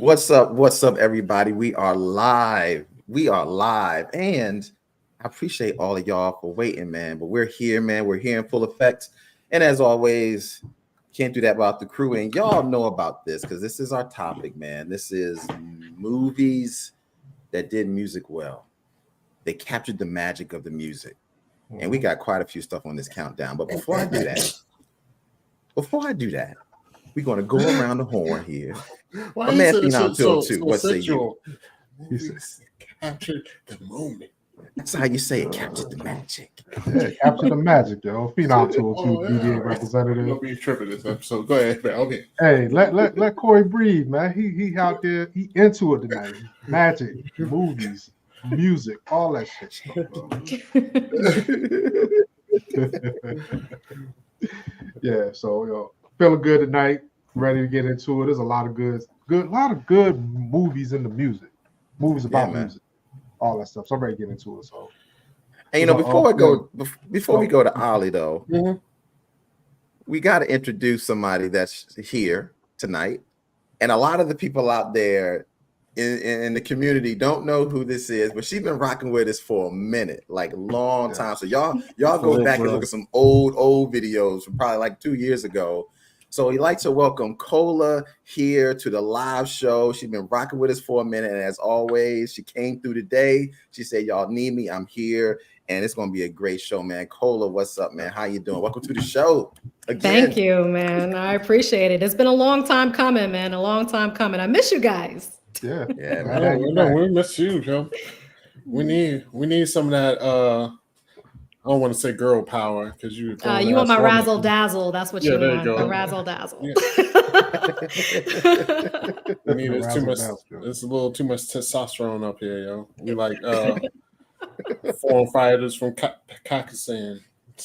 What's up? What's up, everybody? We are live. We are live. And I appreciate all of y'all for waiting, man. But we're here, man. We're here in full effect. And as always, can't do that without the crew. And y'all know about this because this is our topic, man. This is movies that did music well. They captured the magic of the music. And we got quite a few stuff on this countdown. But before I do that, we're going to go around the horn here. Why My man Phenom 202, what say you? He says, capture the moment. That's how you say it, capture the magic. Yeah, capture the magic, yo. Phenom 202, BDA representative. You'll be tripping this episode. Go ahead, man. Okay. Hey, let Corey breathe, man. He out there, he into it tonight. Magic, movies, music, all that shit. Yeah, so yo, feeling good tonight. Ready to get into it. There's a lot of good movies in the music. Movies about music. All that stuff. So I'm ready to get into it. So and before we go to Ollie though, we got to introduce somebody that's here tonight. And a lot of the people out there in the community don't know who this is, but she's been rocking with us for a minute, like a long time. So y'all go back and look at some old videos from probably like 2 years ago. So we'd like to welcome Cola here to the live show. She's been rocking with us for a minute. And as always, she came through today. She said, y'all need me. I'm here. And it's going to be a great show, man. Cola, what's up, man? How you doing? Welcome to the show. Again. Thank you, man. I appreciate it. It's been a long time coming, man. A long time coming. I miss you guys. Yeah, man. We miss you, yo. We need some of that I don't want to say girl power because you want my razzle dazzle. That's what you want. The razzle dazzle. Yeah. It's a little too much testosterone up here, yo. We like foreign fighters from Pakistan.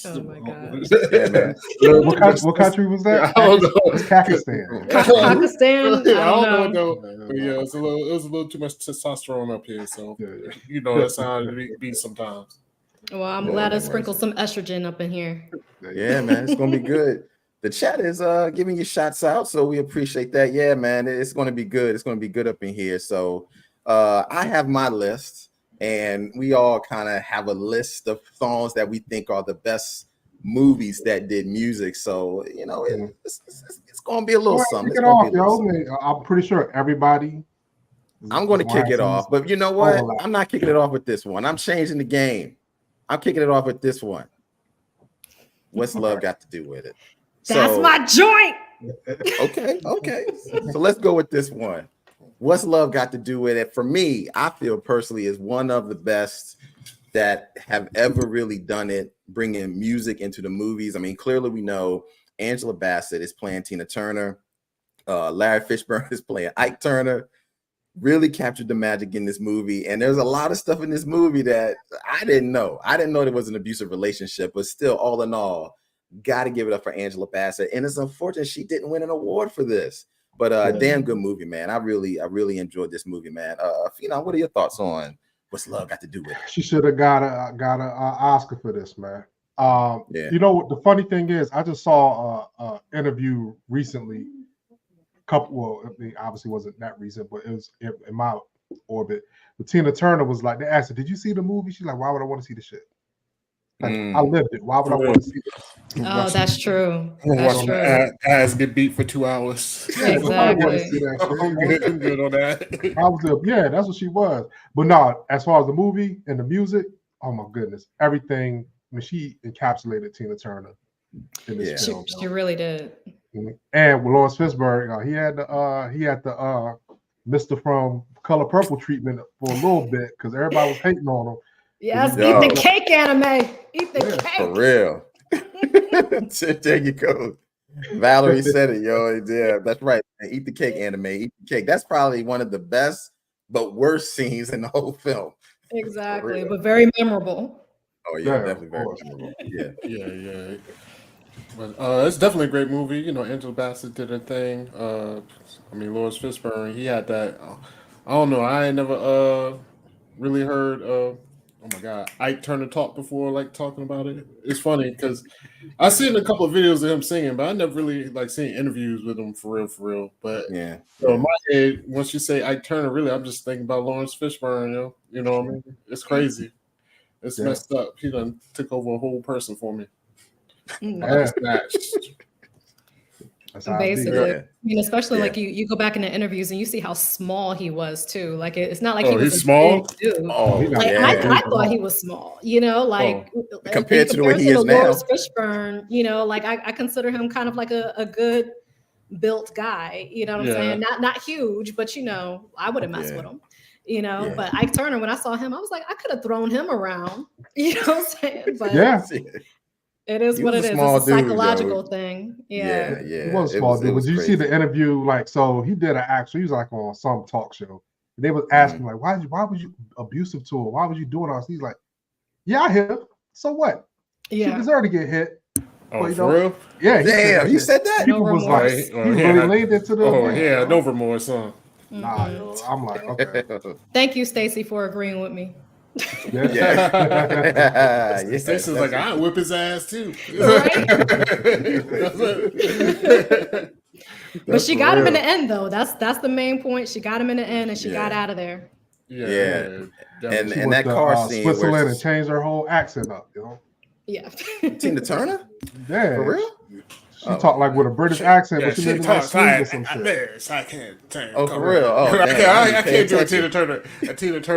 Oh my god! Yeah, man. What country was that? I don't know. It's Pakistan. Pakistan. I don't know. But yeah, it was a little too much testosterone up here. So that's how it be sometimes. Well, I'm glad to sprinkle some estrogen up in here. Yeah, man, it's gonna be good. The chat is giving you shots out, so we appreciate that. Yeah, man, it's gonna be good. It's gonna be good up in here. So I have my list, and we all kind of have a list of songs that we think are the best movies that did music. So it's gonna be a little something. Kick it off, yo. I'm pretty sure everybody. I'm gonna kick it off, but you know what? I'm not kicking it off with this one. I'm changing the game. I'm kicking it off with this one. What's love got to do with it? That's my joint. Okay. So let's go with this one. What's love got to do with it? For me, I feel personally is one of the best that have ever really done it, bringing music into the movies. I mean, clearly we know Angela Bassett is playing Tina Turner. Larry Fishburne is playing Ike Turner. Really captured the magic in this movie, and there's a lot of stuff in this movie that I didn't know. I didn't know there was an abusive relationship, but still, all in all, got to give it up for Angela Bassett. And it's unfortunate she didn't win an award for this, but damn good movie, man. I really enjoyed this movie, man. Phenom, what are your thoughts on what's love got to do with it? She should have got a Oscar for this, man. You know what the funny thing is? I just saw a interview recently. It obviously wasn't that recent, but it was in my orbit. But Tina Turner was like, they asked her, "Did you see the movie?" She's like, "Why would I want to see the shit? Like, I lived it. Why would I want to see it?" Oh, that's true. That's true. Ass get beat for 2 hours. Exactly. I'm good on that. That's what she was. But no, as far as the movie and the music, oh my goodness, everything. I mean, she encapsulated Tina Turner in this film. She really did. And with Lawrence Fishburne, he had the Mr. from Color Purple treatment for a little bit because everybody was hating on him. Yes, eat the cake, anime. Eat the cake. For real. There you go. Valerie said it, yo. Yeah, that's right. Eat the cake, anime. Eat the cake. That's probably one of the best but worst scenes in the whole film. Exactly, but very memorable. Oh yeah, definitely very memorable. Yeah. But it's definitely a great movie. Angela Bassett did her thing. Lawrence Fishburne, he had that. I don't know. I ain't never really heard Oh my God, Ike Turner talked before, like talking about it. It's funny because I seen a couple of videos of him singing, but I never really like seen interviews with him for real. But Yeah. In my head, once you say Ike Turner, really, I'm just thinking about Lawrence Fishburne. You know what I mean? It's crazy. It's messed up. He done took over a whole person for me. That's how basically. I mean, especially like you go back in the interviews and you see how small he was too. Like it's not like he was he's small. Big dude. Oh, like I thought he was small. You know, like compared to the way he is now. Lawrence Fishburne, you know, like I consider him kind of like a good built guy. You know what I'm saying? Not huge, but you know, I wouldn't mess with him. You know, but Ike Turner, when I saw him, I was like, I could have thrown him around. You know what I'm saying? But it is what it is. It's a psychological thing. Yeah. He was a small dude. But you see the interview, like, so he did an actual, he was like on some talk show. They was asking, like, why was you abusive to her? Why was you doing all this? He's like, yeah, I hit her. So what? She deserved to get hit. Oh, but, for real? Yeah. Damn, he said that? People was like, he really laid into the. Oh, yeah, no remorse, huh? Nah, yo, I'm like, okay. Thank you, Stacey, for agreeing with me. Stacey's like, I'll whip his ass too. But she got him in the end, though. That's the main point. She got him in the end, and she got out of there. And that car scene, Switzerland, and changed her whole accent up. You know. Yeah. Tina Turner. Yeah. For real. She talked like with a British accent, but she didn't like swing or some shit. I can't. Oh, for real? Oh, I can't do a Tina Turner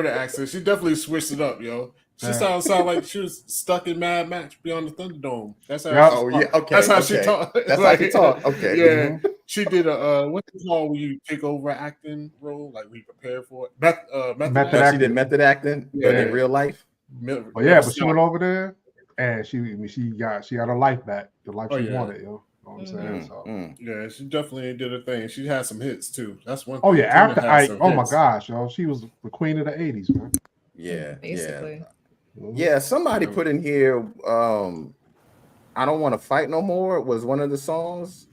accent. She definitely switched it up, yo. She sounded like she was stuck in Mad Max Beyond the Thunderdome. That's how. That's how she talked. That's how she talked. Okay. Yeah. She did a what's it called when you take over an acting role, like we prepare for it. Method acting. She did method acting, but in real life. But she went over there and she got her life back, the life she wanted, yo. You know what I'm saying? So. Yeah, she definitely did her thing. She had some hits too. That's one. Oh yeah, after Ike, my gosh, yo, she was the queen of the '80s, man. Yeah, basically. Yeah, somebody put in here. I don't want to fight no more. Was one of the songs.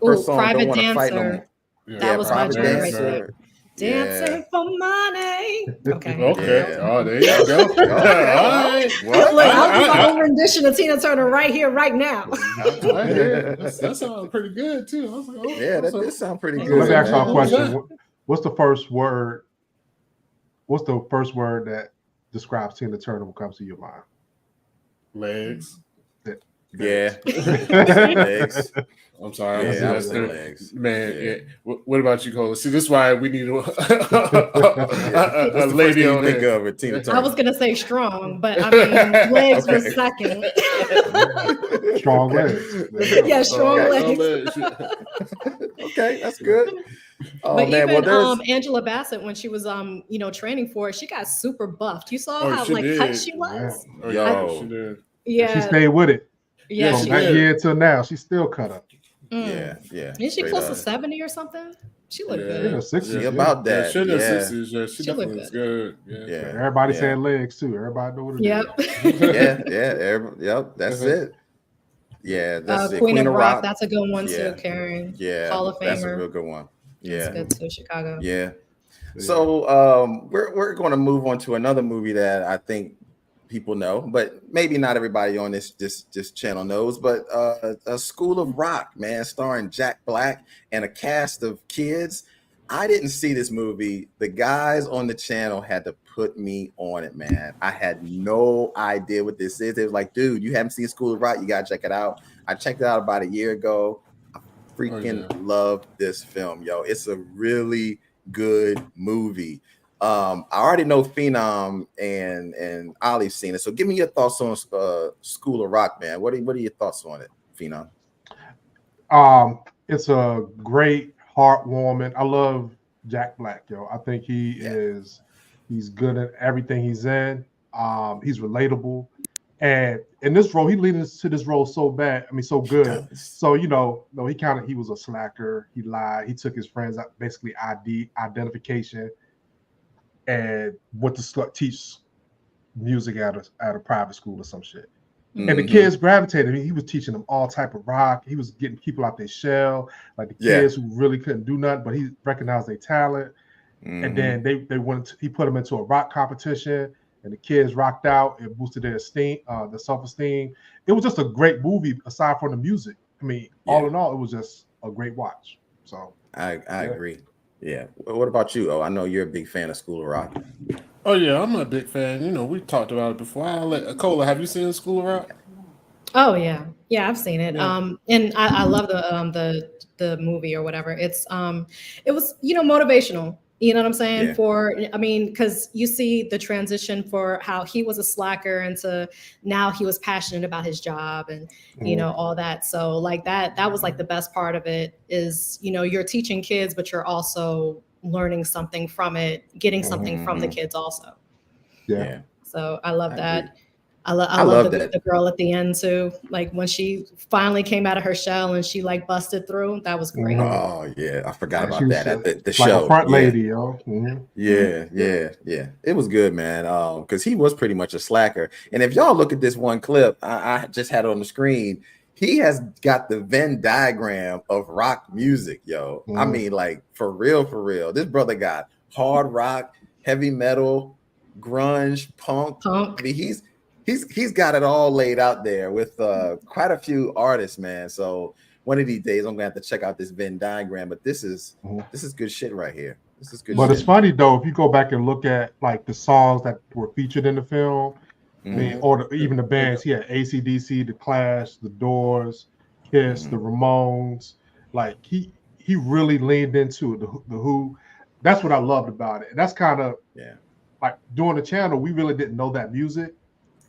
Ooh, Private Dancer. That was my jam right there. Dancing for money. Okay. Oh, there you go. All right. Look, I'll do my own rendition of Tina Turner right here, right now. That sounds pretty good too. I was like, that did sound pretty good. Let me ask y'all a question. What's the first word? What's the first word that describes Tina Turner when it comes to your mind? Legs. Yeah. Legs. I'm sorry. That's the legs. Man, yeah. What about you, Cole? See, this is why we need a lady on here. Tina Turner. I was gonna say strong, but I mean legs was second. Strong legs. Yeah, strong legs. Okay, that's good. Oh, but man, even Angela Bassett, when she was training for it, she got super buffed. You saw how cut she was. Yo, she did. Yeah, she stayed with it. Yeah, from that year till now, she's still cut up. Yeah. Isn't she close to 70 or something? She looked good. 60s, about that. She in her 60s. Yeah, she definitely looks good. Yeah. Everybody saying legs too. Everybody know what it is. Yep. That's it. Yeah, that's it. Queen of Rock. That's a good one too, Karen. Yeah, Hall of Famer. That's a real good one. Yeah, that's good too. Chicago. Yeah. So we're going to move on to another movie that I think people know, but maybe not everybody on this channel knows, but a School of Rock, man, starring Jack Black and a cast of kids. I didn't see this movie. The guys on the channel had to put me on it, man. I had no idea what this is. They was like, dude, you haven't seen School of Rock? You got to check it out. I checked it out about a year ago. I freaking love this film, yo. It's a really good movie. I already know Phenom and Ollie's seen it, so give me your thoughts on School of Rock, man. What are your thoughts on it, Phenom? It's a great, heartwarming. I love Jack Black, yo. I think he's good at everything he's in. He's relatable, and in this role, he leaned into this role so bad. I mean, so good. So he was a slacker. He lied. He took his friends out, basically identification. And went to teach music at a private school or some shit. And the kids gravitated. He was teaching them all type of rock. He was getting people out their shell, like the kids who really couldn't do nothing, but he recognized their talent. And then he put them into a rock competition. and the kids rocked out. It boosted their esteem, their self-esteem. It was just a great movie aside from the music. I mean, all in all, it was just a great watch. So I agree. Yeah. What about you? Oh, I know you're a big fan of School of Rock. Oh yeah, I'm a big fan. You know, we talked about it before. I'll let Cola, have you seen School of Rock? Oh yeah, I've seen it. Yeah. And I love the movie or whatever. It was motivational. You know what I'm saying? Yeah. Because you see the transition for how he was a slacker into now he was passionate about his job and all that. So like that was like the best part of it is you're teaching kids, but you're also learning something from it, getting something from the kids also. Yeah. So I love that. I love the girl at the end too. Like when she finally came out of her shell and she like busted through. That was great. Oh yeah, I forgot about that at the like show. A front lady, yo. Yeah. It was good, man. Because he was pretty much a slacker. And if y'all look at this one clip, I just had it on the screen. He has got the Venn diagram of rock music, yo. I mean, like for real. This brother got hard rock, heavy metal, grunge, punk. I mean, he's got it all laid out there with quite a few artists, man. So one of these days I'm gonna have to check out this Venn diagram. But this is good shit right here. This is good. But it's funny though, if you go back and look at like the songs that were featured in the film, I mean, or even the bands. He had AC/DC, The Clash, The Doors, Kiss, The Ramones. Like he really leaned into it. The Who. That's what I loved about it. And that's kind of like doing the channel. We really didn't know that music.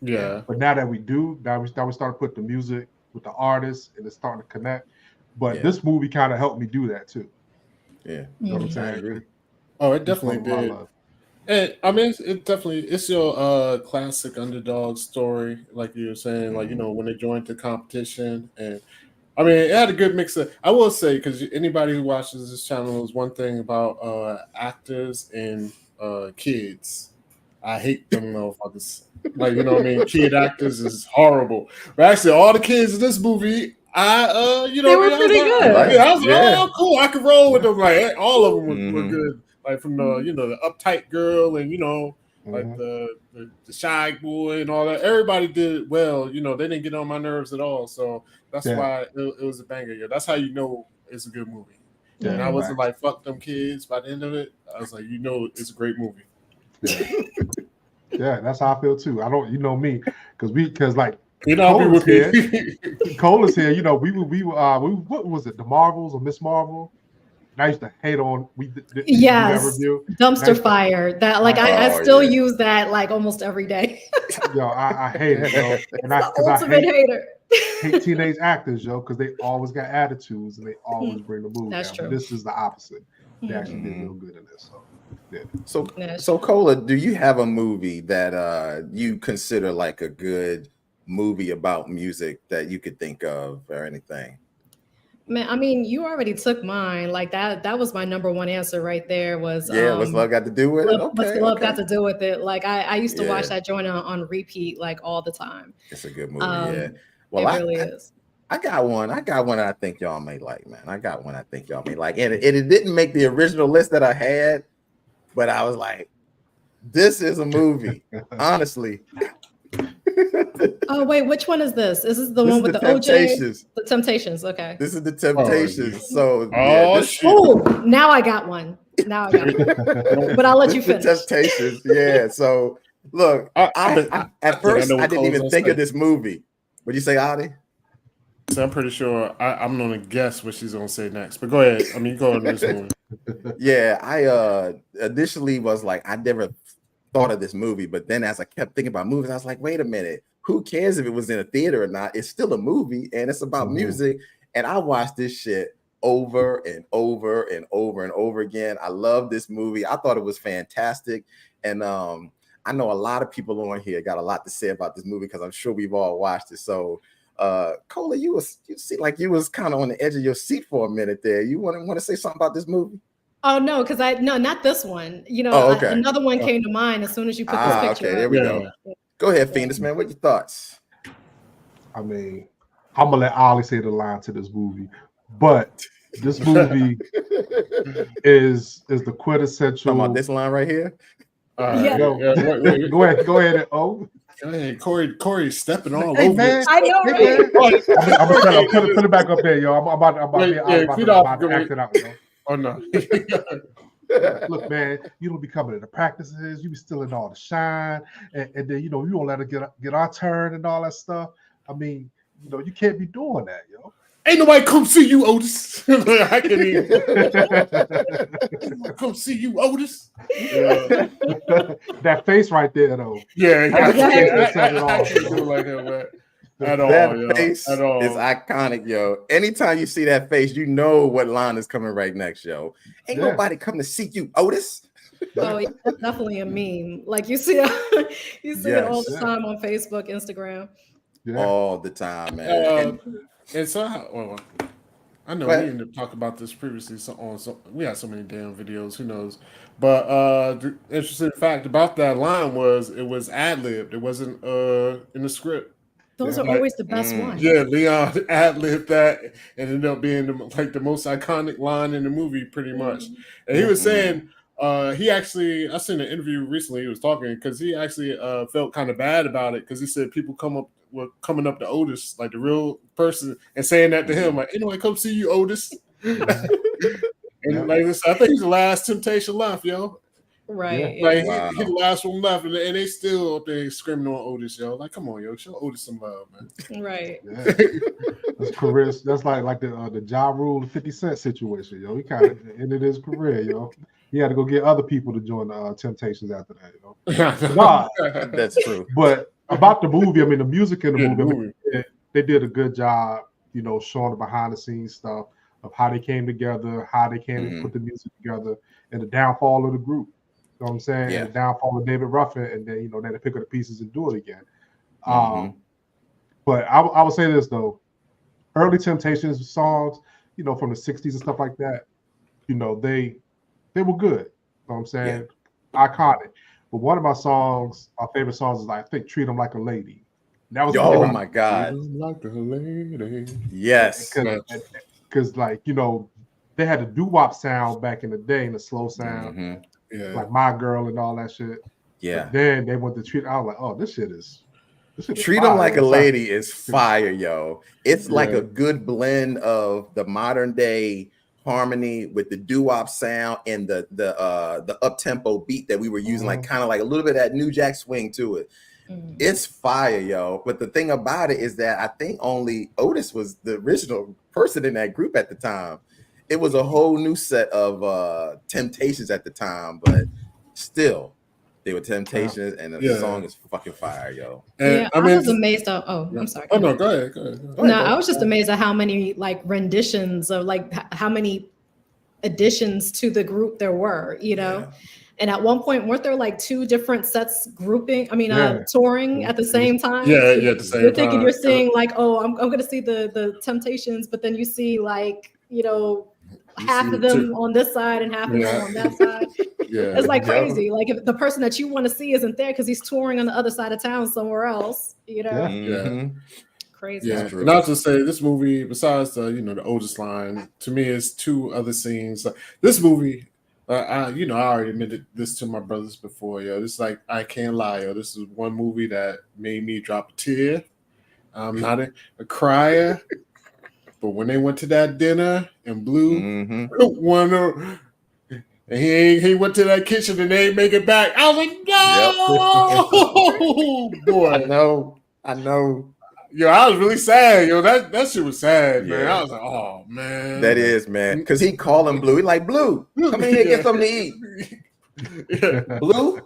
Yeah. But now that we do, now we start to put the music with the artists and it's starting to connect. But this movie kind of helped me do that too. Yeah. You know what I'm saying? I agree. Oh, it definitely did. And I mean, it's your classic underdog story, like you were saying, like when they joined the competition, and I mean, it had a good mix of. I will say, because anybody who watches this channel knows one thing about actors and kids. I hate them motherfuckers. Like, you know what I mean? Kid actors is horrible. But actually, all the kids in this movie, they were pretty good. I was like, oh, cool. I could roll with them. Like, all of them were good. Like from the, the uptight girl and, like the shy boy and all that. Everybody did well. They didn't get on my nerves at all. So that's why it was a banger. Yeah, that's how you know it's a good movie. Yeah, and I wasn't like, fuck them kids by the end of it. I was like, it's a great movie. Yeah, that's how I feel too. I don't, me, because like Cola's here. Cola's here. We what was it? The Marvels or Miss Marvel? And I used to hate on dumpster fire. That like I still use that like almost every day. Yo, I hate it, yo. And I hate teenage actors, yo, because they always got attitudes and they always bring the movie. That's down. true. But this is the opposite. They actually did real good in this. So. Yeah. So Cola, do you have a movie that you consider like a good movie about music that you could think of or anything? Man, I mean, you already took mine. Like that was my number one answer right there. Was what's love got to do with it? What's love got to do with it? Like I used to watch that joint on repeat like all the time. It's a good movie. Well, it really is. I got one I think y'all may like, man. I got one I think y'all may like. And it didn't make the original list that I had, but I was like, this is a movie, honestly. Oh, wait, which one is this? This is the one with the Temptations. OJ? The Temptations, okay. This is the Temptations. Now I got one. But I'll let you finish. The Temptations, yeah. So, look, at first, I didn't even think of this movie. What'd you say, Otti? So I'm pretty sure I'm going to guess what she's going to say next. But go ahead. I mean, go on this one. Yeah, I initially was like, I never thought of this movie, but then as I kept thinking about movies, I was like, wait a minute, who cares if it was in a theater or not? It's still a movie and it's about music. And I watched this shit over and over and over and over again. I love this movie. I thought it was fantastic. And I know a lot of people on here got a lot to say about this movie because I'm sure we've all watched it. So Cola, you seem like you was kind of on the edge of your seat for a minute there. You want to say something about this movie? Oh no, because not this one. Another one came to mind as soon as you put this picture. Okay, there we go. Go ahead, Phoenix, man. What your thoughts? I mean, I'm gonna let Ollie say the line to this movie, but this movie is the quintessential. Talking about this line right here. Yeah. Go ahead. Oh. Hey, Corey's stepping all Hey, over. Man. I know, Hey, right? I'm trying to put it back up there, yo. I'm about to act it out, yo. Oh no. Look, man, you don't be coming to the practices. You be stealing all the shine, and then you don't let it get our turn and all that stuff. I mean, you can't be doing that, yo. Ain't nobody come see you, Otis. I can't even come see you, Otis. Yeah. That face right there, though. Yeah, I can't do it like that, man. That face is iconic, yo. Anytime you see that face, you know what line is coming right next, yo. Ain't nobody come to see you, Otis. Oh, yeah, that's definitely a meme. Like you see it all the time on Facebook, Instagram. All the time, man. And so, I know we didn't talk about this previously. We had so many damn videos. Who knows? But the interesting fact about that line was it was ad-libbed. It wasn't in the script. Those are always the best ones. Yeah, Leon ad-libbed that and ended up being the most iconic line in the movie, pretty much. And he was saying I seen an interview recently. He was talking because he actually felt kind of bad about it because he said people were coming up to Otis, like the real person, and saying that to him, like, "Anyway, come see you, Otis." And like I think he's the last temptation left, yo. Right. Like he the last one left, and they still up there screaming on Otis, yo. Like, come on, yo, show Otis some love, man. Right. Yeah. That's career. That's like the Ja Rule 50 Cent situation, yo. He kind of ended his career, yo. He had to go get other people to join the Temptations after that, yo. That's true. But about the movie, I mean, the music in the movie, they did a good job, showing the behind the scenes stuff of how they came together, how they came to put the music together, and the downfall of the group. You know what I'm saying? Yeah. And the downfall of David Ruffin, and then they had to pick up the pieces and do it again. But I would say this though, early Temptations songs, from the 60s and stuff like that, they were good. You know what I'm saying? Yeah. Iconic. But one of my favorite songs is I think "Treat 'Em Like a Lady." That was my God. Like a lady. Yes. Because they had the doo-wop sound back in the day and the slow sound. Like My Girl and all that shit. Yeah. But then they went to treat. I was like, oh, this shit is Treat 'Em Like a Lady is fire, yo. It's like a good blend of the modern day harmony with the doo-wop sound and the up-tempo beat that we were using, like kind of like a little bit of that New Jack swing to it. It's fire, yo. But the thing about it is that I think only Otis was the original person in that group at the time. It was a whole new set of Temptations at the time, but still, they were Temptations, and the song is fucking fire, yo. And, I was amazed at. I'm sorry. Oh no, go ahead. No, I was just amazed at how many renditions of how many additions to the group there were, And at one point, weren't there two different sets touring at the same time? Yeah, at the same time. You're thinking you're seeing I'm going to see the Temptations, but then you see half of them on this side and half of them on that side. It's crazy. If the person that you want to see isn't there because he's touring on the other side of town somewhere else, Crazy. Yeah, and I was just say this movie, besides the Otis line, to me is two other scenes. This movie, I already admitted this to my brothers before, yo. This is I can't lie, yo. This is one movie that made me drop a tear. I'm not a crier. But when they went to that dinner and Blue and he went to that kitchen and they ain't make it back, I was like, no, boy. I know. Yo, I was really sad. Yo, that shit was sad, man. I was like, oh man, that is, man. Because he called him Blue. He like, Blue, come in here, get something to eat. Blue.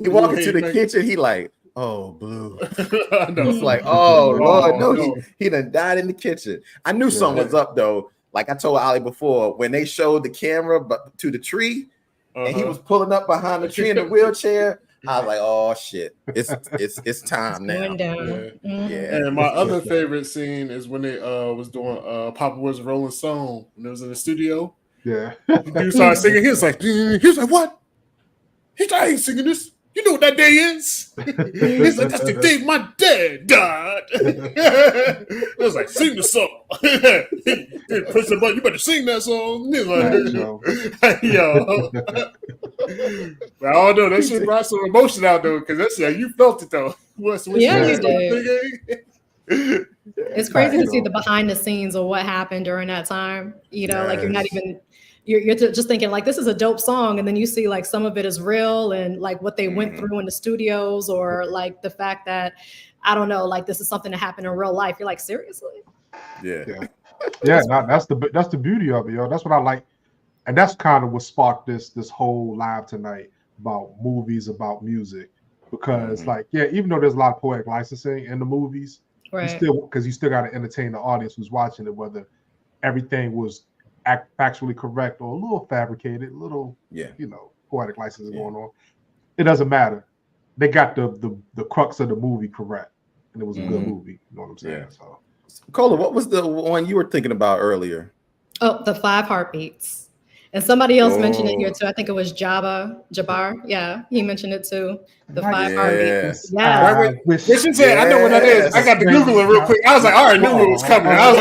He walked into the kitchen. He like, oh, Blue. It's like, oh Lord, no, he done died in the kitchen. I knew something was up though. Like I told Ali before, when they showed the camera to the tree, and he was pulling up behind the tree in the wheelchair, I was like, oh shit, it's time now. Going down. And my other favorite scene is when they was doing Papa Was a Rolling Stone when it was in the studio. Yeah. The dude started singing. He was like, what? He said, I ain't singing this. You know what that day is? He's like, that's the day my dad died. I was like, sing the song. Press the button, you better sing that song. He's like, yo. But I don't know, that shit brought some emotion out though, because that's you felt it though. You did. It's crazy to see the behind the scenes of what happened during that time. You know, like you're not even you're just thinking like this is a dope song, and then you see like some of it is real and like what they went through in the studios, or like the fact that I don't know, like this is something that happened in real life. You're like, seriously? Yeah. That's the beauty of it, yo. That's what I like, and that's kind of what sparked this whole live tonight about movies, about music, because like even though there's a lot of poetic licensing in the movies, you still got to entertain the audience who's watching it, whether everything was factually correct or a little fabricated, a little poetic licensing going on. It doesn't matter. They got the crux of the movie correct, and it was a good movie. You know what I'm saying? So, Cola, what was the one you were thinking about earlier? Oh, the 5 Heartbeats. And somebody else mentioned it here too. I think it was Jabbar. Yeah, he mentioned it too. The 5 Heartbeats. Yeah. She said, I know what that is. I got to Google it real quick. I was like, I already knew what was coming. I was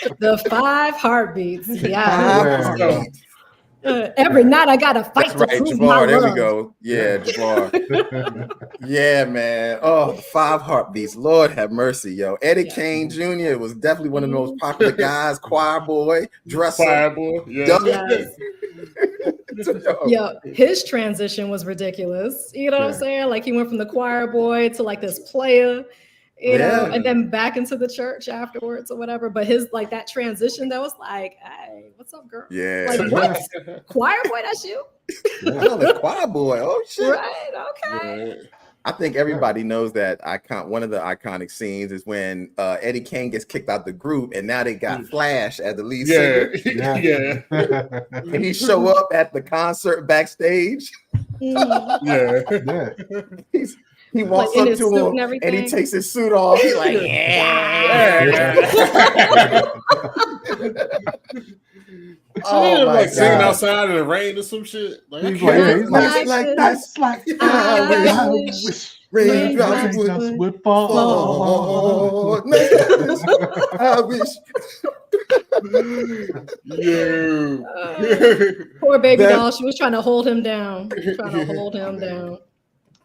like, the 5 Heartbeats. Yeah. Every night I gotta fight to prove Jabbar, my there love. we go. Yeah, Jabbar. Yeah, man. Oh, 5 Heartbeats. Lord have mercy, yo. Eddie Kane Jr. was definitely one of the most popular guys. Choir boy, dresser. Choir boy. Yeah, his transition was ridiculous. You know what I'm saying? Like he went from the choir boy to like this player, you know, and then back into the church afterwards or whatever. But his like that transition, that was like, hey, what's up, girl? Yeah. Like what? Choir boy, that's you? Oh, the choir boy. Oh shit. Right. Okay. I think everybody knows that one of the iconic scenes is when Eddie Kane gets kicked out the group, and now they got Flash as the lead singer. And he show up at the concert backstage. Yeah. He walks up to him and he takes his suit off. He's like, oh, my God. Singing outside in the rain or some shit. Like, he's like I wish raindrops would fall. I wish. Poor baby doll. She was trying to hold him down.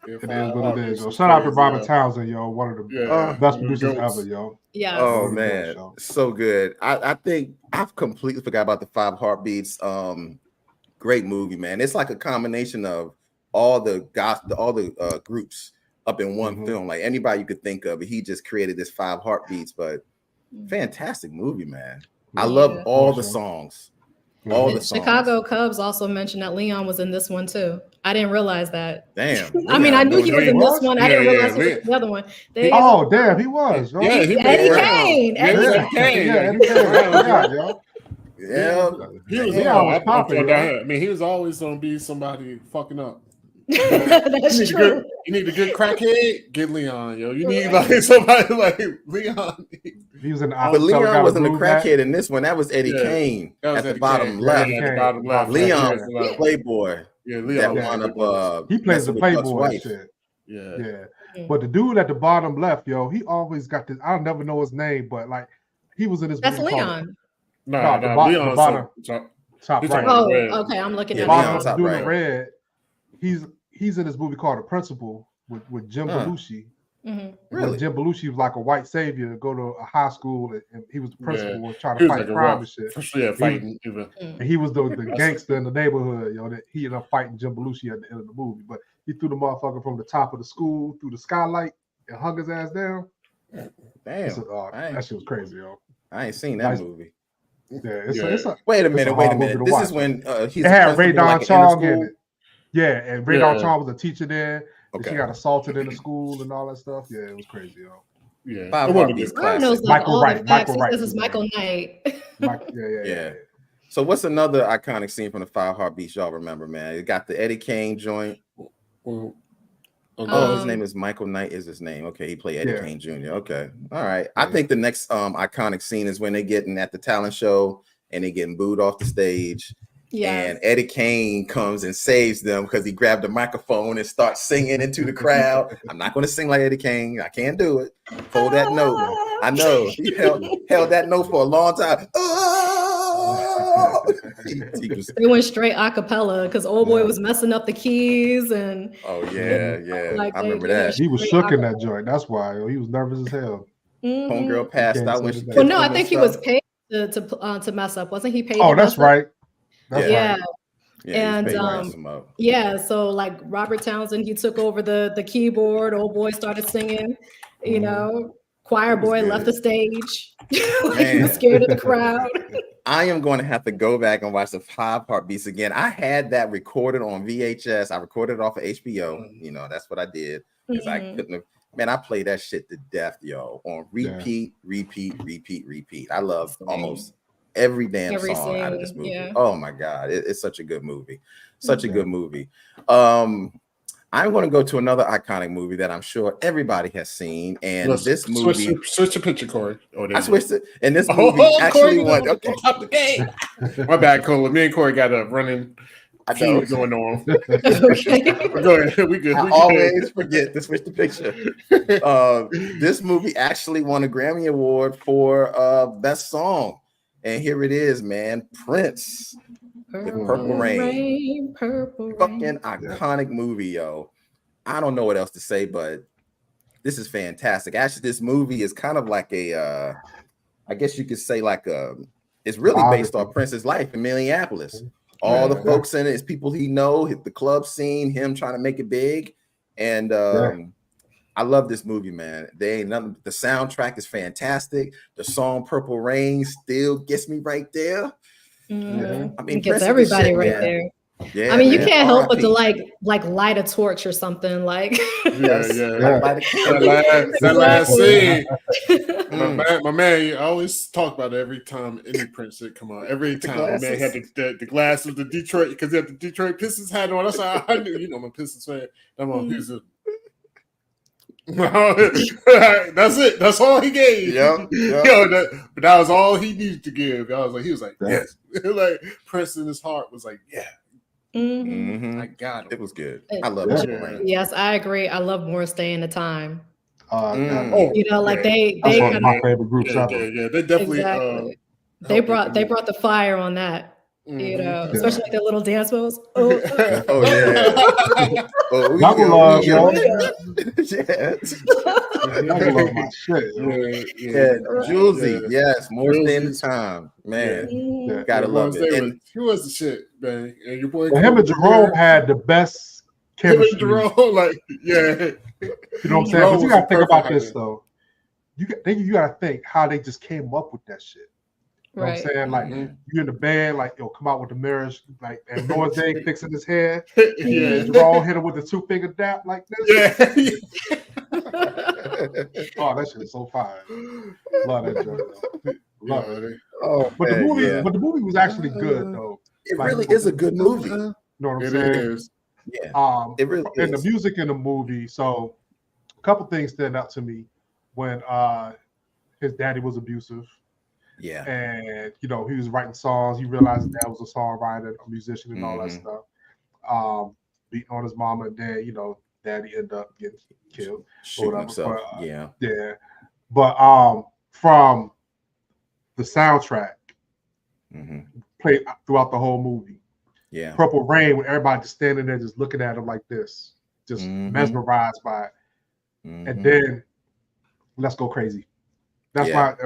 It is what it is, yo. Shout out to Robert Townsend, yo. One of the best producers ever, yo. Yeah. Oh man, so good. I think I've completely forgot about the 5 Heartbeats. Great movie, man. It's like a combination of all the groups up in one film. Like anybody you could think of, he just created this 5 Heartbeats. But fantastic movie, man. I love all the songs. All the songs. Chicago Cubs also mentioned that Leon was in this one too. I didn't realize that. Damn. I mean, I knew he was in this one. I didn't realize he was in the other one. Damn, he was. Yeah, Eddie Kane. Eddie Kane. Yeah. He was popping. I mean, he was always going to be somebody fucking up. That's true. You need a good crackhead, get Leon, yo. You need like somebody like Leon. He was in the But Leon wasn't a crackhead in this one. That was Eddie Kane at the bottom left. Leon was a playboy. Yeah, Leon. He plays the playboy shit. Yeah. But the dude at the bottom left, yo, he always got this. I'll never know his name, but like he was in this. That's Leon. No, the bottom top right. Oh, okay. I'm looking at Leon's top right. Red. He's in this movie called The Principal with Jim Belushi. Really? Jim Belushi was like a white savior to go to a high school, and he was the principal and trying to fight crime and shit. Fighting. And he was the gangster in the neighborhood, yo. That he ended up fighting Jim Belushi at the end of the movie. But he threw the motherfucker from the top of the school through the skylight and hung his ass down. Damn. That shit was crazy, yo. I ain't seen that movie. Yeah, it's a wait a minute. This is when it had Ray Don Chong in it. Yeah, and Ray Don Chong was a teacher there. And she got assaulted in the school and all that stuff. Yeah, it was crazy, yo. Yeah, 5 Heartbeats classic. Michael Wright. This is Michael Knight. Yeah. So what's another iconic scene from the 5 Heartbeats y'all remember, man? It got the Eddie Kane joint. His name is Michael Knight is his name. Okay, he played Eddie Kane Jr. Okay. All right. I think the next iconic scene is when they getting at the talent show and they getting booed off the stage. And Eddie Kane comes and saves them because he grabbed the microphone and starts singing into the crowd. I'm not going to sing like Eddie Kane. I can't do it. Hold that note. I know he held that note for a long time. They went straight a cappella because old boy was messing up the keys and. Like I remember that. He was shook in that joint. That's why he was nervous as hell. Homegirl passed out when she. Well, no, I think he was paid to mess up. Wasn't he paid? Oh, that's right. Right. And so like Robert Townsend, he took over the keyboard. Old boy started singing. You know, choir boy left the stage. Like he was scared of the crowd. I am going to have to go back and watch the 5-part beats again. I had that recorded on VHS. I recorded it off of HBO. You know, that's what I did because I couldn't have. Man, I played that shit to death, yo, on repeat. I love almost every song out of this movie. Yeah. Oh my God, it's such a good movie. Such a good movie. I'm going to go to another iconic movie that I'm sure everybody has seen, and this movie. Switch the picture, Corey. I switched it, and this movie actually won. Okay, top the game. My bad, Cole. Me and Corey got a running feud going on. Go ahead. We good. I always forget to switch the picture. This movie actually won a Grammy Award for Best Song. And here it is, man. Prince with Purple Rain. Fucking iconic movie, yo. I don't know what else to say, but this is fantastic. Actually, this movie is kind of like a, I guess you could say like it's really based on Prince's life in Minneapolis. All the folks in it is people he know, the club scene, him trying to make it big. And I love this movie, man. The soundtrack is fantastic. The song Purple Rain still gets me right there. I mean, it gets everybody right there. Yeah, I mean, you can't help but to like light a torch or something. Like that last scene. My man, I always talk about it every time any Prince shit come out. Every time my man had the glass of the Detroit because he had the Detroit Pistons hat on. That's how I knew. You know, I'm a Pistons fan. He's a that's it. That's all he gave. But that was all he needed to give. He was like, yes. Like Prince in his heart was like, yeah. I got it. It was good. I love it. Yes, I agree. I love More Stay in the Time. You know, like they one of my favorite groups ever. Yeah, they definitely they brought the fire on that. You know, especially like the little dance moves. Oh yeah. Love my shit. Julesy, yes, More Stay in the Time, man. Gotta love it. And who was the shit, man? And your boy. Him and Jerome had the best chemistry. Jerome, like, you know what I'm saying? But you gotta think about this though. You gotta think how they just came up with that shit. You know what I'm saying? Like you in the band, like come out with the mirrors, like and Noah Day fixing his hair. Jerome hit him with the 2-finger dap like this. Oh, that shit is so fire. Love that joke. Love it. But the movie was actually good though. It really is a good movie. You know what I'm saying? Is. Yeah. It really and the music in the movie. So a couple things stand out to me when his daddy was abusive. Yeah. And he was writing songs. He realized his dad was a songwriter, a musician, and all that stuff. Beating on his mama, and then daddy ended up getting killed. Shooting himself. But, But from the soundtrack played throughout the whole movie. Yeah. Purple Rain, when everybody just standing there just looking at him like this, just mesmerized by it. And then Let's Go Crazy. That's why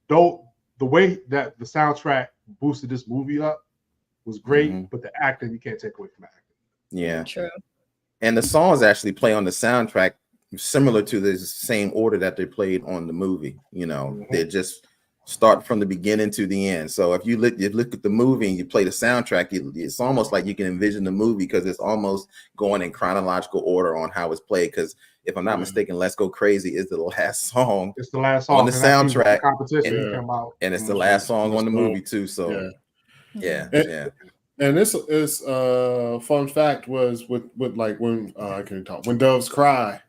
though the way that the soundtrack boosted this movie up was great, but the acting you can't take away from the acting. Yeah, true. And the songs actually play on the soundtrack similar to the same order that they played on the movie. They just start from the beginning to the end. So if you look at the movie and you play the soundtrack, it's almost like you can envision the movie because it's almost going in chronological order on how it's played. Because if I'm not mistaken, Let's Go Crazy is the last song. It's the last song on the soundtrack. And it's the last song on the movie too. So yeah. And this is fun fact was with like when I can talk when doves cry,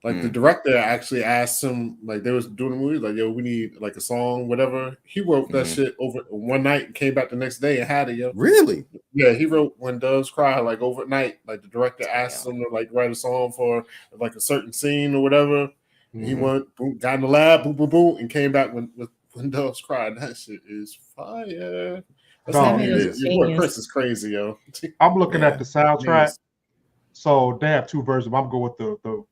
Like the director actually asked him, like they was doing the movie, like, yo, we need like a song, whatever. He wrote that shit over one night and came back the next day and had it, yo. Really? Yeah, he wrote When Doves Cry like overnight. Like the director asked him to like write a song for like a certain scene or whatever. He went, boom, got in the lab, boom, boom, boom, and came back with When Doves Cry. That shit is fire. That's how it is. Your Chris is crazy, yo. I'm looking at the soundtrack. So they have two versions. I'm going with the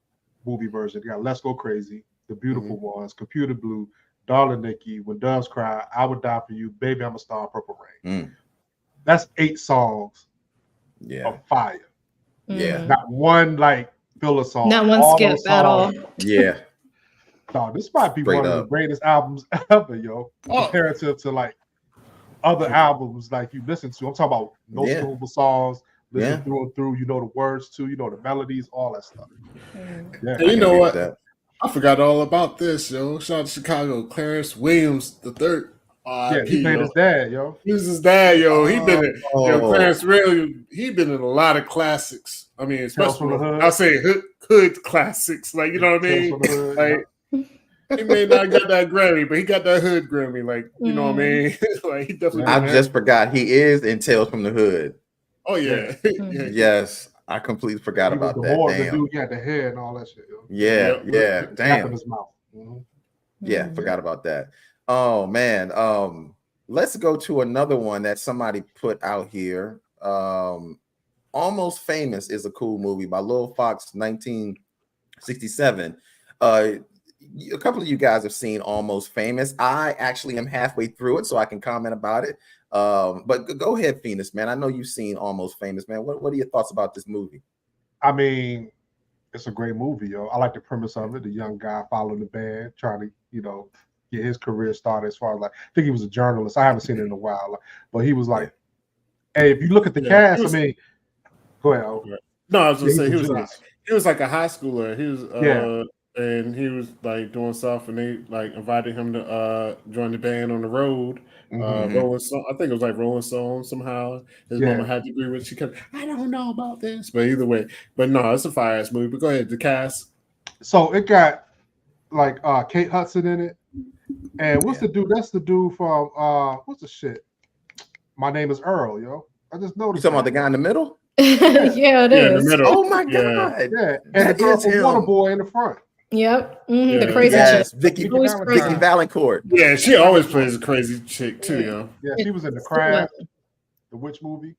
movie version. They got Let's Go Crazy, The Beautiful Ones, Computer Blue, Darling Nikki, When Doves Cry, I Would Die For You, Baby I'm a Star, Purple Rain. That's 8 songs of fire. Yeah. Not one like filler song. Not one skip at all. Yeah. Dog, this might be one of the greatest albums ever, yo. Comparative to like other albums like you listen to. I'm talking about no suitable songs. Listen through and through, you know the words too, you know the melodies, all that stuff. Yeah, and you know what? I forgot all about this, yo. Shout out to Chicago, Clarence Williams III. Yeah, he played his dad, yo. He was his dad, yo. He been in, Clarence Williams. He been in a lot of classics. I mean, especially I'll say hood classics, like you know what I mean. Like he may not got that Grammy, but he got that hood Grammy, like you know what I mean. Like he definitely. I just forgot he is in Tales from the Hood. Oh yeah. Yes, I completely forgot about that. The dude had the hair and all that shit. Yo. Yeah. Damn. In his mouth. Yeah, forgot about that. Oh man. Let's go to another one that somebody put out here. Almost Famous is a cool movie by Lil Fox, 1967. A couple of you guys have seen Almost Famous. I actually am halfway through it, so I can comment about it. But go ahead, Phoenix, man. I know you've seen Almost Famous, man. What are your thoughts about this movie? I mean, it's a great movie, yo. I like the premise of it. The young guy following the band, trying to, get his career started. As far as I think he was a journalist. I haven't seen it in a while, but he was like, hey, if you look at the cast, go ahead. No, I was gonna say he was like a high schooler. He was and he was like doing stuff, and they like invited him to join the band on the road. Rolling Stone, I think it was like Rolling Stone somehow. His mama had to agree with. She kept, I don't know about this, but either way, but no, it's a fire ass movie. But go ahead, the cast. So it got like Kate Hudson in it, and what's the dude? That's the dude from what's the shit? My Name Is Earl, yo. I just noticed. You talking about the guy in the middle? Yeah, it is. In the middle. Oh my god! Yeah, and the girl from Waterboy in the front. Yep, the crazy chick. Vicky Valancourt. Yeah, she always plays a crazy chick too, yo. Yeah, she was in The Craft, the witch movie.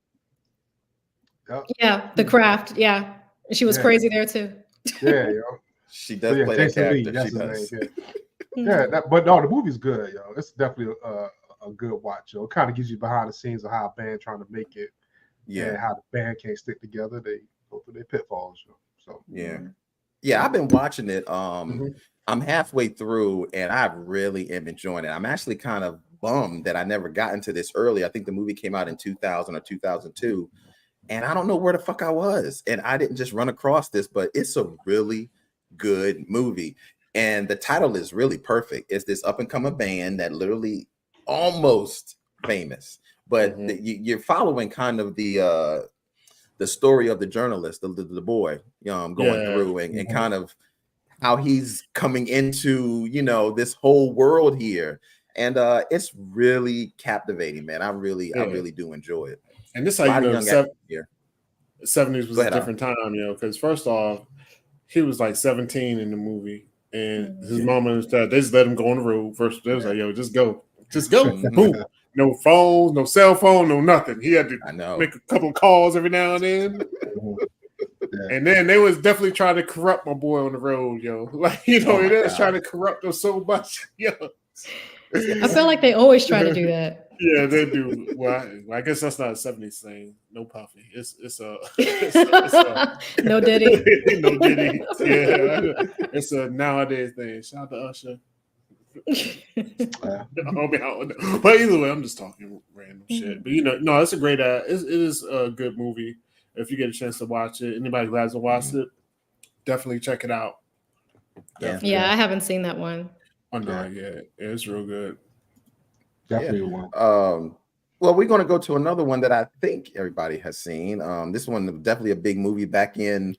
Yep. Yeah, The Craft. Yeah, she was crazy there too. Yeah, yo. She does play that character. She does. But no, the movie's good, yo. It's definitely a good watch, yo. It kind of gives you behind the scenes of how a band trying to make it. Yeah, and how the band can't stick together. They go through their pitfalls, yo. So yeah, I've been watching it. I'm halfway through, and I really am enjoying it. I'm actually kind of bummed that I never got into this early. I think the movie came out in 2000 or 2002, and I don't know where the fuck I was. And I didn't just run across this, but it's a really good movie. And the title is really perfect. It's this up-and-coming band that literally almost famous, but you're following kind of the story of the journalist, the boy, going through and kind of how he's coming into, this whole world here. And it's really captivating, man. I really do enjoy it. And this, how you know, the 70s was a different time, because first off, he was like 17 in the movie, and his mama and his dad, they just let him go on the road. First, they was like, yo, just go. Boom. No phones, no cell phone, no nothing. He had to make a couple of calls every now and then. And then they was definitely trying to corrupt my boy on the road, yo. Like, they was trying to corrupt him so much, yo. I feel like they always try to do that. Yeah, they do. Well, I guess that's not a 70s thing. No puffy. It's a no Diddy. No Diddy. Yeah, it's a nowadays thing. Shout out to Usher. But either way, I'm just talking random shit. But no, it's a great. It is a good movie. If you get a chance to watch it, anybody who hasn't watched it, definitely check it out. Yeah, I haven't seen that one. Oh no, it's real good. Definitely one. Well, we're going to go to another one that I think everybody has seen. This one was definitely a big movie back in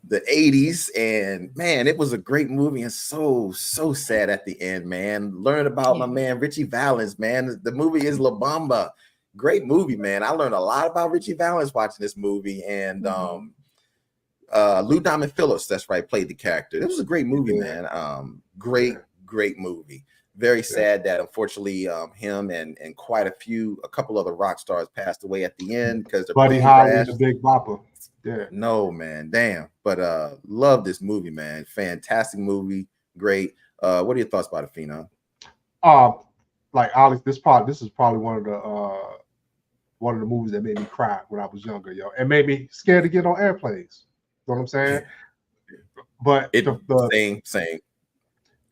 the 80s, and man, it was a great movie and so sad at the end, man. Learned about my man Richie Valens, man. The movie is La Bamba. Great movie, man. I learned a lot about Richie Valens watching this movie, and Lou Diamond Phillips, that's right, played the character. It was a great movie, man. Great movie. Very sad that unfortunately him and quite a couple other rock stars passed away at the end because the Buddy Holly and the Big Bopper. Yeah. No, man, damn. But love this movie, man. Fantastic movie. Great. What are your thoughts about it, Phenom? Like Alex, this is probably one of the movies that made me cry when I was younger, yo. And made me scared to get on airplanes. You know what I'm saying? But same.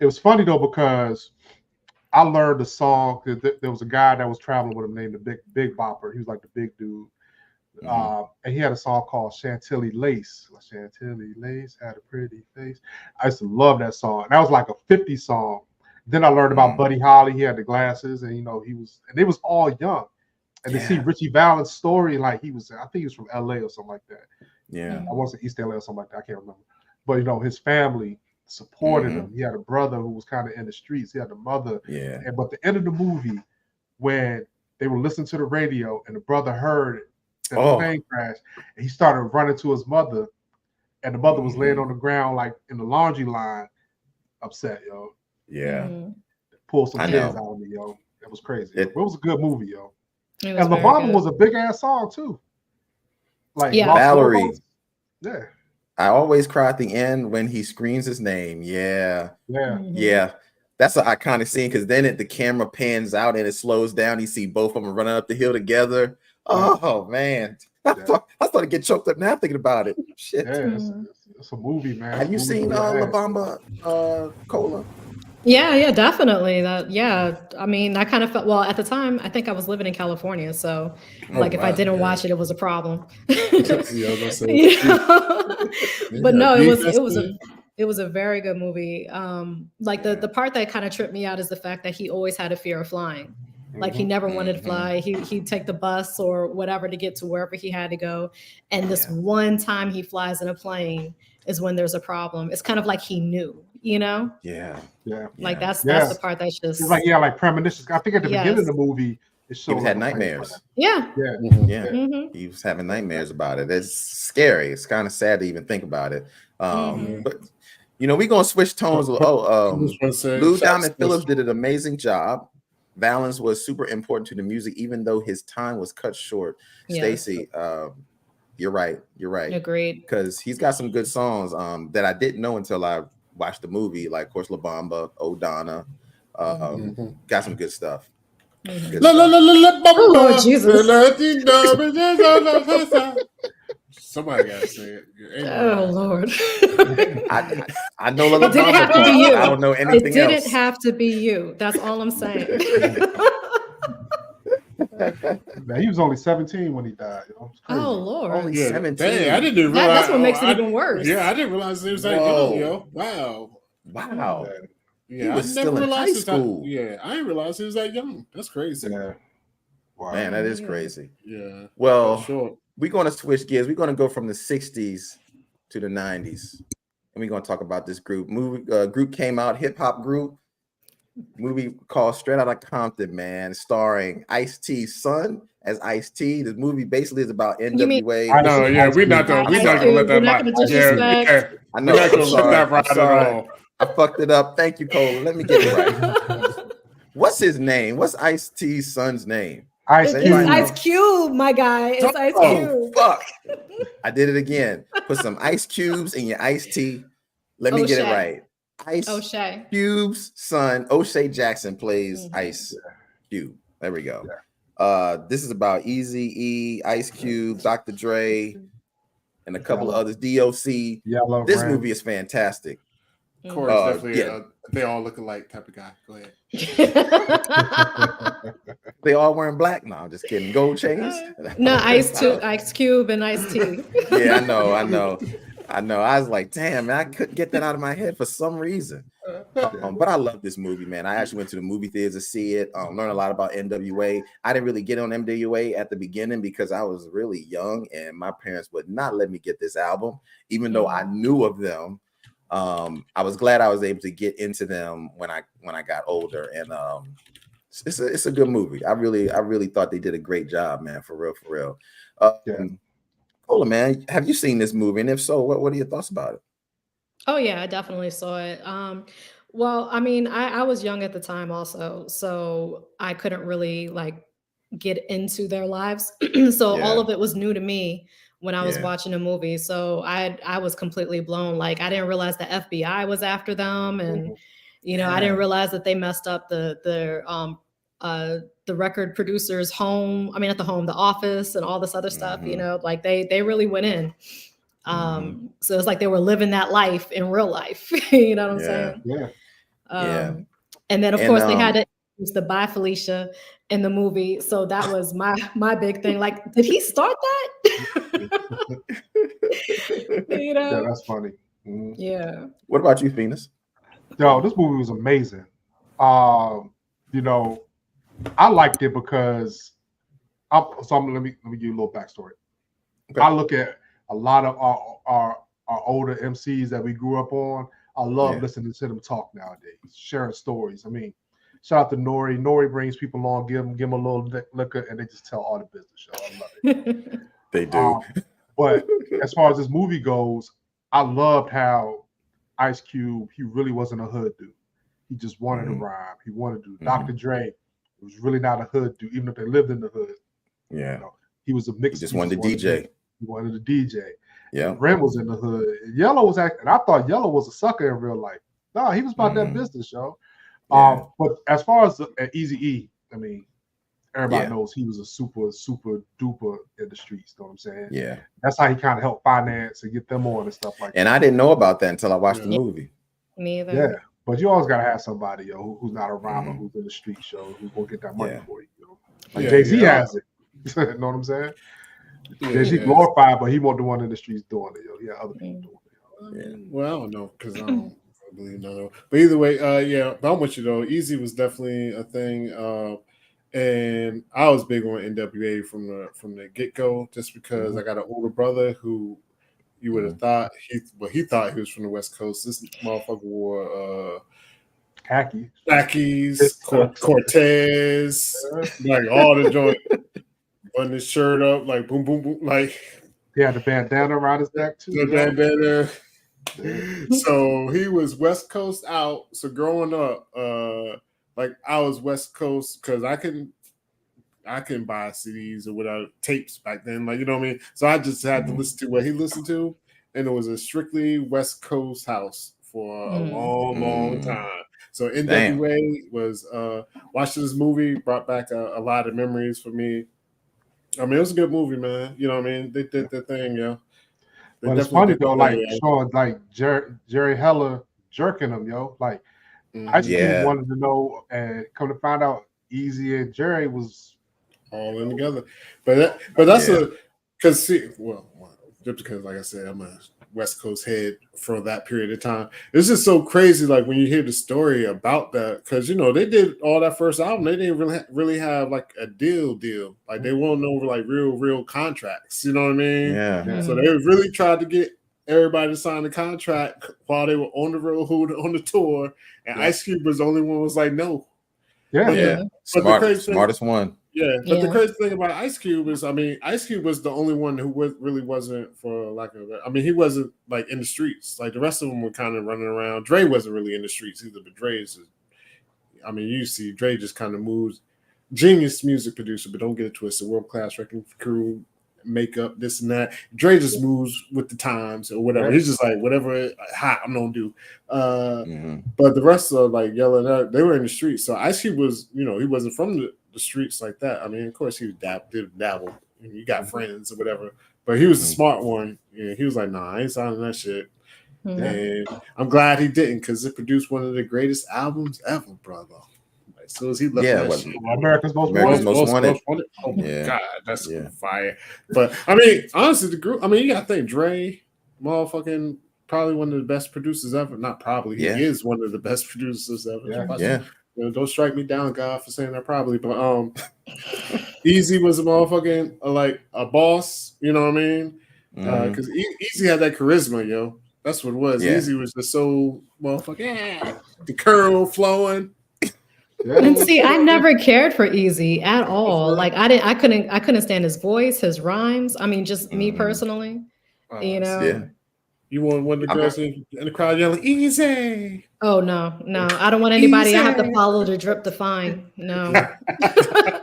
It was funny though because I learned the song. There was a guy that was traveling with him named the Big Bopper. He was like the big dude. And he had a song called Chantilly Lace. Chantilly Lace had a pretty face. I used to love that song. And that was like a 50s song. Then I learned about Buddy Holly. He had the glasses, and they was all young. And to see Richie Valens' story, like I think he was from LA or something like that. Yeah. I want to say East LA or something like that. I can't remember. But his family supported him. He had a brother who was kind of in the streets. He had a mother. Yeah. But the end of the movie, when they were listening to the radio and the brother heard that the plane crashed, and he started running to his mother, and the mother was laying on the ground like in the laundry line, upset, yo. Yeah. Pulled some tears out of me, yo. It was crazy. It was a good movie, yo. And La Bamba was a big ass song too. Like Valerie. Yeah. I always cry at the end when he screams his name. Yeah. That's an iconic scene because then the camera pans out and it slows down. You see both of them running up the hill together. Oh man, I started getting choked up now thinking about it. Shit. Yeah, it's a movie, man. Have you seen La Bamba, Cola? Yeah, definitely. I mean, I kind of felt, well, at the time, I think I was living in California. So if I didn't watch it, it was a problem. But no, it was a very good movie. The part that kind of tripped me out is the fact that he always had a fear of flying. Like he never wanted to fly. He'd take the bus or whatever to get to wherever he had to go. And this one time he flies in a plane is when there's a problem. It's kind of like he knew, Yeah. Like that's the part that's just it's like premonitions. I think at the beginning of the movie, it showed he had nightmares. He was having nightmares about it. It's scary. It's kind of sad to even think about it. But we're gonna switch tones. Lou Diamond Phillips did an amazing job. Valens was super important to the music, even though his time was cut short. Stacey, you're right. Agreed. Because he's got some good songs that I didn't know until I watched the movie. Like, of course, La Bamba, Outta, got some good stuff. Oh, Jesus. Somebody gotta say it. Oh Lord! I know La Bamba. I don't know anything else. It didn't have to be you. That's all I'm saying. Man, he was only 17 when he died. Oh Lord! Only 17. Dang, I didn't realize. That's what makes it even worse. Yeah, I didn't realize he was that young, yo. Wow. Yeah, he was still in high school. I didn't realize he was that young. That's crazy. Yeah. Wow. Man, that is crazy. Yeah. Well, we're going to switch gears. We're going to go from the 60s to the 90s. And we're going to talk about this group. Group came out, hip-hop group. Movie called Straight Outta Compton, man, starring Ice-T's son as Ice-T. The movie basically is about NWA. I know, we're not gonna let that ride. I know. I'm sorry. I fucked it up. Thank you, Cole. Let me get it right. What's his name? What's Ice-T's son's name? It's Ice Cube, my guy. It's Ice Cube. Fuck. I did it again. Put some ice cubes in your iced tea. Let me get it right. O'Shea Cube's son, O'Shea Jackson, plays Ice Cube. There we go. This is about Eazy-E, Ice Cube, Dr. Dre, and a couple of others. DOC. This movie is fantastic. Corey's definitely they all look alike type of guy. Go ahead. They all wearing black? No, I'm just kidding. Gold chains? No, Ice Cube and Ice T. Yeah, I know. I know. I was like, damn, man, I couldn't get that out of my head for some reason. But I love this movie, man. I actually went to the movie theaters to see it, learn a lot about NWA. I didn't really get on NWA at the beginning because I was really young and my parents would not let me get this album, even though I knew of them. I was glad I was able to get into them when I got older, and it's a good movie. I really thought they did a great job, man, for real. Cola, man, have you seen this movie? And if so, what are your thoughts about it? Oh yeah, I definitely saw it. Well, I mean, I was young at the time also, so I couldn't really like get into their lives. So all of it was new to me when I was watching a movie. So I was completely blown. Like I didn't realize the FBI was after them, and I didn't realize that they messed up the record producer's home. I mean, not the home, the office, and all this other stuff. Like they really went in. So it's like they were living that life in real life. You know what I'm saying? Yeah. And then of course they had to use the Bye Felicia in the movie. So that was my big thing. Like, did he start that? Yeah, that's funny. Yeah. What about you, Phoenix? Yo, this movie was amazing. I liked it because let me give you a little backstory. Okay. I look at a lot of our older MCs that we grew up on. I love listening to them talk nowadays, sharing stories. I mean, shout out to Nori. Nori brings people on, give them a little liquor, and they just tell all the business. I love it. They do. But as far as this movie goes, I loved how Ice Cube, he really wasn't a hood dude. He just wanted to rhyme. He wanted to do. Dr. Dre was really not a hood dude, even if they lived in the hood. Yeah. He was a mix. He just wanted to DJ. He wanted to DJ. Yeah. Ren was in the hood. Yellow was acting, and I thought Yellow was a sucker in real life. No, he was about that business, yo. But as far as Eazy-E, I mean, everybody knows he was a super, super duper in the streets. You know what I'm saying? Yeah. That's how he kind of helped finance and get them on and stuff like that. And I didn't know about that until I watched the movie. Me either. Yeah. But you always gotta have somebody, yo, who's not a rhymer, who's in the street show, who's gonna get that money for you. Like Jay-Z has it. You know what I'm saying? Jay-Z glorified, but he wasn't the one in the streets doing it. Yo. He had other people doing it. Well, I don't know because I don't believe no. But either way, but I'm with you though. Easy was definitely a thing, and I was big on NWA from the get go, just because I got an older brother who you would have thought he thought he was from the West Coast. This motherfucker wore khakis, Cortez, like all the joint. Button his shirt up, like boom, boom, boom, like he had the bandana around his neck too. The bandana. So he was West Coast out. So growing up, like I was West Coast because I couldn't buy CDs or without tapes back then, like you know what I mean. So I just had to listen to what he listened to, and it was a strictly West Coast house for a long time. So NWA was watching this movie brought back a lot of memories for me. I mean, it was a good movie, man. You know what I mean? They did their thing, yeah. But it's funny though, like showing like Jerry Heller jerking him, yo. Like I just wanted to know, and come to find out, Easy and Jerry was all in together. But that's just because, like I said, I'm a West Coast head for that period of time. It's just so crazy, like when you hear the story about that, because they did all that first album. They didn't really have like a deal. Like they weren't over like real contracts. You know what I mean? Yeah. So they really tried to get everybody to sign the contract while they were on the road, on the tour, and Ice Cube was the only one who was like, no. Smartest one. But the crazy thing about Ice Cube is, I mean, Ice Cube was the only one who really wasn't, for lack of I mean, he wasn't like in the streets. Like the rest of them were kind of running around. Dre wasn't really in the streets either, but I mean, you see Dre just kind of moves. Genius music producer, but don't get it twisted. World-class wrecking crew, makeup, this and that. Dre just moves with the times or whatever. He's just like, whatever hot I'm gonna do. But the rest of like yelling out, they were in the streets. So Ice Cube was, he wasn't from the streets like that. I mean, of course he did dabble. You got friends or whatever, but he was the smart one. Yeah, he was like, nah, I ain't signing that shit. And I'm glad he didn't, because it produced one of the greatest albums ever, brother. As soon as he left that shit. America's Most Wanted. Oh my God, that's fire. But I mean, honestly, the group, I mean, you gotta think Dre, motherfucking probably one of the best producers ever. Not probably, he is one of the best producers ever. Yeah. You know, don't strike me down, God, for saying that probably. But Easy was a motherfucking like a boss. You know what I mean? Because Easy had that charisma, yo. That's what it was. Yeah. Easy was just so motherfucking the curl flowing. And see, I never cared for Easy at all. Like I couldn't stand his voice, his rhymes. I mean, just me personally, you know. Yeah. You want one of the girls in the crowd yelling "Easy"? Oh no, I don't want anybody. I have to follow the drip to find. No,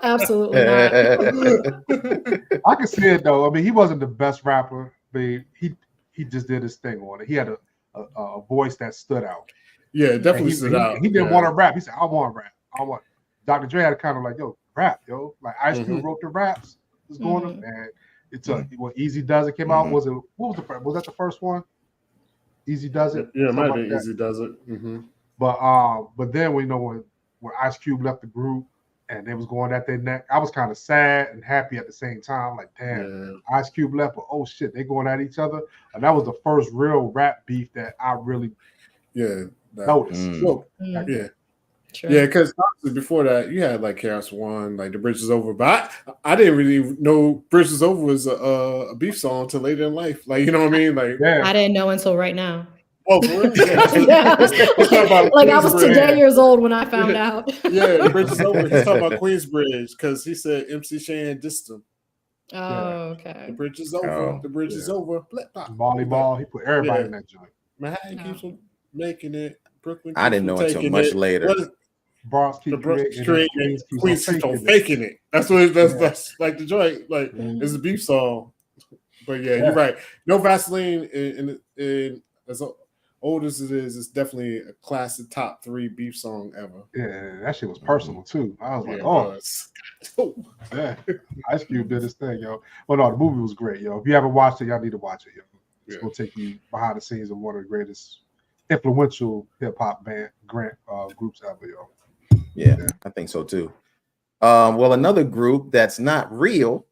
absolutely not. I can see it though. I mean, he wasn't the best rapper, but he just did his thing on it. He had a voice that stood out. Yeah, it definitely stood out. He didn't want to rap. He said, "I want to rap. I want." Dr. Dre had a kind of like, "Yo, rap, yo." Like Ice Cube wrote the raps. What's going on, man? It took what Easy Does It came out. Was that the first one? Easy Does It. Yeah, it might have been Easy Does It. But then we know when Ice Cube left the group and they was going at their neck, I was kind of sad and happy at the same time. Like, damn, Ice Cube left, but oh shit, they going at each other. And that was the first real rap beef that I really noticed. True. Yeah, because before that, you had like Chaos One, like The Bridge Is Over. But I didn't really know Bridge Is Over was a beef song until later in life. Like, you know what I mean? Like, I didn't know until right now. Oh, for real? Yeah. Like I was today years old when I found out. Yeah, The Bridge Is Over. He's talking about Queensbridge because he said MC Shan dissed him. Oh, okay. The bridge is over. The bridge is over. Volleyball. He put everybody in that joint. Manhattan keeps on making it. Brooklyn. I didn't know until much later. Bronx keeps creating. Queens keeps on faking it. That's what. That's like the joint. Like it's a beef song. But yeah, you're right. No Vaseline in as old as it is, it's definitely a classic top 3 beef song ever. Yeah, that shit was personal too. I was like, yeah. Ice Cube did his thing, yo. Well, no, the movie was great, yo. If you haven't watched it, y'all need to watch it, yo. It's gonna take you behind the scenes of one of the greatest influential hip hop groups ever, yo. Yeah, I think so too. Well, another group that's not real,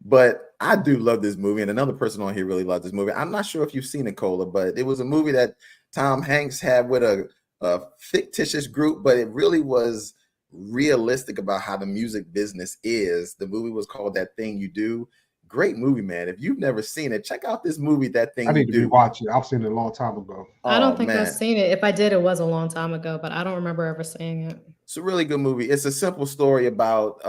but I do love this movie, and another person on here really loves this movie. I'm not sure if you've seen it, Cola, but it was a movie that Tom Hanks had with a fictitious group, but it really was realistic about how the music business is. The movie was called That Thing You Do. Great movie, man. If you've never seen it, check out this movie, That Thing You Do. I need to watch it. I've seen it a long time ago. I don't think I've seen it. If I did, it was a long time ago, but I don't remember ever seeing it. It's a really good movie. It's a simple story about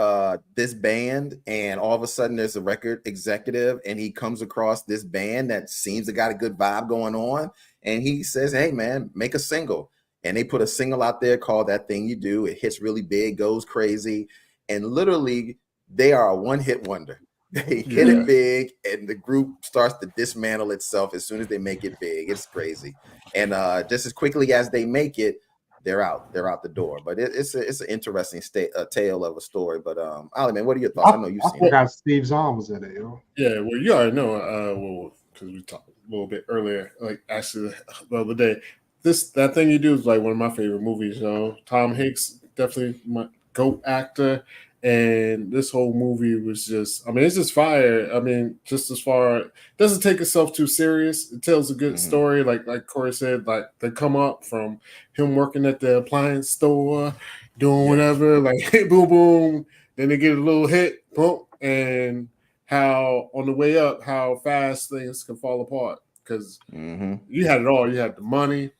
this band, and all of a sudden there's a record executive, and he comes across this band that seems to got a good vibe going on, and he says, "Hey, man, make a single." And they put a single out there called That Thing You Do. It hits really big, goes crazy, and literally they are a one-hit wonder. They hit it big, and the group starts to dismantle itself as soon as they make it big. It's crazy, and just as quickly as they make it, they're out the door. But it's an interesting tale of a story. But Ollie, man, what are your thoughts? I know you've seen it. Steve Zahn was in it, yo. Yeah, well, you already know. Because we talked a little bit earlier, like actually the other day. That Thing You Do is like one of my favorite movies. Tom Hanks, definitely my GOAT actor. And this whole movie was just, I mean, it's just fire. I mean, just as far, it doesn't take itself too serious. It tells a good story. Like Corey said, like they come up from him working at the appliance store, doing whatever, like boom, boom. Then they get a little hit, boom. And how on the way up, how fast things can fall apart. Because you had it all. You had the money.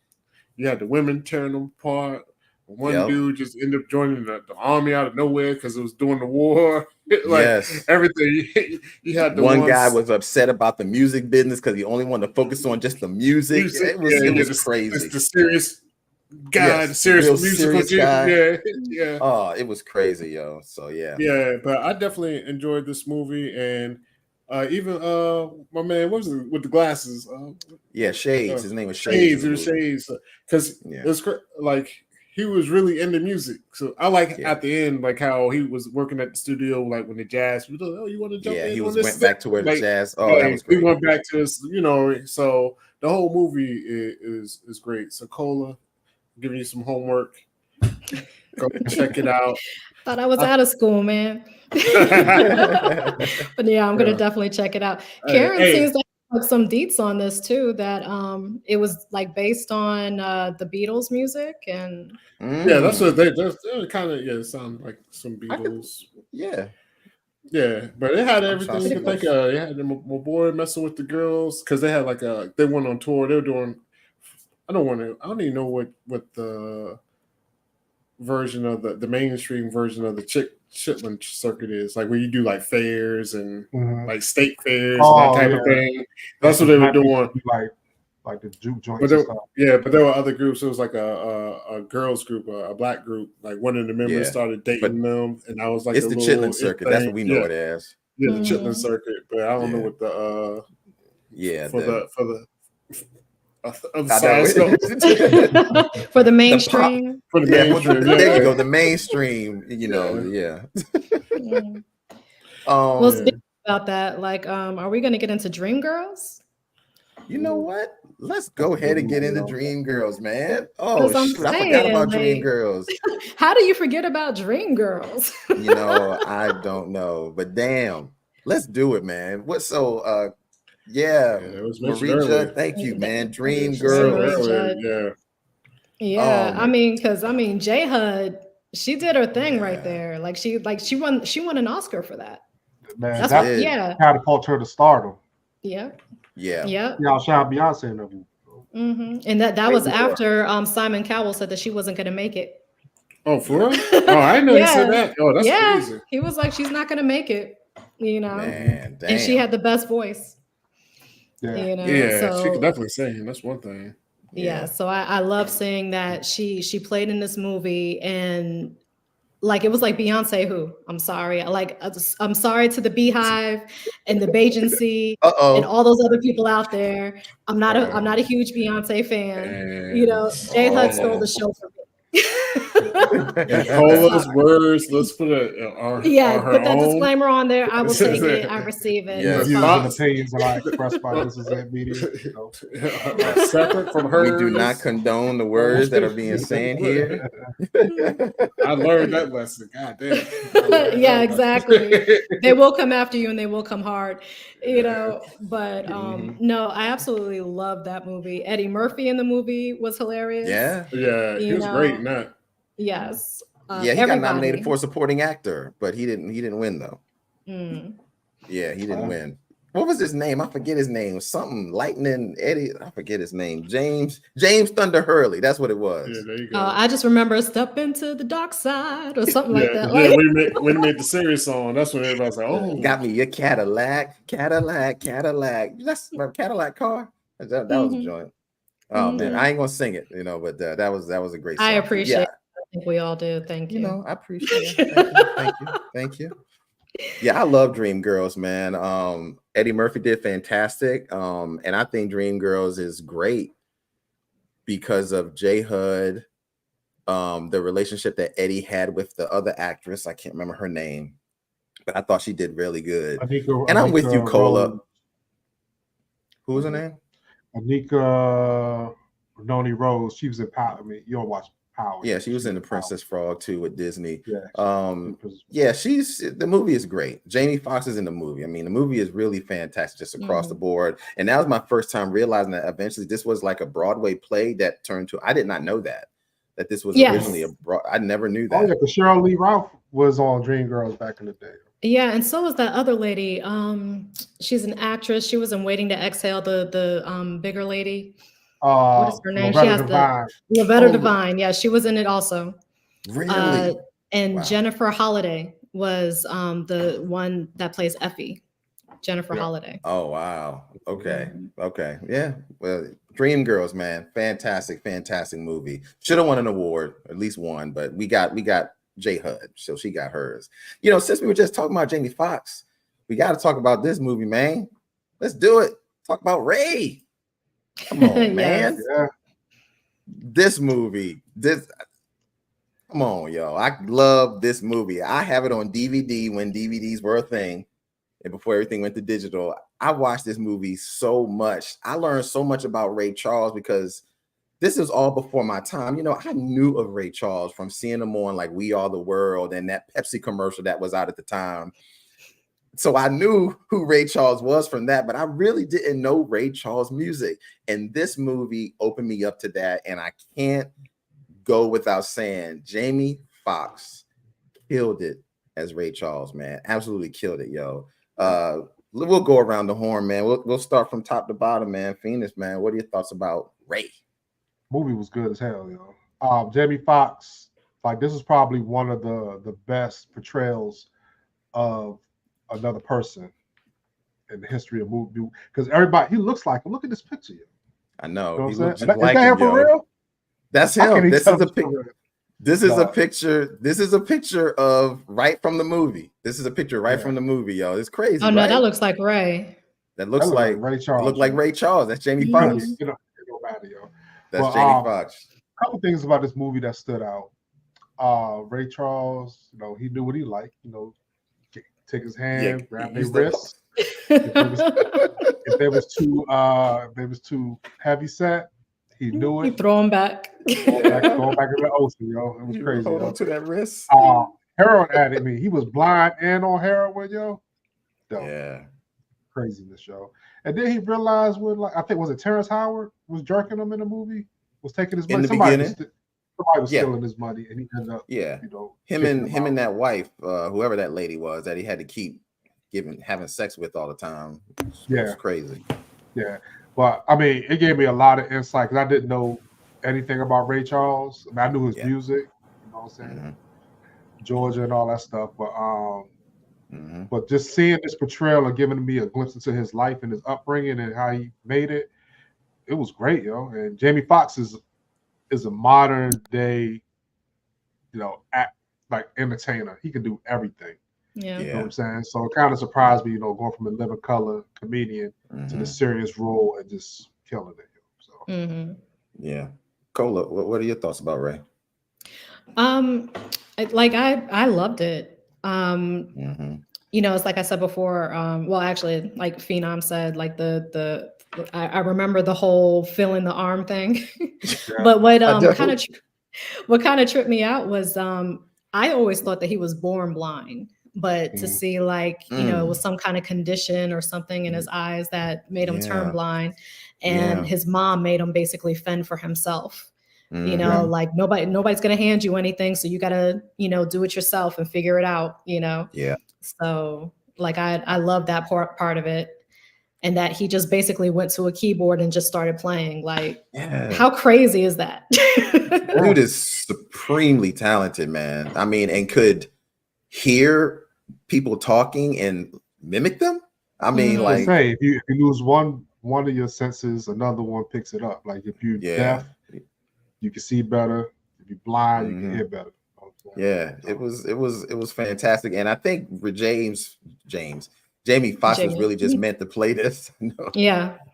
You had the women tearing them apart. One dude just ended up joining the army out of nowhere because it was during the war. Everything. You had the one guy was upset about the music business because he only wanted to focus on just the music. It was crazy. The serious guy, the serious musical guy. Yeah. Oh, it was crazy, yo. So yeah. But I definitely enjoyed this movie, and even my man, what was it with the glasses? Shades. His name was Shades. It was Shades because it was like. He was really into music. So I like at the end, like how he was working at the studio, like when the jazz, you want to jump in? He went back to where the jazz. Oh, that was great. We went back to this, so the whole movie is great. So Cola, giving you some homework. Go check it out. Thought I was out of school, man. But yeah, I'm going to definitely check it out. Karen seems to have some deets on this too, that it was like based on the Beatles music, and yeah, that's what they kind of, yeah, it sounded like some Beatles. Yeah. Yeah, but it had everything you could think of. It had my boy messing with the girls because they had like they went on tour. They were doing. I don't even know what the version of the mainstream version of the Chitlin circuit is, like where you do like fairs and like state fairs and that type of thing. That's what they were doing. Like the juke joints and stuff. Yeah, but there were other groups. It was like a girls group, a black group. Like one of the members started dating them, and I was like, it's the Chitlin circuit. That's what we know it as. Yeah, the Chitlin circuit. But I don't know what the for the for the mainstream. For the mainstream. There you go. The mainstream. You know. Yeah. Well, speaking about that, like, are we going to get into Dreamgirls? You know what? Let's go ahead and get into Dreamgirls, man. Oh, shoot, I forgot about Dreamgirls. How do you forget about Dreamgirls? You know, I don't know, but damn, let's do it, man. It was Marie Judd. Thank you, man. Dreamgirls. Yeah. I mean, J Hud, she did her thing right there. Like she won an Oscar for that. Man, that catapulted her to stardom. Yeah. Yeah. Y'all shout Beyonce in that And that was after Simon Cowell said that she wasn't going to make it. Oh, for real? Oh, I didn't know he said that. Oh, that's crazy. He was like, she's not going to make it, you know. Man, damn. And she had the best voice. Yeah, you know? Yeah, she could definitely sing. That's one thing. Yeah, so I love seeing that she played in this movie, and like it was like Beyonce who, I'm sorry to the Beehive and the Bajancy and all those other people out there. I'm not a huge Beyonce fan. You know, J Hud stole the show for me. Cola's words. Let's put it. Put that disclaimer on there. I will take it. I receive it. Views and opinions that I expressed by This Is It Media. Separate from hers. We do not condone the words that are being said here. I learned that lesson. God damn. Yeah, exactly. They will come after you, and they will come hard. You know, but no, I absolutely love that movie. Eddie Murphy in the movie was hilarious. Yeah, he was great. Yes. He got nominated for supporting actor, but he didn't win though. Yeah, he didn't win. What was his name? I forget his name. Something Lightning Eddie. I forget his name. James Thunder Hurley. That's what it was. Yeah, there you go. I just remember Step Into the Dark Side or something like that. Yeah, when he made the serious song, that's when everybody's like, "Oh, got me your Cadillac." That's my Cadillac car. That was a joint. Oh man, I ain't gonna sing it, but that was a great song. I appreciate it. I think we all do. Thank you. I appreciate it. Thank you. Yeah, I love Dreamgirls, man. Eddie Murphy did fantastic. And I think Dreamgirls is great because of J Hud, the relationship that Eddie had with the other actress. I can't remember her name, but I thought she did really good. I'm with you, Cola. Who was her name? Anika Noni Rose. She was in Power. I mean, you don't watch Power. Yeah, she was in the Princess Frog too with Disney. Yeah, the movie is great. Jamie Foxx is in the movie. I mean, the movie is really fantastic just across the board. And that was my first time realizing that eventually this was like a Broadway play that turned to. I did not know that this was originally I never knew that. Oh yeah, because Cheryl Lee Ralph was on Dreamgirls back in the day. Yeah, and so was that other lady. She's an actress. She was in Waiting to Exhale, the bigger lady. What is her name? Loretta Devine. Yeah, she was in it also. Really? And Jennifer Holliday was the one that plays Effie. Jennifer Holliday. Oh wow. Okay. Yeah. Well, Dreamgirls, man, fantastic movie. Should have won an award, at least one, but we got J Hud, so she got hers. Since we were just talking about Jamie Foxx, we got to talk about this movie, man. Let's do it. Talk about Ray. Come on, man. Yeah. This movie, come on, yo. I love this movie. I have it on DVD when DVDs were a thing, and before everything went to digital. I watched this movie so much. I learned so much about Ray Charles because this is all before my time. I knew of Ray Charles from seeing him on like We Are the World and that Pepsi commercial that was out at the time. So I knew who Ray Charles was from that, but I really didn't know Ray Charles music. And this movie opened me up to that. And I can't go without saying Jamie Foxx killed it as Ray Charles, man. Absolutely killed it, yo. We'll go around the horn, man. We'll start from top to bottom, man. Phoenix, man. What are your thoughts about Ray? Movie was good as hell, yo. Jamie Foxx, like this is probably one of the best portrayals of another person in the history of movie, because everybody, he looks like him. Look at this picture, yo. I know. You know He looks is just like that him, for yo. real? That's him. This is a picture. This is a picture. This is a picture of right from the movie. This is a picture right from the movie, yo. It's crazy. Oh no, right? that looks like Ray. That looks like Ray Charles. Look like Ray Charles. That's Jamie Foxx. You know, matter, yo. That's Jamie Foxx. A couple things about this movie that stood out. Ray Charles, you know, he knew what he liked. You know, take his hand, grab their wrist. If they was too heavy set, he knew it. He throw him back. Going back in the ocean, yo. It was crazy. Hold on to that wrist. Heroin addict, me. He was blind and on heroin, yo. Yeah. Craziness, yo. And then he realized when, like, I think was it Terrence Howard was jerking him in the movie, was taking his money. In the somebody beginning, was stealing his money, and he ended up, you know, him and that wife, whoever that lady was, that he had to keep having sex with all the time. It was crazy. Yeah, but I mean, it gave me a lot of insight because I didn't know anything about Ray Charles. I mean, I knew his music, you know what I'm saying, Georgia and all that stuff, but just seeing this portrayal and giving me a glimpse into his life and his upbringing and how he made it, it was great, yo. And Jamie Foxx is a modern day, you know, like entertainer. He can do everything. Yeah. You know what I'm saying? So it kind of surprised me, you know, going from a living color comedian to the serious role and just killing it. So yeah. Cola, what are your thoughts about Ray? Like I loved it. You know, it's like I said before, well, actually, like Phenom said, like I remember the whole filling the arm thing. But what kind of tripped me out was I always thought that he was born blind, but to see, like, you know, it was some kind of condition or something in his eyes that made him turn blind, and his mom made him basically fend for himself. You know, like nobody's gonna hand you anything, so you gotta, you know, do it yourself and figure it out, you know. So like I love that part of it, and that he just basically went to a keyboard and just started playing. Like, how crazy is that? Dude is supremely talented, man. I mean, and could hear people talking and mimic them. I mean, like, say, if you lose one of your senses, another one picks it up. Like if you're deaf, you can see better. If you're blind, you can hear better. Yeah, it was fantastic, and I think Jamie Foxx was really just meant to play this.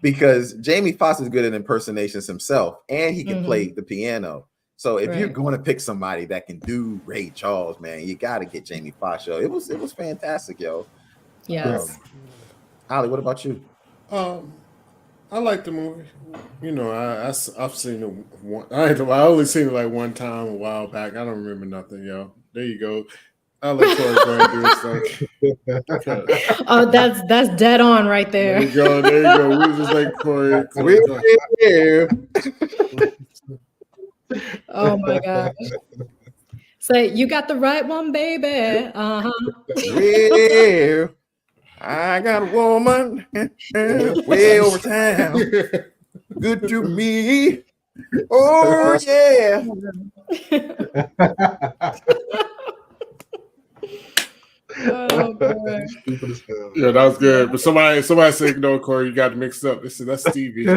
Because Jamie Foxx is good at impersonations himself, and he can play the piano. So if you're going to pick somebody that can do Ray Charles, man, you got to get Jamie Foxx. Yo, it was fantastic, yo. Yes. Ollie, what about you? I like the movie. You know, I've seen it one. I only seen it like one time a while back. I don't remember nothing, yo. There you go. I'll let Corey go and do his thing. Oh, that's dead on right there. There you go. We just like Corey. Oh my gosh. Say, you got the right one, baby. Well, I got a woman way over town. Good to me. Oh yeah. Oh boy. Yeah, that was good. But somebody said, no, Corey, you got mixed up. That's Stevie.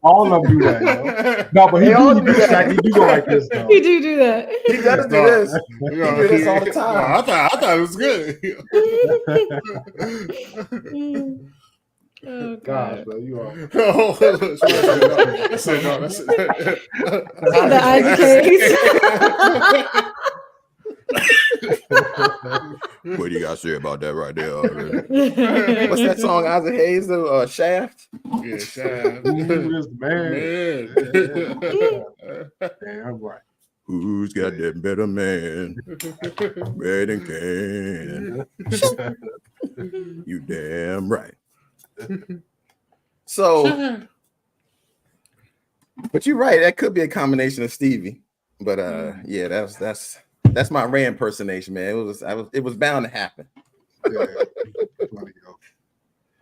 All of them do that, yo. No, but he do go like this, though. He do that. He does do this. He do this all the time. I thought it was good. Oh gosh, bro, you are. That's it. The eye case. What do you guys say about that right there? What's that song, Isaac Hayes? Shaft? Yeah, Shaft. Man. Damn right. Who's got that better man? Better can. You damn right. So, but you're right. That could be a combination of Stevie. But yeah, that's my Ray impersonation, man. It was bound to happen. Yeah.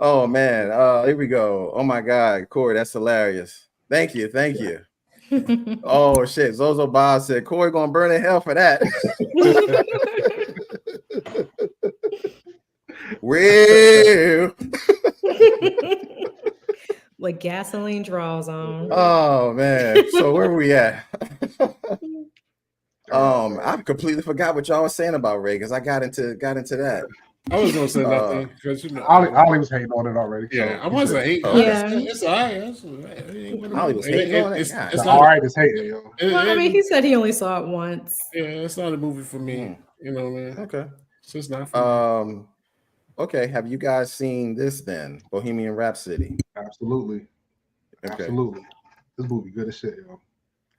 Oh man, here we go. Oh my God, Corey, that's hilarious. Thank you. Oh shit, Zozo Bob said Corey gonna burn in hell for that. Well, with gasoline draws on. Oh man, so where were we at? I completely forgot what y'all was saying about Ray because I got into that. I was gonna say nothing because Ollie was hating on it already. Yeah, so I wasn't hating. Yeah, it's all right. Ollie was hating on it. It's all right. It's hating, yo. Well, I mean, he said he only saw it once. Yeah, it's not a movie for me. You know, man. Okay, it's just not for me. Okay, have you guys seen this then? Bohemian Rhapsody. Absolutely. Okay. Absolutely. This movie good as shit, yo.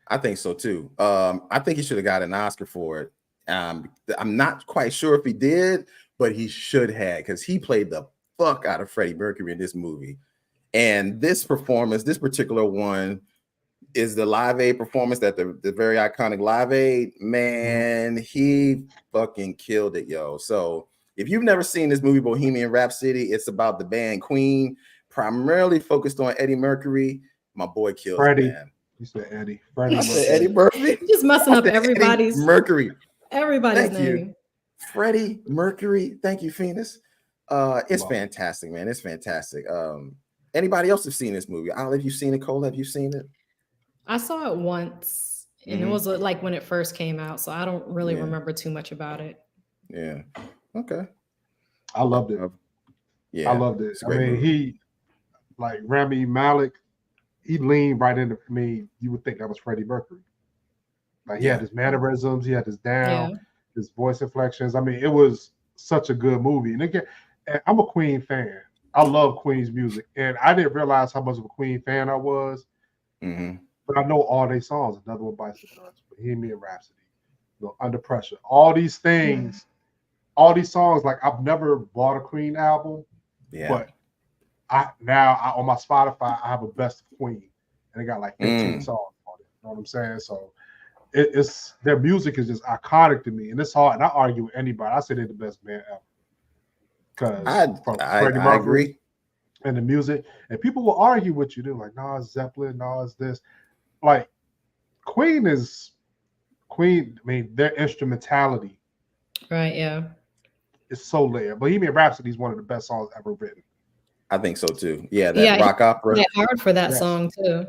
I think so too. I think he should have got an Oscar for it. I'm not quite sure if he did, but he should have because he played the fuck out of Freddie Mercury in this movie. And this performance, this particular one, is the Live Aid performance that the very iconic Live Aid. Man, he fucking killed it, yo. So if you've never seen this movie, Bohemian Rhapsody, it's about the band Queen, primarily focused on Eddie Mercury. My boy kills Freddie. Man. You said Eddie. Freddie. I said Eddie Murphy. Just messing up everybody's Eddie Mercury. Everybody's Thank name. You. Freddie Mercury. Thank you, Phoenix. It's Wow. fantastic, man. It's fantastic. Anybody else have seen this movie? Al, have you seen it? Cole, have you seen it? I saw it once, and it was like when it first came out, so I don't really remember too much about it. Yeah. Okay. I loved it. Yeah. I loved it. I mean, movie. he, like Rami Malek, he leaned right into me. You would think that was Freddie Mercury. Like he had his mannerisms, he had his down, his voice inflections. I mean, it was such a good movie. And again, I'm a Queen fan. I love Queen's music, and I didn't realize how much of a Queen fan I was. But I know all their songs. Another One Bites the Dust, Bohemian Rhapsody, Under Pressure, all these things, all these songs. Like I've never bought a Queen album, but I on my Spotify I have a best of Queen, and they got like 15 songs on it. You know what I'm saying? So it's their music is just iconic to me, and it's hard. And I argue with anybody. I say they're the best band ever. Because I agree. And the music, and people will argue with you. They're like, "No, it's Zeppelin. No, it's this." Like Queen. I mean, their instrumentality, right? Yeah, is so layered. Bohemian Rhapsody is one of the best songs ever written. I think so too. Yeah, that rock opera. Yeah, hard for that song too.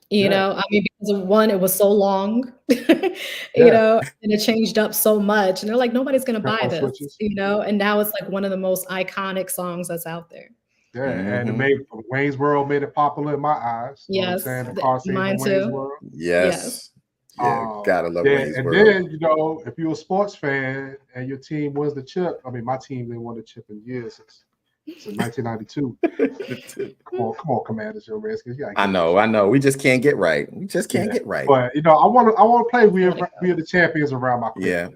You know, I mean, because of one, it was so long, you know, and it changed up so much. And they're like, nobody's going to buy this, you know, and now it's like one of the most iconic songs that's out there. Yeah, and it made Wayne's World made it popular in my eyes. Yes, mine too. Yes. Yeah, gotta love Wayne's World. And then, you know, if you're a sports fan and your team wins the chip, I mean, my team didn't win the chip in years since 1992. Come on, Commanders, your Redskins. I know. We just can't get right. Get right. But you know, I want to play. We are the champions around my crew. Yeah.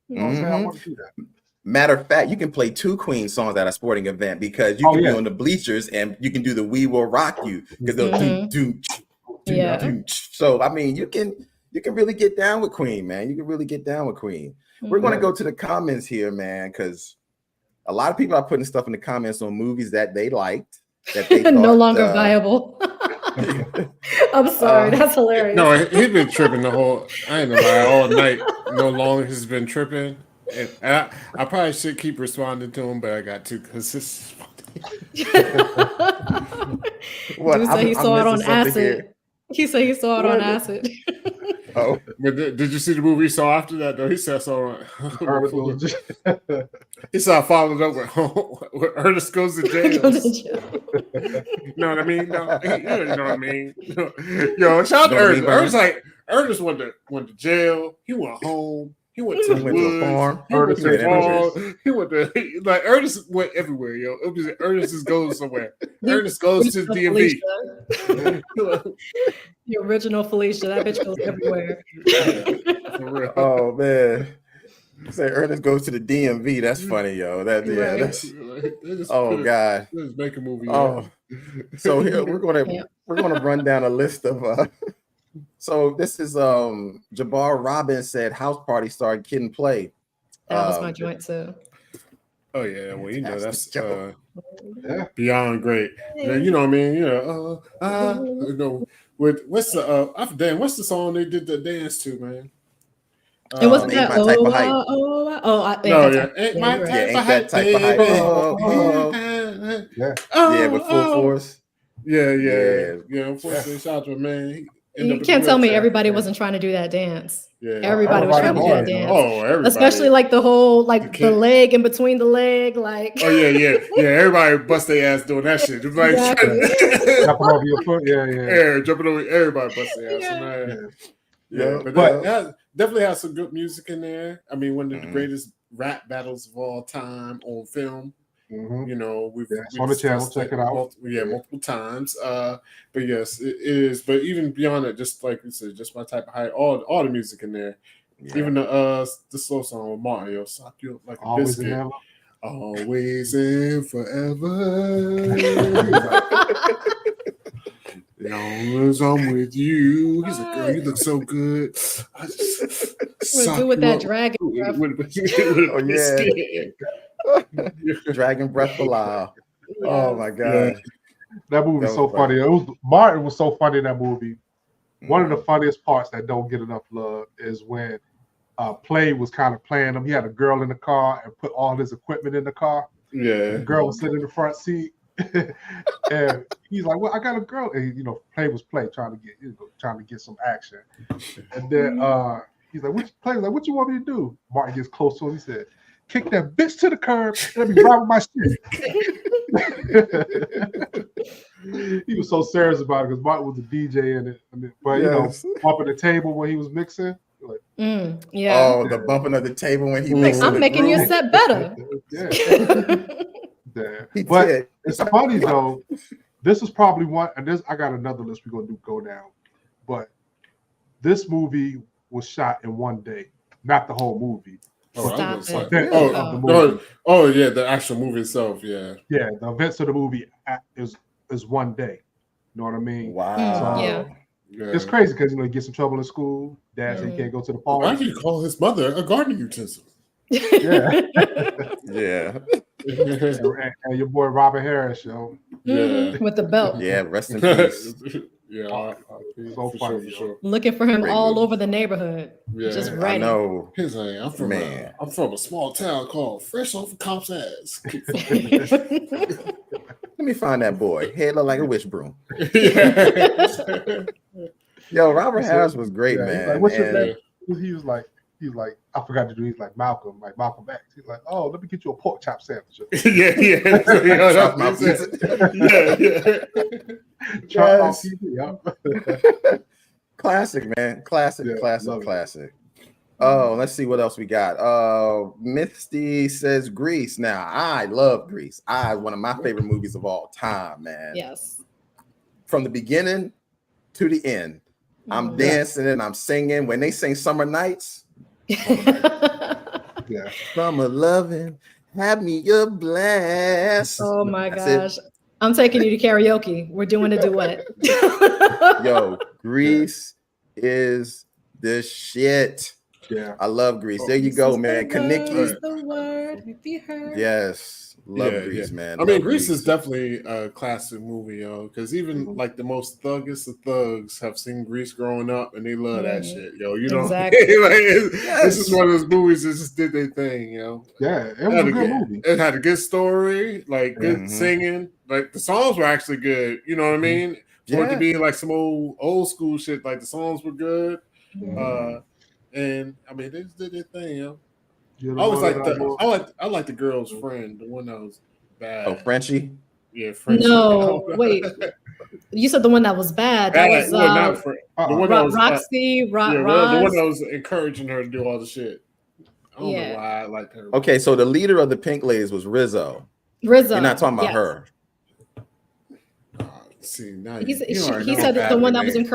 You know what I'm saying? I want to do that. Matter of fact, you can play two Queen songs at a sporting event because you can be on the bleachers and you can do the "We Will Rock You" because they'll do. So I mean, you can really get down with Queen, man. You can really get down with Queen. We're going to go to the comments here, man, because a lot of people are putting stuff in the comments on movies that they liked that they no longer viable. I'm sorry, that's hilarious. No, he's been tripping the whole. I ain't gonna lie, all night. No longer has been tripping, and I probably should keep responding to him, but I got to because this. What? He saw it on acid. He said he saw it on acid. Oh, but did you see the movie he saw after that? Though he said so. He saw followed up with Ernest Goes to Jail. You know what I mean? No, you know what I mean. Yo, shout out to Ernest. Ernest went to jail. He went home. He went to the farm. He went to like Ernest went everywhere, yo. It was Ernest goes somewhere. Ernest goes to DMV. The original Felicia, that bitch goes everywhere. Oh man. Say Ernest goes to the DMV. That's funny, yo. That's God. Let's make a movie. So here we're gonna run down a list of so this is Jabbar Robbins said House Party starred Kid and Play. That was my joint too. Oh yeah, well that's beyond great. You know what I mean? You know, with what's the song they did the dance to, man? It wasn't Ain't that my type of hype. Ain't my type of hype. With full force. Unfortunately, shout out to a man. You can't tell me everybody wasn't trying to do that dance. Yeah, everybody was trying to do that dance. Oh, everybody. Especially like the whole the leg in between the leg, like. Oh yeah. Everybody bust their ass doing that shit. Just like jumping over your foot. Yeah, jumping over. Everybody bust their ass. But that definitely has some good music in there. I mean, one of the greatest rap battles of all time on film. You know, we've on the channel. Check it out. Multiple times. But yes, it is. But even beyond it, just like you said, just my type of height. All the music in there. Even the slow song with Mario, sock you up like a biscuit. Always and forever. As long as I'm with you. He's like, girl, you look so good. I just do with that dragon. Dragon breath below. Oh my god, that movie was so funny. Martin was so funny in that movie. One of the funniest parts that don't get enough love is when Play was kind of playing him. He had a girl in the car and put all his equipment in the car. Yeah, the girl was sitting in the front seat, and he's like, "Well, I got a girl." And Play was trying to get some action. And then he's like, "What you want me to do?" Martin gets close to him. He said, "Kick that bitch to the curb and let me ride with my shit." He was so serious about it because Martin was a DJ in it. Bumping the table when he was mixing. Like, the bumping of the table when he mixed. I'm making your set better. But it's funny though. This is probably one, and I got another list we're gonna go down. But this movie was shot in one day, not the whole movie. The actual movie itself, the events of the movie is one day. You know what I mean? Wow. It's crazy because he gets in trouble in school. Dad said he can't go to the park. Why do you call his mother a gardening utensil? Yeah. And your boy Robert Harris, with the belt. Yeah, rest in peace. So funny. Sure. Looking for him all over the neighborhood. Just ready. I know. He's like, I'm from a small town called Fresh Off of Comp's Ass. Let me find that boy. Head look like a witch broom. Yo, Robert Harris was great, man. Like, what's your name? He was like, I forgot to do. He's like Malcolm X. He's like, oh, let me get you a pork chop sandwich. Chop my pizza. Chop my pizza. Classic, man. Classic. Oh, let's see what else we got. Misty says Grease. Now, I love Grease. One of my favorite movies of all time, man. Yes. From the beginning to the end, I'm dancing and I'm singing. When they sing Summer Nights, Summer loving, have me your blast. Oh my gosh. I'm taking you to karaoke. We're doing a duet. Yo, Grease is the shit. Yeah, I love Grease. There you go, man. Kaniki. The word. Have you heard? Yes, love Grease, man. I mean, Grease is definitely a classic movie, yo. Because even like the most thuggest of thugs have seen Grease growing up, and they love that shit, yo. You know, exactly. This is one of those movies that just did their thing, yo. Yeah, it was a good movie. It had a good story, like good singing. Like the songs were actually good. You know what I mean? For it to be like some old school shit, like the songs were good. And I mean, they just did their thing, yo. I always like the girl's friend, the one that was bad. Oh, Frenchie? Yeah, Frenchie. No, wait. You said the one that was bad. That was the one that was Roxy. the one that was encouraging her to do all the shit. I don't know why I like her. Okay, so the leader of the Pink Ladies was Rizzo. You're not talking about her. See, now he you already he know said bad the one that was Renee.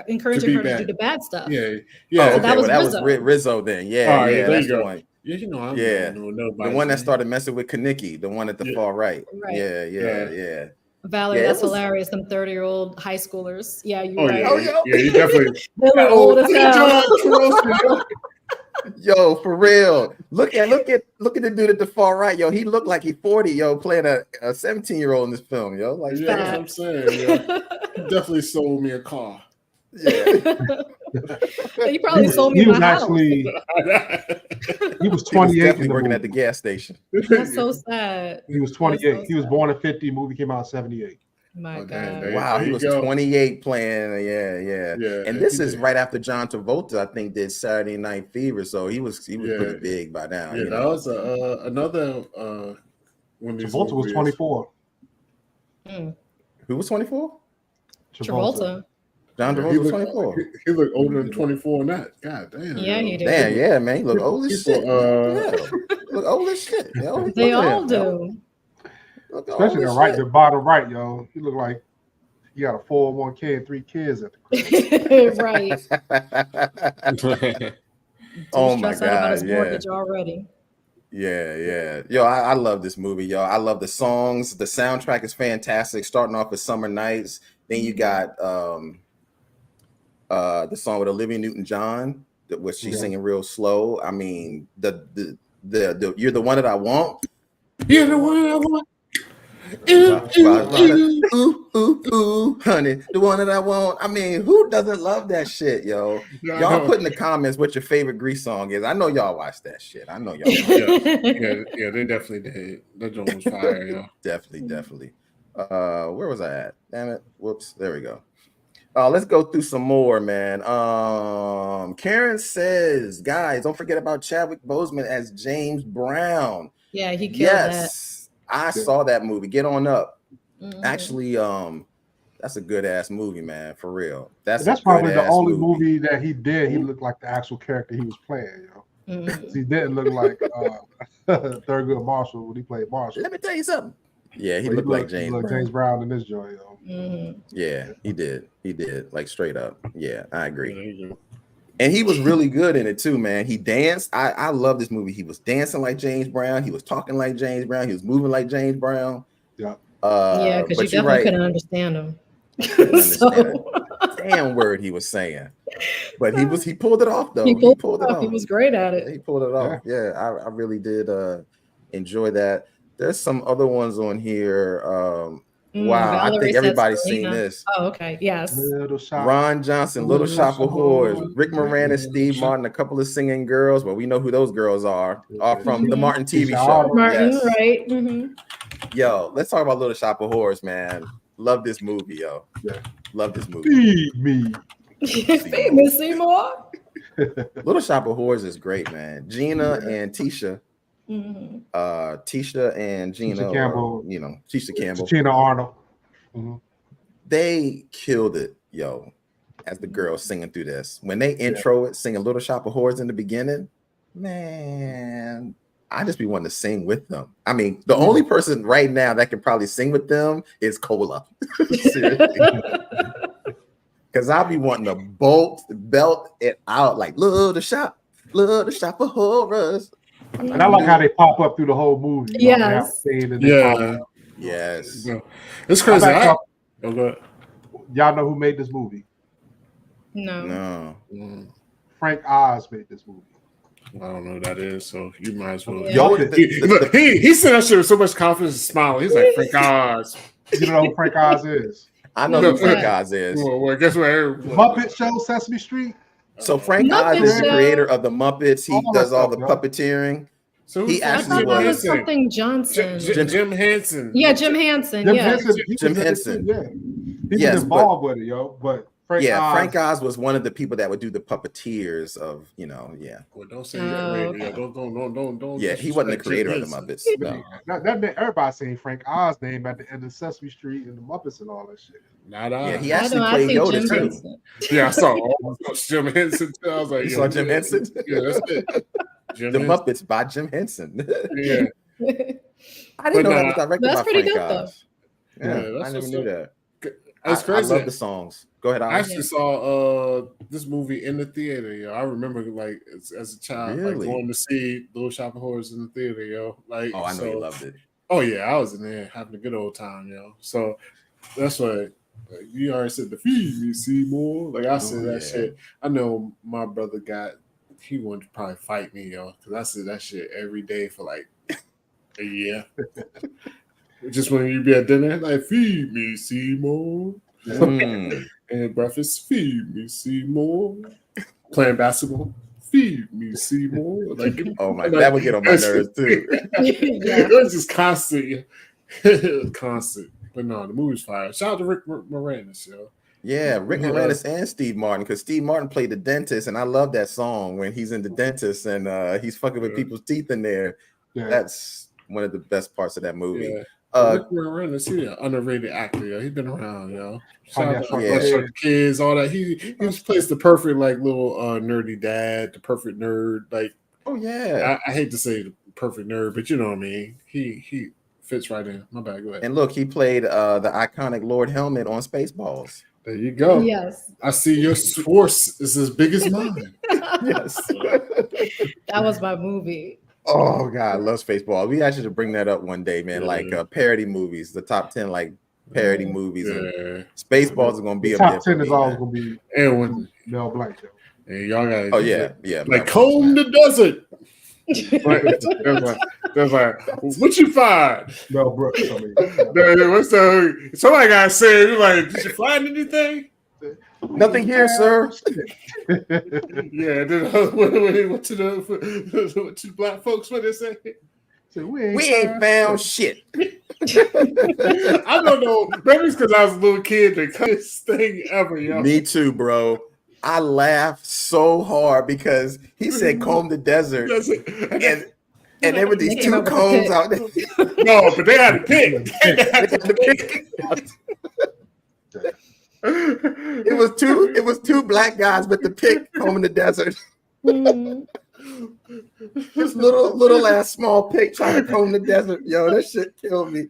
encouraging her bad. to do the bad stuff. Yeah. Oh, okay. that was Well, that was Rizzo. Rizzo then. Yeah, All right, yeah, there that's you the go. one. Yeah, you know, I Yeah, don't know the one that started messing with Kaneki, the one at the far right. Right. Yeah. Valerie, Yeah, that's hilarious. Them 30-year-old high schoolers. Yeah, you're right. Yeah, you definitely. They look old as hell. Yo, for real. Look at the dude at the far right, yo. He looked like he's 40, yo, playing a 17-year-old in this film, yo. Like, yeah, that's what I'm saying. Yo. He definitely sold me a car. Yeah. He probably sold me he was my house. actually he was 28. He was definitely in the working movie. at the gas station. That's so sad. He was 28. So he was born in 50. Movie came out in 78. My God. Wow, he was 28 playing. Yeah. And this is right after John Travolta, I think, did Saturday Night Fever. So he was pretty big by now. Yeah, that was another one of these. Travolta was 24. Who was 24? Travolta. John Travolta was 24. He looked older than 24 on that. God damn. Yeah, he did. Damn, yeah, man. He look old as shit. Look old as shit. Yo. They all do. Especially the bottom right, yo. He looked like he got a 401k and 3 kids at the crib. Right. Oh my God. About his mortgage already. Yeah. Yo, I love this movie, yo. I love the songs. The soundtrack is fantastic. Starting off with Summer Nights. Then you got the song with Olivia Newton-John, which she's singing real slow. I mean, the You're the One That I Want. You're the one I want. Ooh, honey, the one that I want. I mean, who doesn't love that shit, yo? Y'all put in the comments what your favorite Grease song is. I know y'all watch that shit. I know y'all. Yeah, they definitely did. That joint was fire, yo. Definitely. Where was I at? Damn it! Whoops. There we go. Let's go through some more, man. Karen says, guys, don't forget about Chadwick Boseman as James Brown. Yeah, he killed that. I saw that movie. Get on up. Actually, that's a good ass movie, man. For real. That's probably the only movie that he did. He looked like the actual character he was playing, yo. He didn't look like Thurgood Marshall when he played Marshall. Let me tell you something. Yeah, he looked like James Brown. James Brown in this joint, yo. Yeah, he did. Like straight up. Yeah, I agree. And he was really good in it too, man. He danced. I love this movie. He was dancing like James Brown. He was talking like James Brown. He was moving like James Brown. Yeah. Because you definitely couldn't understand him. Damn word he was saying. But he pulled it off though. He pulled it off. He was great at it. He pulled it off. Yeah, I really did enjoy that. There's some other ones on here. Wow, Valerie, I think everybody's seen this. Oh, okay. Yes. Ron Johnson, Little Shop of Horrors, Rick Moranis, Steve Martin, a couple of singing girls. Well, we know who those girls are from the Martin TV show. Martin, right? Yo, let's talk about Little Shop of Horrors, man. Love this movie, yo. Love this movie. Feed me. Feed me, Seymour. Little Shop of Horrors is great, man. Gina and Tisha. Tisha and Gina, Tisha Campbell, Tisha Campbell, Tina Arnold. They killed it, yo. As the girls singing through this, when they intro it, singing "Little Shop of Horrors" in the beginning, man, I just be wanting to sing with them. I mean, the only person right now that can probably sing with them is Cola. Seriously. Because I'll be wanting to belt it out like Little Shop of Horrors. And I like how they pop up through the whole movie. Yes. Yes. It's crazy. Y'all know who made this movie? No. Frank Oz made this movie. I don't know who that is, so you might as well. Yo, he said that shit with so much confidence and smiling. He's like, Frank Oz. You know who Frank Oz is? I know who Frank Oz is. Well, guess what? Muppet Show, Sesame Street. So Frank Oz is the creator of the Muppets. He does all the puppeteering. So he actually was something Johnson. Jim Henson. Yeah, Jim Henson. Jim Henson. He was involved with it, yo. But Frank Oz was one of the people that would do the puppeteers of, Well, don't say that. Okay. Don't. Yeah, he wasn't the creator of the Muppets. No. Everybody saying Frank Oz name at the end of Sesame Street and the Muppets and all that shit. Yeah, he actually played Yoda too. Henson. Yeah, I saw Jim Henson too. I was like, you saw Jim Henson? Yeah, that's it. Muppets by Jim Henson. Yeah. I didn't know that was directed by Frank Oz. Yeah, I never knew that. It's crazy. I love the songs. Go ahead. I actually saw this movie in the theater, yo. I remember like as a child, like going to see Little Shop of Horrors in the theater, yo. Like, I know you loved it. Oh yeah, I was in there having a good old time, yo. So that's what you already said. The feed me Seymour. Like I said that shit. I know my brother he wanted to probably fight me, yo, because I said that shit every day for like a year. Just when you be at dinner, like feed me Seymour. And breakfast, feed me Seymour. Playing basketball, feed me Seymour. Like, that would get on my nerves too. It was just constant, constant. But no, the movie's fire. Shout out to Rick Moranis, yo. Yeah, Rick Moranis and Steve Martin, because Steve Martin played the dentist, and I love that song when he's in the dentist and he's fucking with people's teeth in there. Yeah. That's one of the best parts of that movie. Yeah. Rick Moranis, he's an underrated actor, yo. He's been around, yo. Shout out to the kids, all that. He just plays the perfect like little nerdy dad, the perfect nerd. Like, I hate to say the perfect nerd, but you know what I mean. He fits right in. My bad. Go ahead. And look, he played the iconic Lord Helmet on Spaceballs. There you go. Yes. I see your force is as big as mine. Yes. That was my movie. Oh God, I love Spaceballs. We actually should bring that up one day, man. Like parody movies, the top 10 like parody movies. And Spaceballs is gonna be the up top 10 is always gonna be Mel Blanc. And y'all got like comb the desert. There's like, what you find? Mel Brooks. Somebody gotta say, like, did you find anything? Nothing here, sir. Yeah. What you black folks? What they say? We ain't found shit. I don't know. Maybe it's because I was a little kid. The cuttest thing ever, yo. Me too, bro. I laughed so hard because he said comb the desert. And there were these two combs out there. No, but they had a pick. It was two black guys with the pick combing the desert. This little ass small pick trying to comb the desert. Yo, that shit killed me.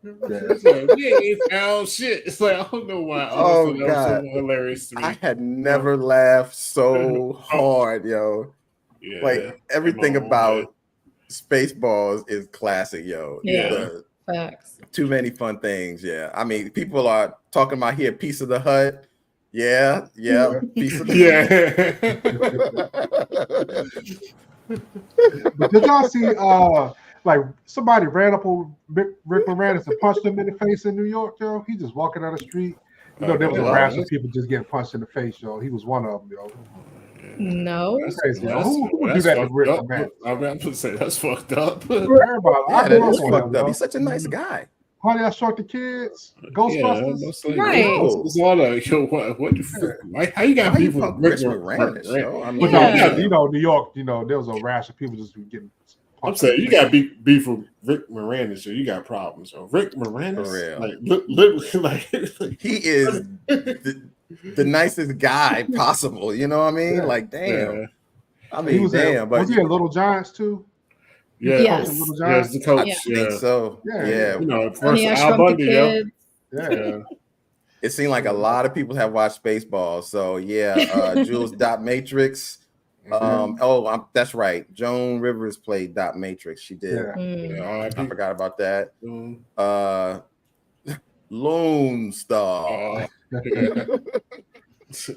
It's like, we ain't found shit. It's like, I don't know why. Oh God, that was so hilarious to me. I had never laughed so hard, yo. Yeah, like everything about Spaceballs is classic, yo. Yeah, facts. Too many fun things. Yeah, I mean, people are talking about here, Piece of the Hut. Yeah, Piece of the But did y'all see like somebody ran up on Rick Moranis and punched him in the face in New York, yo? He just walking down the street. You know, there was a rash of people just getting punched in the face, yo. He was one of them, yo. No. That's crazy, yo. Who would do that to Rick Moranis? I mean, I'm gonna say that's fucked up. That is fucked up. He's such a nice guy. Honey, I Shrunk the Kids, Ghostbusters. Right. It's all what the fuck? How you got people Rick Moranis? I mean, you know, New York, you know, there was a rash of people just getting. I'm saying you got beef with Rick Moranis, so you got problems. So Rick Moranis, like he is the nicest guy possible. You know what I mean? Like, damn. Yeah. I mean, was he at Little Giants too? Yeah, yes. The coach. I think so. Yeah. You know, first Al Bundy, yo. Yeah. It seemed like a lot of people have watched Spaceballs. So yeah, Jules Dot Matrix. That's right. Joan Rivers played Dot Matrix. She did. I forgot about that. Lone Star.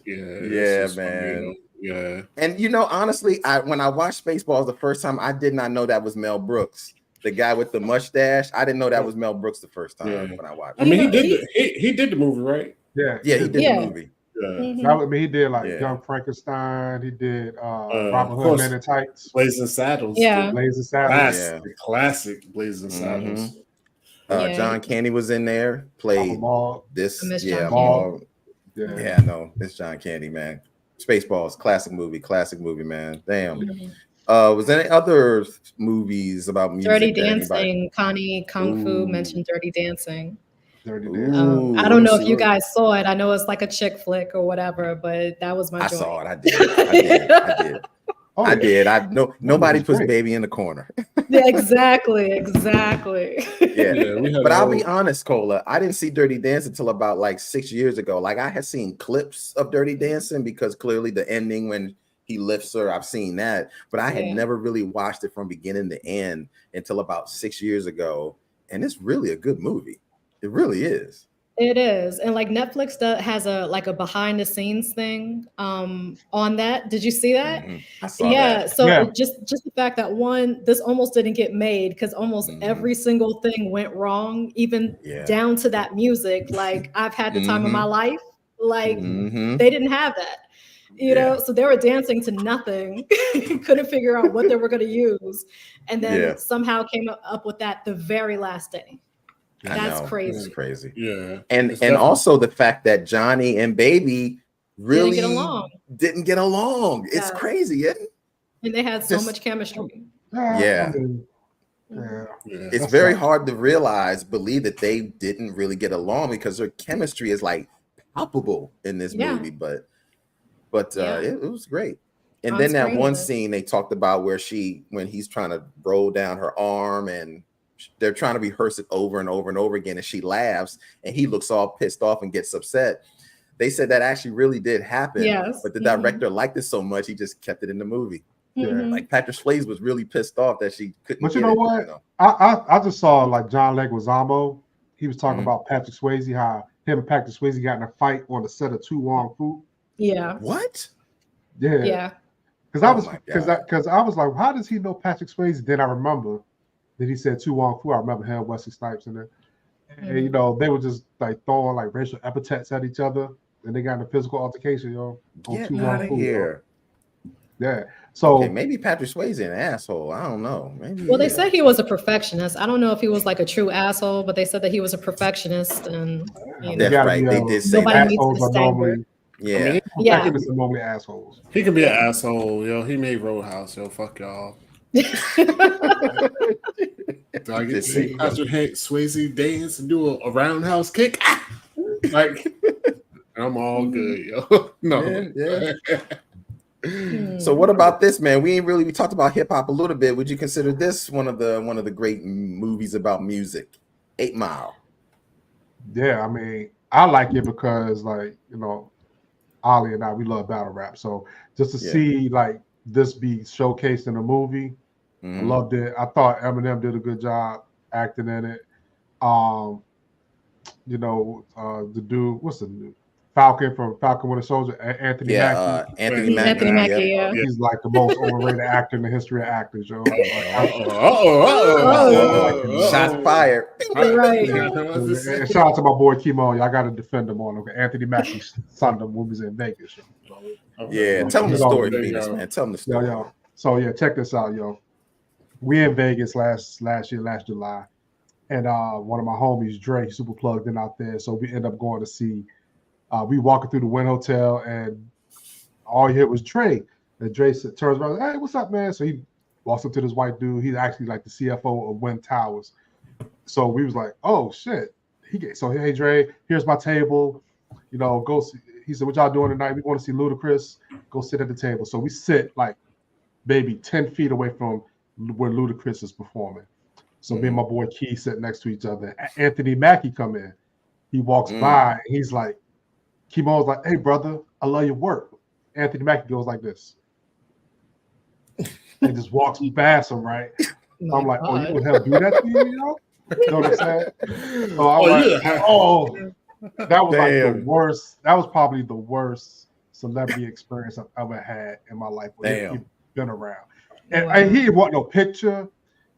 Yeah, man. Yeah. And you know, honestly, when I watched Spaceballs the first time, I did not know that was Mel Brooks, the guy with the mustache. I didn't know that was Mel Brooks the first time when I watched it. I mean, he did the movie, right? Yeah, he did the movie. I mean, he did like Young Frankenstein. He did Robin Hood Men in Tights, Blazing Saddles. Yeah, Blazing Saddles. Classic Blazing Saddles. John Candy was in there. Played this. Maul. Yeah, no, it's John Candy, man. Spaceballs, classic movie, man. Damn. Was there any other movies about music? Dirty Dancing. Connie Kung Fu mentioned Dirty Dancing. I don't know if you guys saw it. I know it's like a chick flick or whatever, but that was my joint. I saw it. I did. Oh, I did. Nobody puts great. Baby in the corner. Yeah, exactly. But I'll be honest, Cola, I didn't see Dirty Dancing until about like 6 years ago. Like I had seen clips of Dirty Dancing because clearly the ending when he lifts her, I've seen that, but I had never really watched it from beginning to end until about 6 years ago. And it's really a good movie. It really is. It is. And like Netflix has a behind the scenes thing on that. Did you see that? Mm-hmm. I saw that. So just the fact that this almost didn't get made because almost every single thing went wrong, even down to that music. Like I've had the time of my life. Like they didn't have that. You know, so they were dancing to nothing, couldn't figure out what they were going to use, and then somehow came up with that the very last day. That's crazy. It's crazy. Yeah. And also the fact that Johnny and Baby really didn't get along. It's crazy, isn't it? And they had so much chemistry. It's very hard to believe that they didn't really get along because their chemistry is like palpable in this movie. But it was great. And then that one scene they talked about where when he's trying to roll down her arm and they're trying to rehearse it over and over and over again, and she laughs and he looks all pissed off and gets upset. They said that actually really did happen, but the director liked it so much he just kept it in the movie. Like Patrick Swayze was really pissed off that she couldn't. But you know what? I just saw like John Leguizamo. He was talking about Patrick Swayze, how him and Patrick Swayze got in a fight on the set of Tu Wong Fu. Yeah. What? Yeah. Because I was like, how does he know Patrick Swayze? Then I remember that he said Tu Wong Fu. I remember him, Wesley Snipes in there. And you know, they were just like throwing like racial epithets at each other, and they got in a physical altercation, yo. Get out of here. Yeah. So maybe Patrick Swayze an asshole. I don't know. Maybe. Well, they said he was a perfectionist. I don't know if he was like a true asshole, but they said that he was a perfectionist, and that's right. They did say nobody meets the standard. Yeah. He was normally assholes. He can be an asshole, yo. He made Roadhouse, yo. Fuck y'all. Do I get to see Patrick Swayze dance and do a roundhouse kick? Like, I'm all good, yo. No. So what about this, man? We talked about hip hop a little bit. Would you consider this one of the great movies about music? 8 Mile. Yeah, I mean, I like it because, like, you know, Ollie and I, we love battle rap. So just to see like this be showcased in a movie, I loved it. I thought Eminem did a good job acting in it. You know, the dude, what's the dude? Falcon from Falcon Winter Soldier, Anthony Mackie. Anthony Mackie, He's like the most overrated actor in the history of actors, yo. Shots fired. Right. And shout out to my boy Kimo. Y'all got to defend him on him. Anthony Mackie signed them movies in Vegas. Yeah, tell him the story, Venus, man. Tell him the story. Yo. So yeah, check this out, yo. We in Vegas last July, and one of my homies, Dre, he's super plugged in out there. So we end up going to see. We walking through the Wynn Hotel, and all you hear was Dre. And Dre turns around, hey, what's up, man? So he walks up to this white dude. He's actually like the CFO of Wynn Towers. So we was like, oh shit. So hey, Dre, here's my table. You know, go see. He said, what y'all doing tonight? We want to see Ludacris. Go sit at the table. So we sit like maybe 10 feet away from where Ludacris is performing. So me and my boy Key sit next to each other. Anthony Mackie come in. He walks by, and he's like, Kimo's like, hey, brother, I love your work. Anthony Mackie goes like this. And just walks past him, right? So I'm like, oh, you would help do that to you, you know? You know what I'm saying? So that was like the worst. That was probably the worst celebrity experience I've ever had in my life. He's been around. And he didn't want no picture.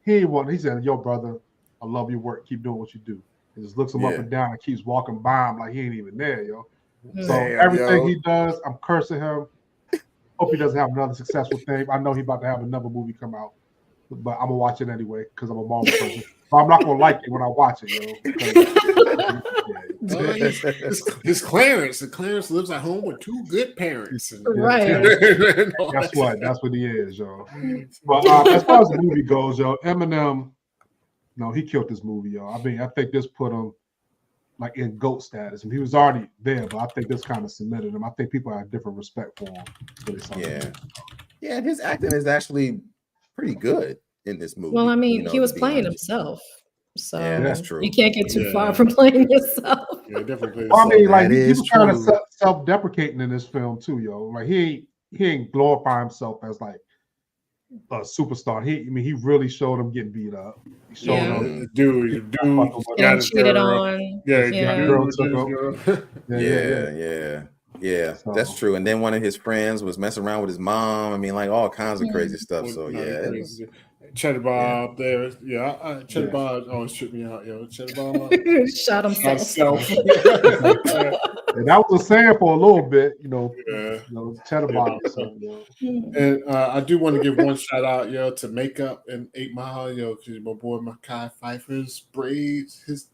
He said, yo, brother, I love your work. Keep doing what you do. He just looks him up and down and keeps walking by him like he ain't even there, yo. So everything he does, I'm cursing him. Hope he doesn't have another successful thing. I know he's about to have another movie come out, but I'm gonna watch it anyway because I'm a Marvel person. But I'm not gonna like it when I watch it, It's Clarence, and Clarence lives at home with 2 good parents. Right. That's what he is, yo. But as far as the movie goes, yo, Eminem, no, he killed this movie, yo. I mean, I think this put him like in GOAT status, and he was already there, but I think this kind of cemented him. I think people have different respect for him. Yeah, his acting is actually pretty good in this movie. Well, I mean, he was playing himself. So yeah, that's true. You can't get too far from playing yourself. Yeah, definitely. Well, I mean, like he was true. kind of self-deprecating in this film too, yo. Like he ain't glorify himself as like a superstar. He really showed him getting beat up. He showed him, dude, got cheated on. Yeah. So, that's true. And then one of his friends was messing around with his mom. I mean, like all kinds of crazy stuff. So Cheddar Bob there. Yeah, Cheddar Bob always tripped me out, yo. Cheddar Bob shot himself. And that was a saying for a little bit, you know. Cheddar Bob. And I do want to give one shout out, yo, to Makeup and 8 Mile, yo, because my boy Mekhi Phifer's braids, his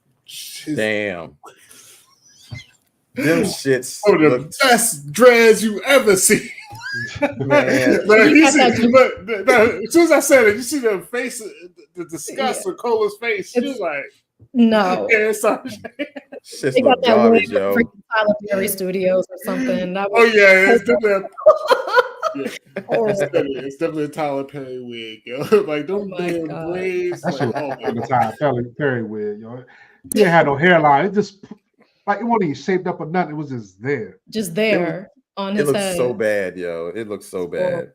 damn. Them shits the best dreads you ever see. Man. As soon as I said it, you see the face, the disgust on Cola's face. She was like, "No, yeah, sorry." They got that weird freaking Tyler Perry Studios or something. It's definitely a Tyler Perry wig, yo. Like them damn braids. The Tyler Perry wig, yo. He ain't had no hairline. It just like it wasn't even shaped up or nothing. It was just there. On his head. It looks so bad, yo. It looks so bad.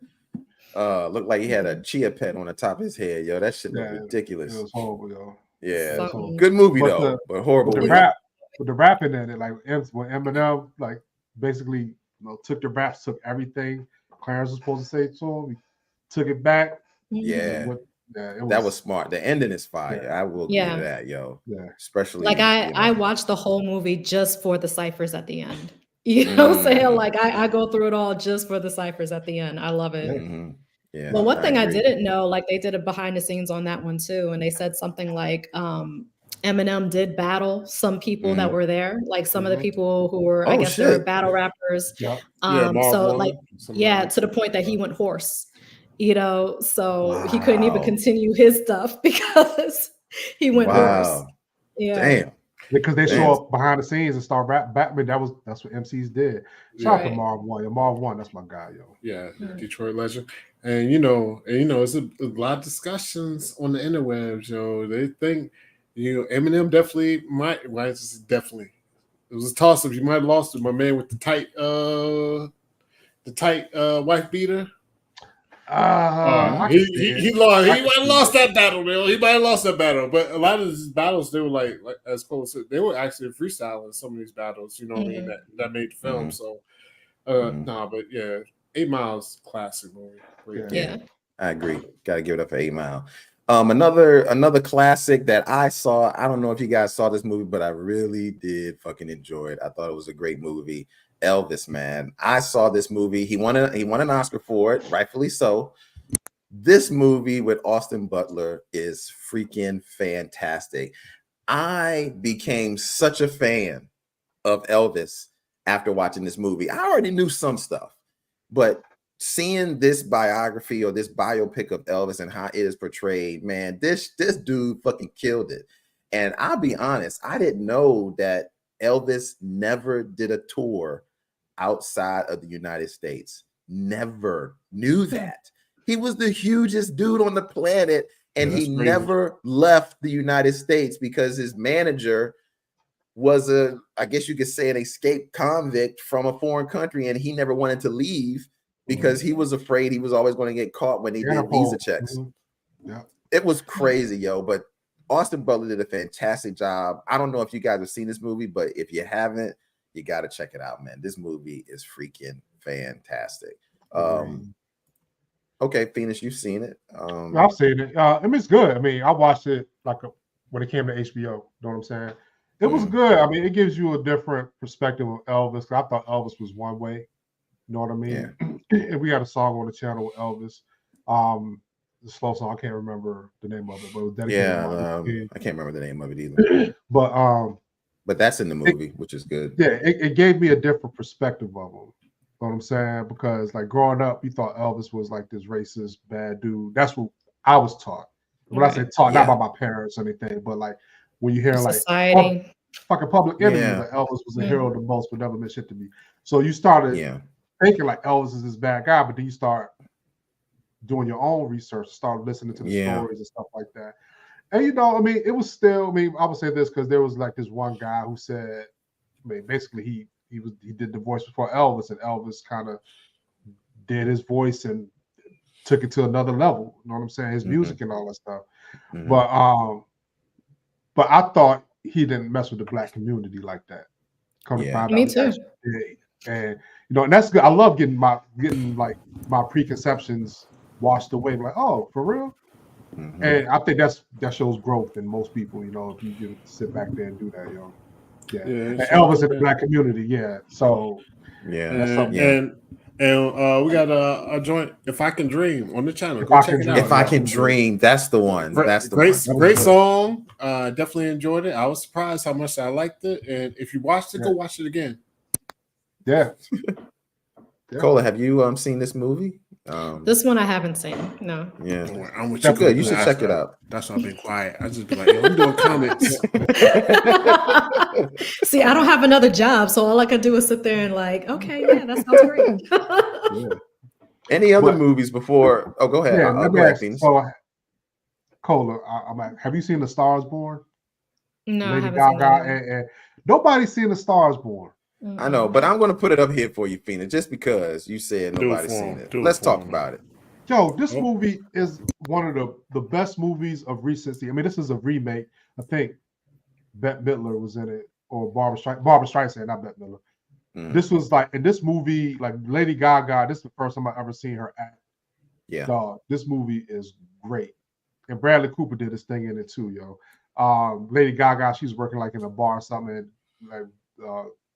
Looked like he had a chia pet on the top of his head, yo. That shit looked ridiculous. It was horrible, yo. Yeah, good movie though, but horrible. With the rapping in it, like when Eminem, like basically, took the raps, took everything Clarence was supposed to say to him, he took it back. That was smart. The ending is fire. I will give you that, yo. Yeah, especially like I watched the whole movie just for the ciphers at the end. You know what I'm saying? Like I go through it all just for the ciphers at the end. I love it. Yeah. Well, one thing I didn't know, like they did a behind the scenes on that one too, and they said something like Eminem did battle some people that were there, like some of the people who were, I guess, they were battle rappers. Yeah. So like, to the point that he went hoarse. So he couldn't even continue his stuff because he went hoarse. Yeah. Damn. Because they show up behind the scenes and start rapping. That's what MCs did. Shout out to Marv One. Marv One, that's my guy, yo. Yeah, Detroit legend. And it's a lot of discussions on the interwebs, yo. They think, Eminem definitely might. Why is definitely? It was a toss up. You might have lost to my man with the tight wife beater. He lost. He might have lost that battle, man. He might have lost that battle. But a lot of these battles, they were like as close. They were actually freestyling some of these battles. You know what I mean? That made the film. So, but 8 Mile's classic movie. Yeah, I agree. Got to give it up for 8 Mile. Another classic that I saw. I don't know if you guys saw this movie, but I really did fucking enjoy it. I thought it was a great movie. Elvis, man. I saw this movie. He won an Oscar for it, rightfully so. This movie with Austin Butler is freaking fantastic. I became such a fan of Elvis after watching this movie. I already knew some stuff, but seeing this biography or this biopic of Elvis and how it is portrayed, man, this dude fucking killed it. And I'll be honest, I didn't know that Elvis never did a tour outside of the United States. Never knew that. He was the hugest dude on the planet, and he never left the United States because his manager was I guess you could say, an escaped convict from a foreign country, and he never wanted to leave because he was afraid he was always going to get caught when he did visa checks. Yeah, it was crazy, yo. But Austin Butler did a fantastic job. I don't know if you guys have seen this movie, but if you haven't, you got to check it out, man. This movie is freaking fantastic. Okay, Phoenix, you've seen it. I've seen it. I mean, it's good. I mean, I watched it when it came to HBO. You know what I'm saying? It was good. I mean, it gives you a different perspective of Elvis. I thought Elvis was one way. You know what I mean? Yeah. And we had a song on the channel with Elvis. The slow song, I can't remember the name of it, but it was dedicated. I can't remember the name of it either. But that's in the movie, which is good. Yeah, it gave me a different perspective of him. You know what I'm saying? Because like growing up, you thought Elvis was like this racist, bad dude. That's what I was taught. When I say taught, not by my parents or anything, but like when you hear society, fucking public enemy, like Elvis was a hero the most, but never meant shit to me. So you started thinking like Elvis is this bad guy, but then you start doing your own research, start listening to the stories and stuff like that. And I mean, it was still. I mean, I would say this because there was like this one guy who said, I mean, basically he did the voice before Elvis, and Elvis kind of did his voice and took it to another level. You know what I'm saying? His music and all that stuff. But I thought he didn't mess with the Black community like that. Come to find out, me too. And and that's good. I love getting my preconceptions washed away. Like, oh, for real. And I think that shows growth in most people. If you can sit back there and do that, and Elvis in the Black community, So and we got a joint. If I Can Dream on the channel. Go check it out. If I Can Dream, that's the one. That's the one. Great song. Definitely enjoyed it. I was surprised how much I liked it. And if you watched it, go watch it again. Yeah. Cola, have you seen this movie? This one I haven't seen. No. Yeah. I'm with you. Good. You should check it out. That's why I've been quiet. I just be like, I'm doing comments. See, I don't have another job, so all I can do is sit there and like, okay, yeah, that sounds great. Any other movies before? Oh, go ahead. Go ahead, so, Cola, have you seen The Stars Born? No, Lady I haven't seen that. And nobody's seen The Stars Born. I know, but I'm going to put it up here for you, Fina, just because you said nobody's seen it. Let's talk about it. Yo, this movie is one of the best movies of recency. I mean, this is a remake. I think Bette Midler was in it, or Barbara Streisand, not Bette Midler. This was like, in this movie, like Lady Gaga, this is the first time I've ever seen her act. Yeah. Dog, this movie is great. And Bradley Cooper did his thing in it too, yo. Lady Gaga, she's working like in a bar or something. Like,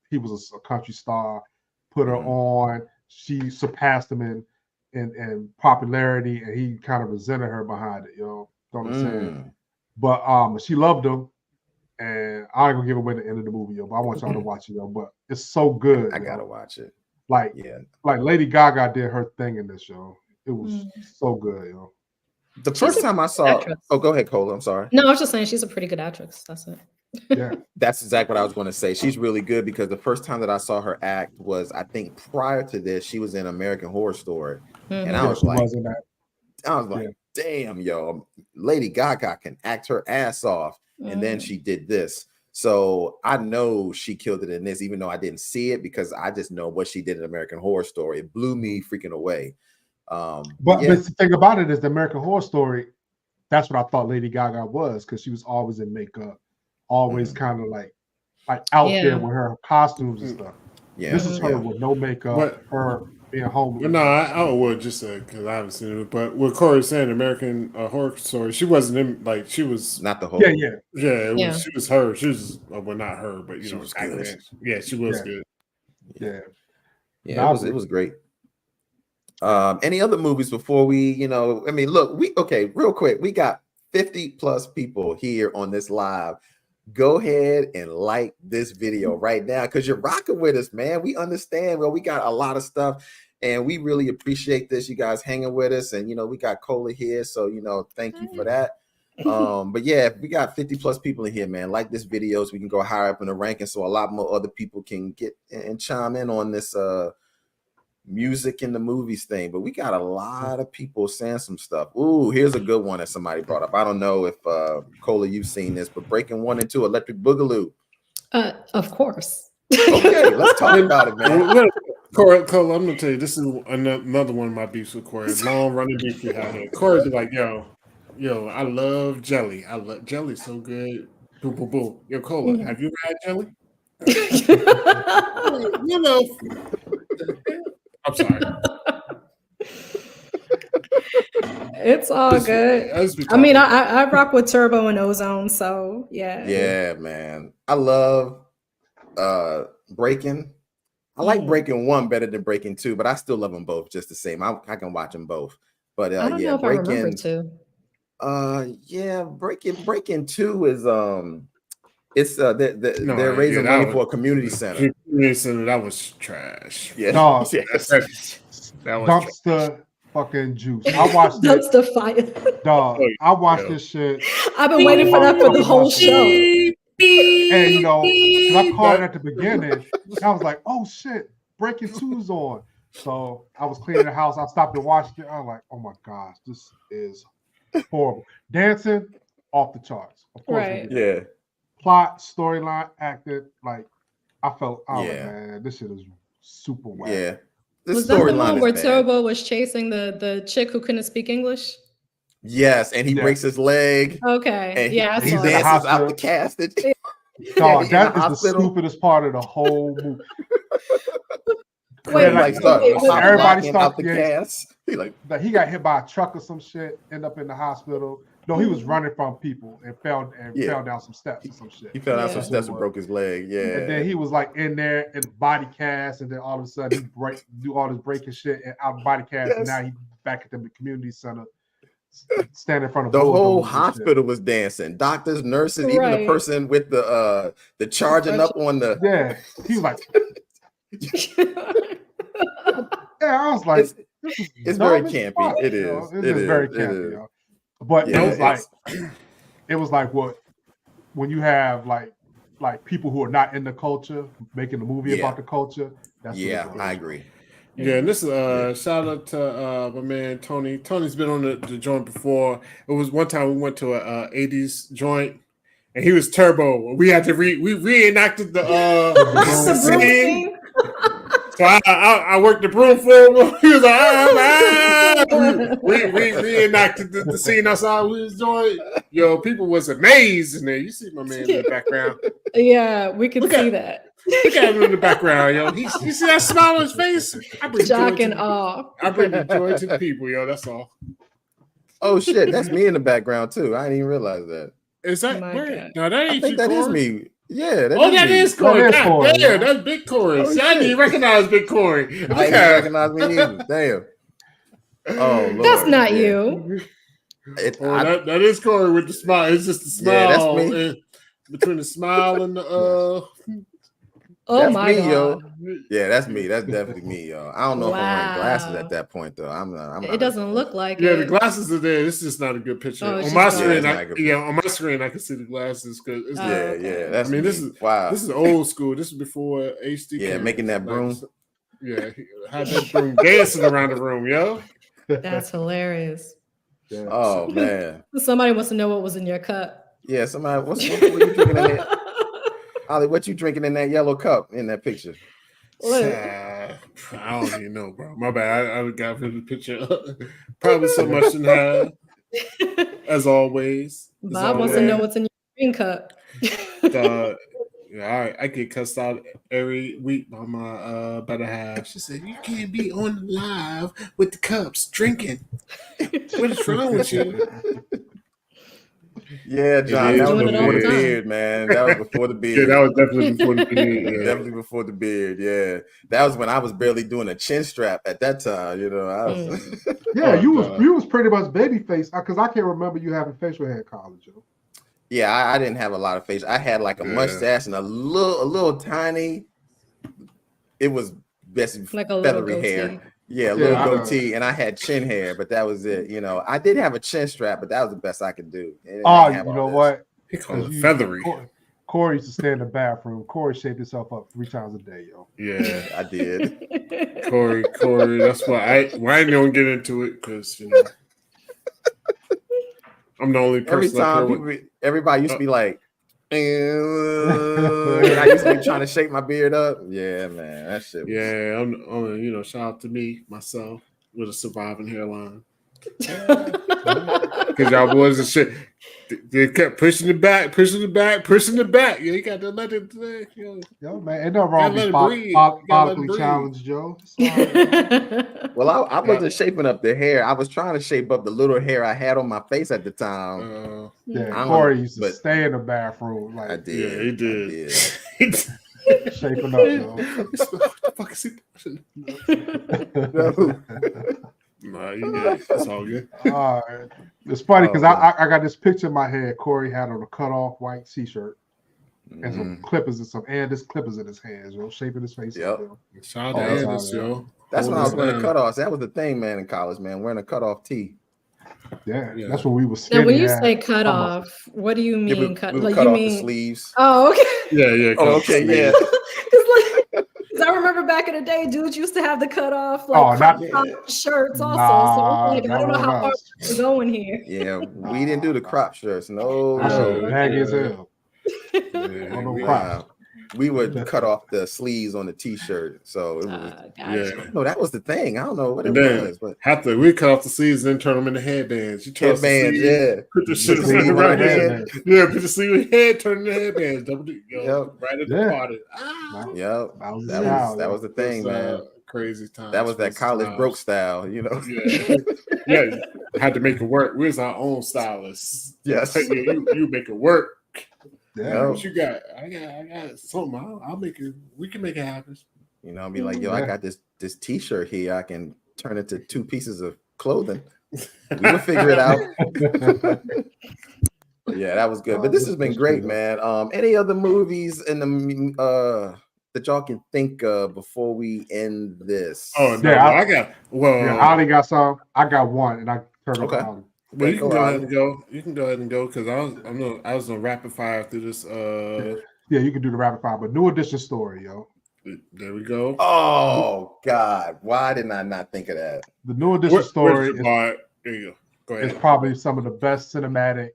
he was a country star, put her on. She surpassed him in popularity, and he kind of resented her behind it, Know what I'm saying? But she loved him, and I ain't gonna give away the end of the movie, but I want y'all to watch it, But it's so good. I gotta watch it. Like Lady Gaga did her thing in this show. It was so good, The first time I saw, go ahead, Cola. I'm sorry. No, I was just saying she's a pretty good actress. That's it. Yeah, that's exactly what I was going to say. She's really good because the first time that I saw her act was, I think, prior to this, she was in American Horror Story, and I was like, damn, yo, Lady Gaga can act her ass off, and then she did this. So I know she killed it in this, even though I didn't see it, because I just know what she did in American Horror Story. It blew me freaking away. But the thing about it is, the American Horror Story, that's what I thought Lady Gaga was, because she was always in makeup. Always kind of like out there with her costumes and stuff. Yeah, this is her with no makeup, her being home. No, I would just say, because I haven't seen it. But what Corey said, American Horror Story, she wasn't in, like, she was not the whole. She was her. She was not her, but she was good. She was good. Yeah, it was great. Any other movies before we, I mean, look, real quick, we got 50 plus people here on this live. Go ahead and like this video right now, because you're rocking with us, man. We understand. Well, we got a lot of stuff, and we really appreciate this. You guys hanging with us, and we got Cola here, so thank you for that. But yeah, we got 50 plus people in here, man. Like this video so we can go higher up in the ranking, so a lot more other people can get and chime in on this music in the movies thing. But we got a lot of people saying some stuff. Ooh, here's a good one that somebody brought up. I don't know if Cola, you've seen this, but Breaking 1 and 2, Electric Boogaloo. Of course. Okay, let's talk about it, man. Corey, I'm gonna tell you, this is another one of my beefs with Corey. Long running beef we have here. Corey's like, yo, I love jelly. I love jelly, so good. Boom, boom, boom. Yo, Cola, have you ever had jelly? I'm sorry. It's all good. I mean, I rock with Turbo and Ozone, so yeah. Yeah, man. I love Breaking. I like Breaking 1 better than Breaking 2, but I still love them both just the same. I can watch them both. But I don't know if Breaking. I remember 2. Breaking 2 is they're raising money for a community center. Community center, that was trash. Yeah, no, that was dumpster fucking juice. I watched dumpster fire. Dog, I watched this shit. I've been waiting for that for the whole show. And because I caught it at the beginning, I was like, "Oh shit, Breaking 2's on." So I was cleaning the house. I stopped and watched it. I was like, oh my gosh, this is horrible. Dancing off the charts. Of course, Right. Yeah. Plot, storyline, acted. Like I felt, like, man, this shit is super whack. Yeah. This Was that the one where bad. Turbo was chasing the chick who couldn't speak English? Yes, and he breaks his leg. Okay. And yeah, he dances out the casket. Dog, that is the stupidest part of the whole movie. Wait, like everybody out the cast. He got hit by a truck or some shit, end up in the hospital. No, he was running from people and fell down some steps or some shit. He fell down some steps and broke his leg. Yeah. And then he was like in there in body cast, and then all of a sudden he do all this breaking shit and out of body cast, and now he's back at the community center, standing in front of the whole hospital was dancing. Doctors, nurses, even the person with the charging up on the he was like I was like, it's very campy. It is. It is very campy, yo. But it was like what when you have like people who are not in the culture making a movie about the culture. That's I agree. Yeah, and this is shout out to my man Tony. Tony's been on the joint before. It was one time we went to a 80s joint and he was Turbo. We had to we reenacted the scene. So I worked the broom for him. He was like, we reenacted the scene outside we was doing. Yo, people was amazed in there. You see my man in the background. Yeah, we can see that. Look at him in the background, yo. You see that smile on his face? I bring shock and awe. I bring the joy to the people, yo. That's all. Oh shit, that's me in the background too. I didn't even realize that. Is that where? No, that ain't I think that is me. Yeah. That is Corey. Damn, that's Big Corey. See, I didn't recognize Big Corey. I didn't recognize me either. Damn. Oh, Lord. That's not you. That is Corey with the smile. It's just the smile. Yeah, that's me. Between the smile and the Oh that's my me, God. yo. Yeah, that's me. That's definitely me, yo. I don't know if I'm wearing glasses at that point though. I'm it doesn't look like it. it. The glasses are there. This is not a good picture. Oh, on my screen, on my screen, I can see the glasses because That's this is old school. This is before HD. Yeah, making that broom. Yeah, had that broom dancing around the room, yo. That's hilarious. Yeah. Oh man. Somebody wants to know what was in your cup. Yeah, somebody. What you drinking in there? Ollie, what you drinking in that yellow cup in that picture? I don't even know, bro. My bad. I got the picture. Probably so much in have. As always. Bob wants to know what's in your green cup. All right, I get cussed out every week by my better half. She said, "You can't be on live with the cups drinking. What is wrong with you?" Yeah, John, that was before the beard, man. That was before the beard. Yeah, that was definitely before the beard. Yeah. Definitely before the beard. Yeah, that was when I was barely doing a chin strap at that time. You know, I was. Yeah, you was pretty much baby face because I can't remember you having facial hair in college. Yo. Yeah, I didn't have a lot of face. I had like a mustache and a little tiny. It was best like a feathery hair. Yeah, a little goatee, and I had chin hair, but that was it. You know, I did have a chin strap, but that was the best I could do. Oh, you know what? He called it feathery. Corey used to stay in the bathroom. Corey shaved himself up 3 times a day, yo. Yeah, I did. Corey. That's why I don't get into it because you know I'm the only person. Every time everybody used to be like. And I used to be trying to shake my beard up. Yeah, man, that shit. I'm shout out to me myself with a surviving hairline. Because y'all boys and shit, they kept pushing it back. Yeah, you got to let it. Yo, man, ain't nothing wrong with follically challenged, Joe. Well, I wasn't shaping up the hair. I was trying to shape up the little hair I had on my face at the time. Corey used to stay in the bathroom. Like I did. Yeah, he did. Shaping up, yo. What the fuck is he? Nah, it's all good. It's funny because I got this picture in my head. Corey had on a cut off white t-shirt and some clippers and some clippers in his hands, yo, shaping his face. Yep. Shout out to Otis, yo. That's when I was wearing cutoffs. That was the thing, man, in college, man, wearing a cutoff tee. Yeah, that's what we were. Now, when you say cut off, what do you mean? We cut off the sleeves. Oh, okay. Yeah. Oh, okay, yeah. Because I remember back in the day, dudes used to have the cut off shirts also. So like, I don't know how far we're going here. Yeah, we didn't do the crop shirts. No, baggy as hell. Wow. We would cut off the sleeves on the t-shirt, so it was no, that was the thing. I don't know what it was, but we cut off the sleeves and then turn them into headbands. You turn headbands, put the shit around your head. Yeah, put the sleeve in your head, turn the headbands. Right at the party. That was the thing, man. Crazy time. That was that college broke style, you know. Yeah, had to make it work. We was our own stylists. Yes, you make it work. Yeah, what you got? I got something. I'll make it. We can make it happen. You know, I'll be like, I got this t-shirt here. I can turn it to 2 pieces of clothing. We will figure it out. Yeah, that was good. But this has been great, man. Any other movies in the that y'all can think of before we end this? Oh no, I got. Well, Outta got some. I got one, and I turned it on. Well, you can go ahead and go. You can go ahead and go because I was gonna rapid fire through this. Yeah, you can do the rapid fire, but New Edition story, yo. There we go. Oh God, why didn't I not think of that? The New Edition story. There you go. Go ahead. It's probably some of the best cinematic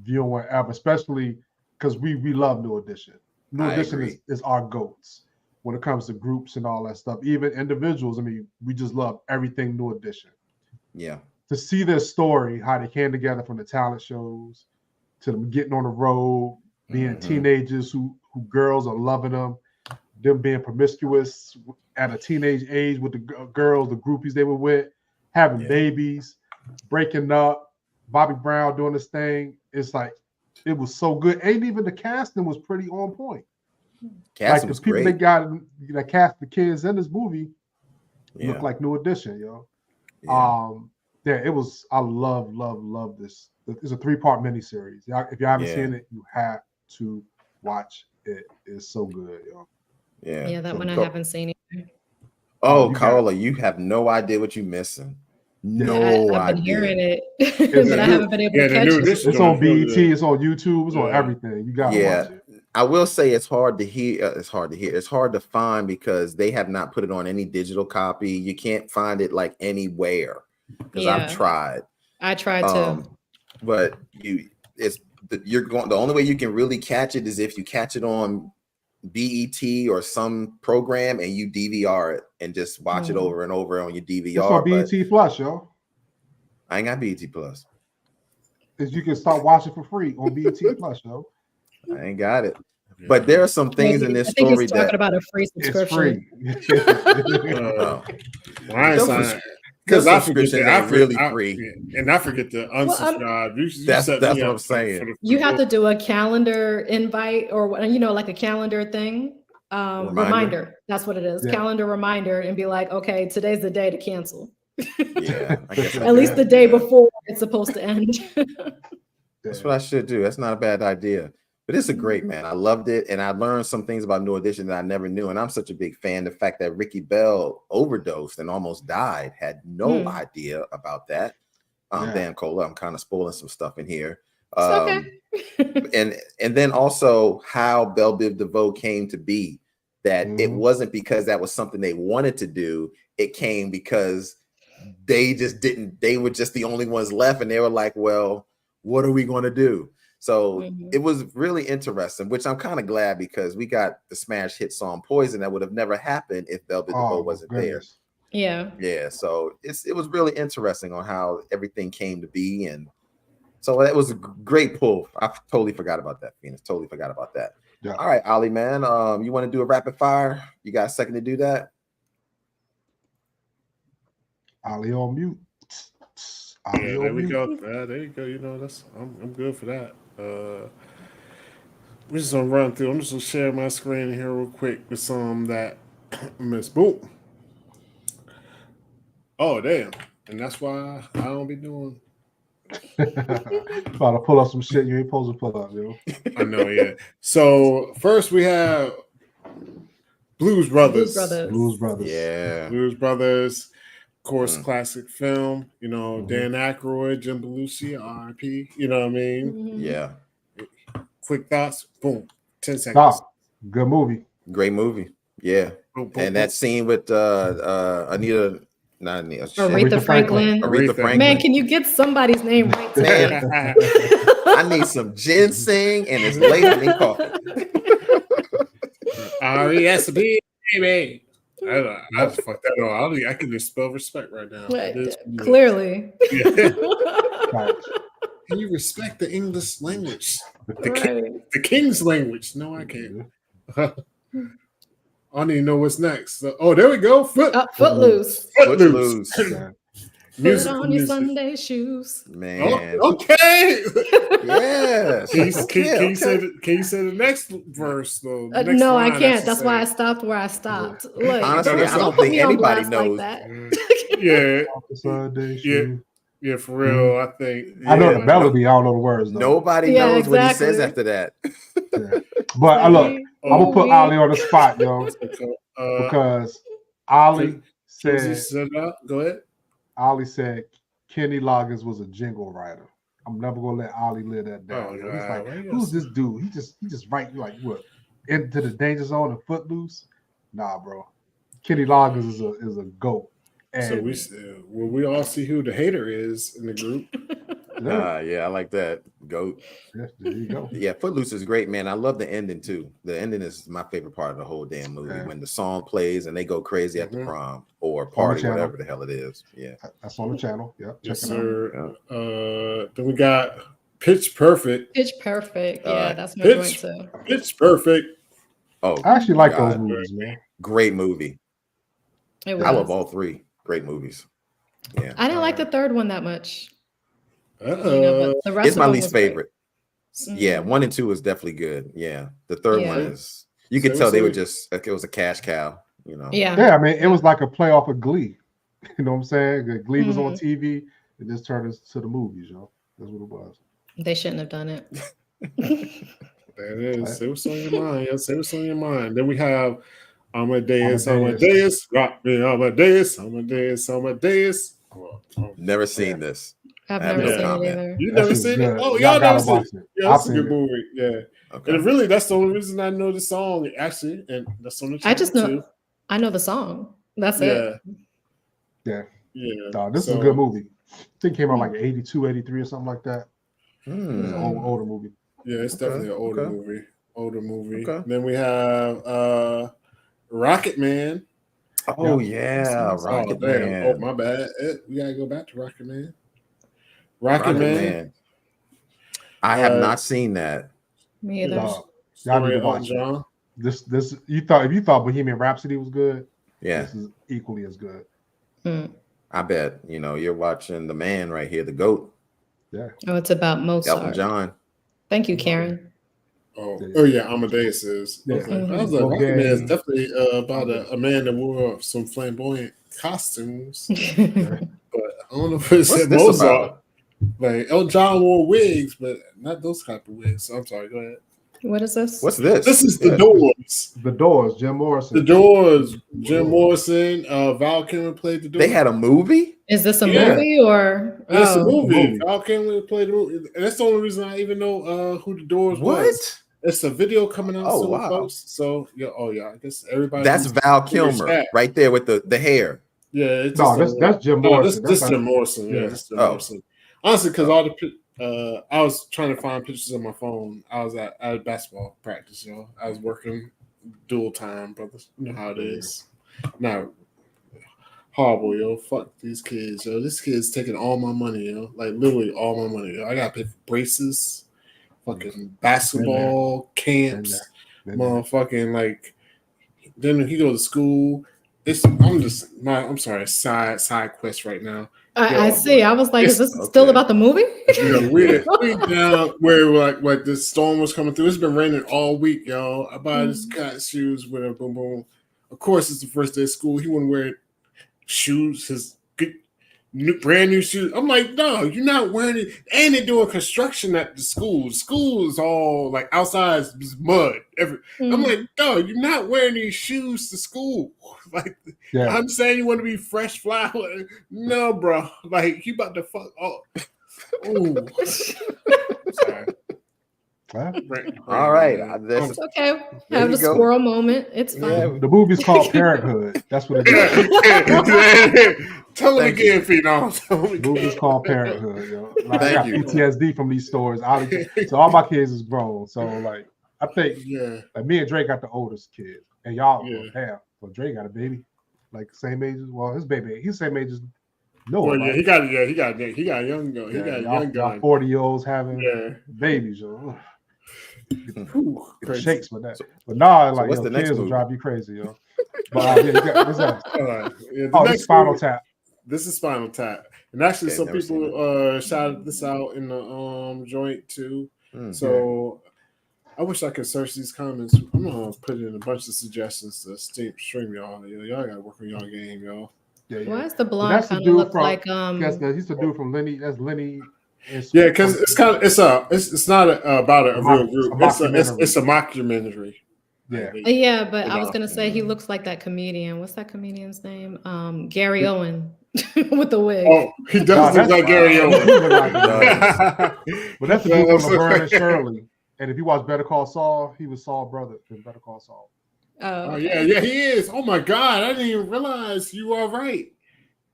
viewing ever, especially because we love New Edition. New Edition is our goats when it comes to groups and all that stuff. Even individuals, I mean, we just love everything New Edition. Yeah. To see their story, how they came together from the talent shows to them getting on the road, being teenagers who girls are loving them being promiscuous at a teenage age with the girls, the groupies they were with, having babies, breaking up, Bobby Brown doing this thing. It's like, it was so good. And even the casting was pretty on point. Casting like the people great. they got that cast the kids in this movie look like New Edition, yo. It was. I love this. It's a 3-part miniseries. If you haven't seen it, you have to watch it. It's so good, yo. Yeah, that one I haven't seen either. Oh, Carla, you have no idea what you're missing. No I've been idea. hearing it, but I haven't been able to catch it. It's on BET, it's on YouTube, it's on everything. You gotta watch it. I will say it's hard to hear. It's hard to find because they have not put it on any digital copy. You can't find it like anywhere. Because I've tried. I tried too. But the only way you can really catch it is if you catch it on BET or some program and you DVR it and just watch it over and over on your DVR. It's on BET Plus, yo. I ain't got BET Plus. You can start watching for free on BET Plus, yo. I ain't got it. But there are some things in this story he's talking about a free subscription. It's free. I ain't signed. Because subscriptions ain't really free. And I forget to unsubscribe. That's what I'm saying. You have to do a calendar invite or like a calendar thing. Reminder. That's what it is. Yeah. Calendar reminder and be like, okay, today's the day to cancel. Yeah. I guess At least the day before it's supposed to end. That's what I should do. That's not a bad idea. But it's a great, man. I loved it. And I learned some things about New Edition that I never knew. And I'm such a big fan. The fact that Ricky Bell overdosed and almost died, had no idea about that. Damn, Cola, I'm kind of spoiling some stuff in here. Okay. and then also how Belle Biv DeVoe came to be. That it wasn't because that was something they wanted to do. It came because they just didn't. They were just the only ones left. And they were like, well, what are we going to do? So it was really interesting, which I'm kind of glad because we got the smash hit song Poison that would have never happened if Belle Biv DeVoe wasn't there. Yeah. Yeah. So it was really interesting on how everything came to be. And so that was a great pull. I totally forgot about that, Phoenix. Totally forgot about that. Yeah. All right, Ollie, man. You want to do a rapid fire? You got a second to do that? Ollie on mute. There we go. There you go. You know, I'm good for that. We're just gonna run through. I'm just gonna share my screen here real quick with some that miss. Boom. Oh damn! And that's why I don't be doing. Trying to pull up some shit you ain't supposed to pull up, yo. I know, yeah. So first we have Blues Brothers. Blues Brothers. Yeah. Blues Brothers. Of course, classic film. You know, Dan Aykroyd, Jim Belushi, R.I.P. You know what I mean? Yeah. Quick thoughts. Boom. 10 seconds. Good movie. Great movie. Yeah. And that scene with Anita, not Anita, Aretha Franklin. Aretha Franklin. Man, can you get somebody's name right today? Man, I need some ginseng and it's late honey coffee. R-E-S-P, baby. I just fucked that up. I can just spell respect right now. Clearly. Yeah. Can you respect the English language? The King's language. No, I can't. I don't even know what's next. Oh, there we go. Footloose. Footloose. Put on your Sunday shoes. Man. Oh, okay. Yes. Can you say the next verse though? No, I can't. That's why I stopped where I stopped. Look, honestly, I don't think anybody knows. Like that. Yeah, for real. I think I know the melody. I don't know the words. Though. Nobody knows what he says after that. But look, I'm gonna put Ollie on the spot, yo, because Ollie said, "Go ahead." Ollie said Kenny Loggins was a jingle writer. I'm never gonna let Ollie live that down. He's like, who's this dude? He just write like what? Into the Danger Zone and Footloose? Nah, bro. Kenny Loggins is a GOAT. And so we all see who the hater is in the group. Yeah, I like that. GOAT. Yeah, there you go. Yeah, Footloose is great, man. I love the ending too. The ending is my favorite part of the whole damn movie. Yeah. When the song plays and they go crazy at the prom or party, whatever the hell it is. Yeah, that's on the channel. Yeah, yes, sir. Then we got Pitch Perfect. Pitch Perfect. Yeah, that's my joint too. Pitch Perfect. Oh, I actually like those movies, man. Great movie. I love all three. Great movies. Yeah, I didn't like the third one that much. But the rest it's my least favorite. Yeah, 1 and 2 is definitely good. Yeah, the third one is. You could tell they were just like it was a cash cow. You know. Yeah. Yeah, I mean, it was like a playoff of Glee. You know what I'm saying? Glee was on TV. It just turned into the movies, yo. That's what it was. They shouldn't have done it. There it is. Say what's on your mind. Yo. Say what's on your mind. Then we have Amadeus. Rock me, Amadeus. Never seen this. I've never seen it either. You never seen it? Oh, y'all never seen it. Yeah, that's a good movie. Yeah. Okay. And really, that's the only reason I know the song, actually. And that's on the channel. I just know I know the song. That's it. Yeah. No, this is a good movie. I think it came out like 82, 83 or something like that. It's an older movie. Yeah, it's definitely an older movie. Older movie. Okay. Then we have Rocketman. Oh yeah, Rocketman. Oh, my bad. We gotta go back to Rocketman. Rocketman. I have not seen that. Me either. Y'all need to watch it. This you thought Bohemian Rhapsody was good? Yeah, this is equally as good. I bet. You know, you're watching the man right here, the GOAT. Yeah. Oh, it's about Mozart. Elton John. Thank you, Karen. Oh yeah, Amadeus is. Okay. I was like, Rocketman is definitely about a man that wore some flamboyant costumes. But I don't know if it said Mozart. Like Elton John wore wigs, but not those type of wigs. So I'm sorry. Go ahead. What is this? What's this? This is The Doors. The Doors. Jim Morrison. The Doors. Jim Morrison. Val Kilmer played The Doors. They had a movie. Is this a movie or? It's a movie. Val Kilmer played the movie, and that's the only reason I even know who The Doors was. It's a video coming out soon, folks. So I guess everybody. That's Val Kilmer right there with the hair. Yeah. That's Jim Morrison. This Jim Morrison. Yeah, this Jim Morrison. Honestly, because all the I was trying to find pictures on my phone. I was at basketball practice, I was working dual time, brothers. You know how it is. Not horrible, Fuck these kids, This kid's taking all my money, Like literally all my money. I gotta pay for braces, fucking basketball camps, motherfucking like. Then he goes to school. I'm sorry, side quest right now. I see. I was like, is this still about the movie? We're down where like the storm was coming through. It's been raining all week, y'all. I buy this guy's shoes with a boom boom. Of course, it's the first day of school. He wouldn't wear shoes, his good brand new shoes. I'm like, no, you're not wearing it. And they're doing construction at the school. The school is all like outside is mud. I'm like, no, you're not wearing these shoes to school. Like, I'm saying you want to be fresh, fly. No, bro. Like, you about to fuck. Oh, sorry. All right. It's okay. Have the squirrel moment. It's fine. Yeah. The movie's called Parenthood. That's what it is. Tell them again, Phenom. The movie's called Parenthood. Yo. Like, I got you. PTSD from these stories. So all my kids is grown. So like, I think like me and Drake got the oldest kids, and y'all, damn. Well, Drake got a baby, like same age as his baby. He's the same age as Noah. Well, right? he got a young gun. He got a young gun. 40-years having babies, yo. Get shakes with that. But nah, like yo, kids will drive you crazy, yo. But this is Spinal Tap. This is Spinal Tap, and actually, some people shouted this out in the joint too. So I wish I could search these comments. I'm gonna put in a bunch of suggestions to stream y'all. Y'all gotta work on y'all game, y'all. Yeah. Why is the blonde kind of look like He's the dude from Lenny. That's Lenny. Yeah, because it's kind of it's not about a real group. It's a mockumentary. Yeah, but I was gonna say he looks like that comedian. What's that comedian's name? Gary Owen with the wig. Oh, he does look like Gary Owen. But that's the dude from Laverne and Shirley. And if you watch Better Call Saul, he was Saul's brother in Better Call Saul. Oh, yeah, he is. Oh my God, I didn't even realize you are right.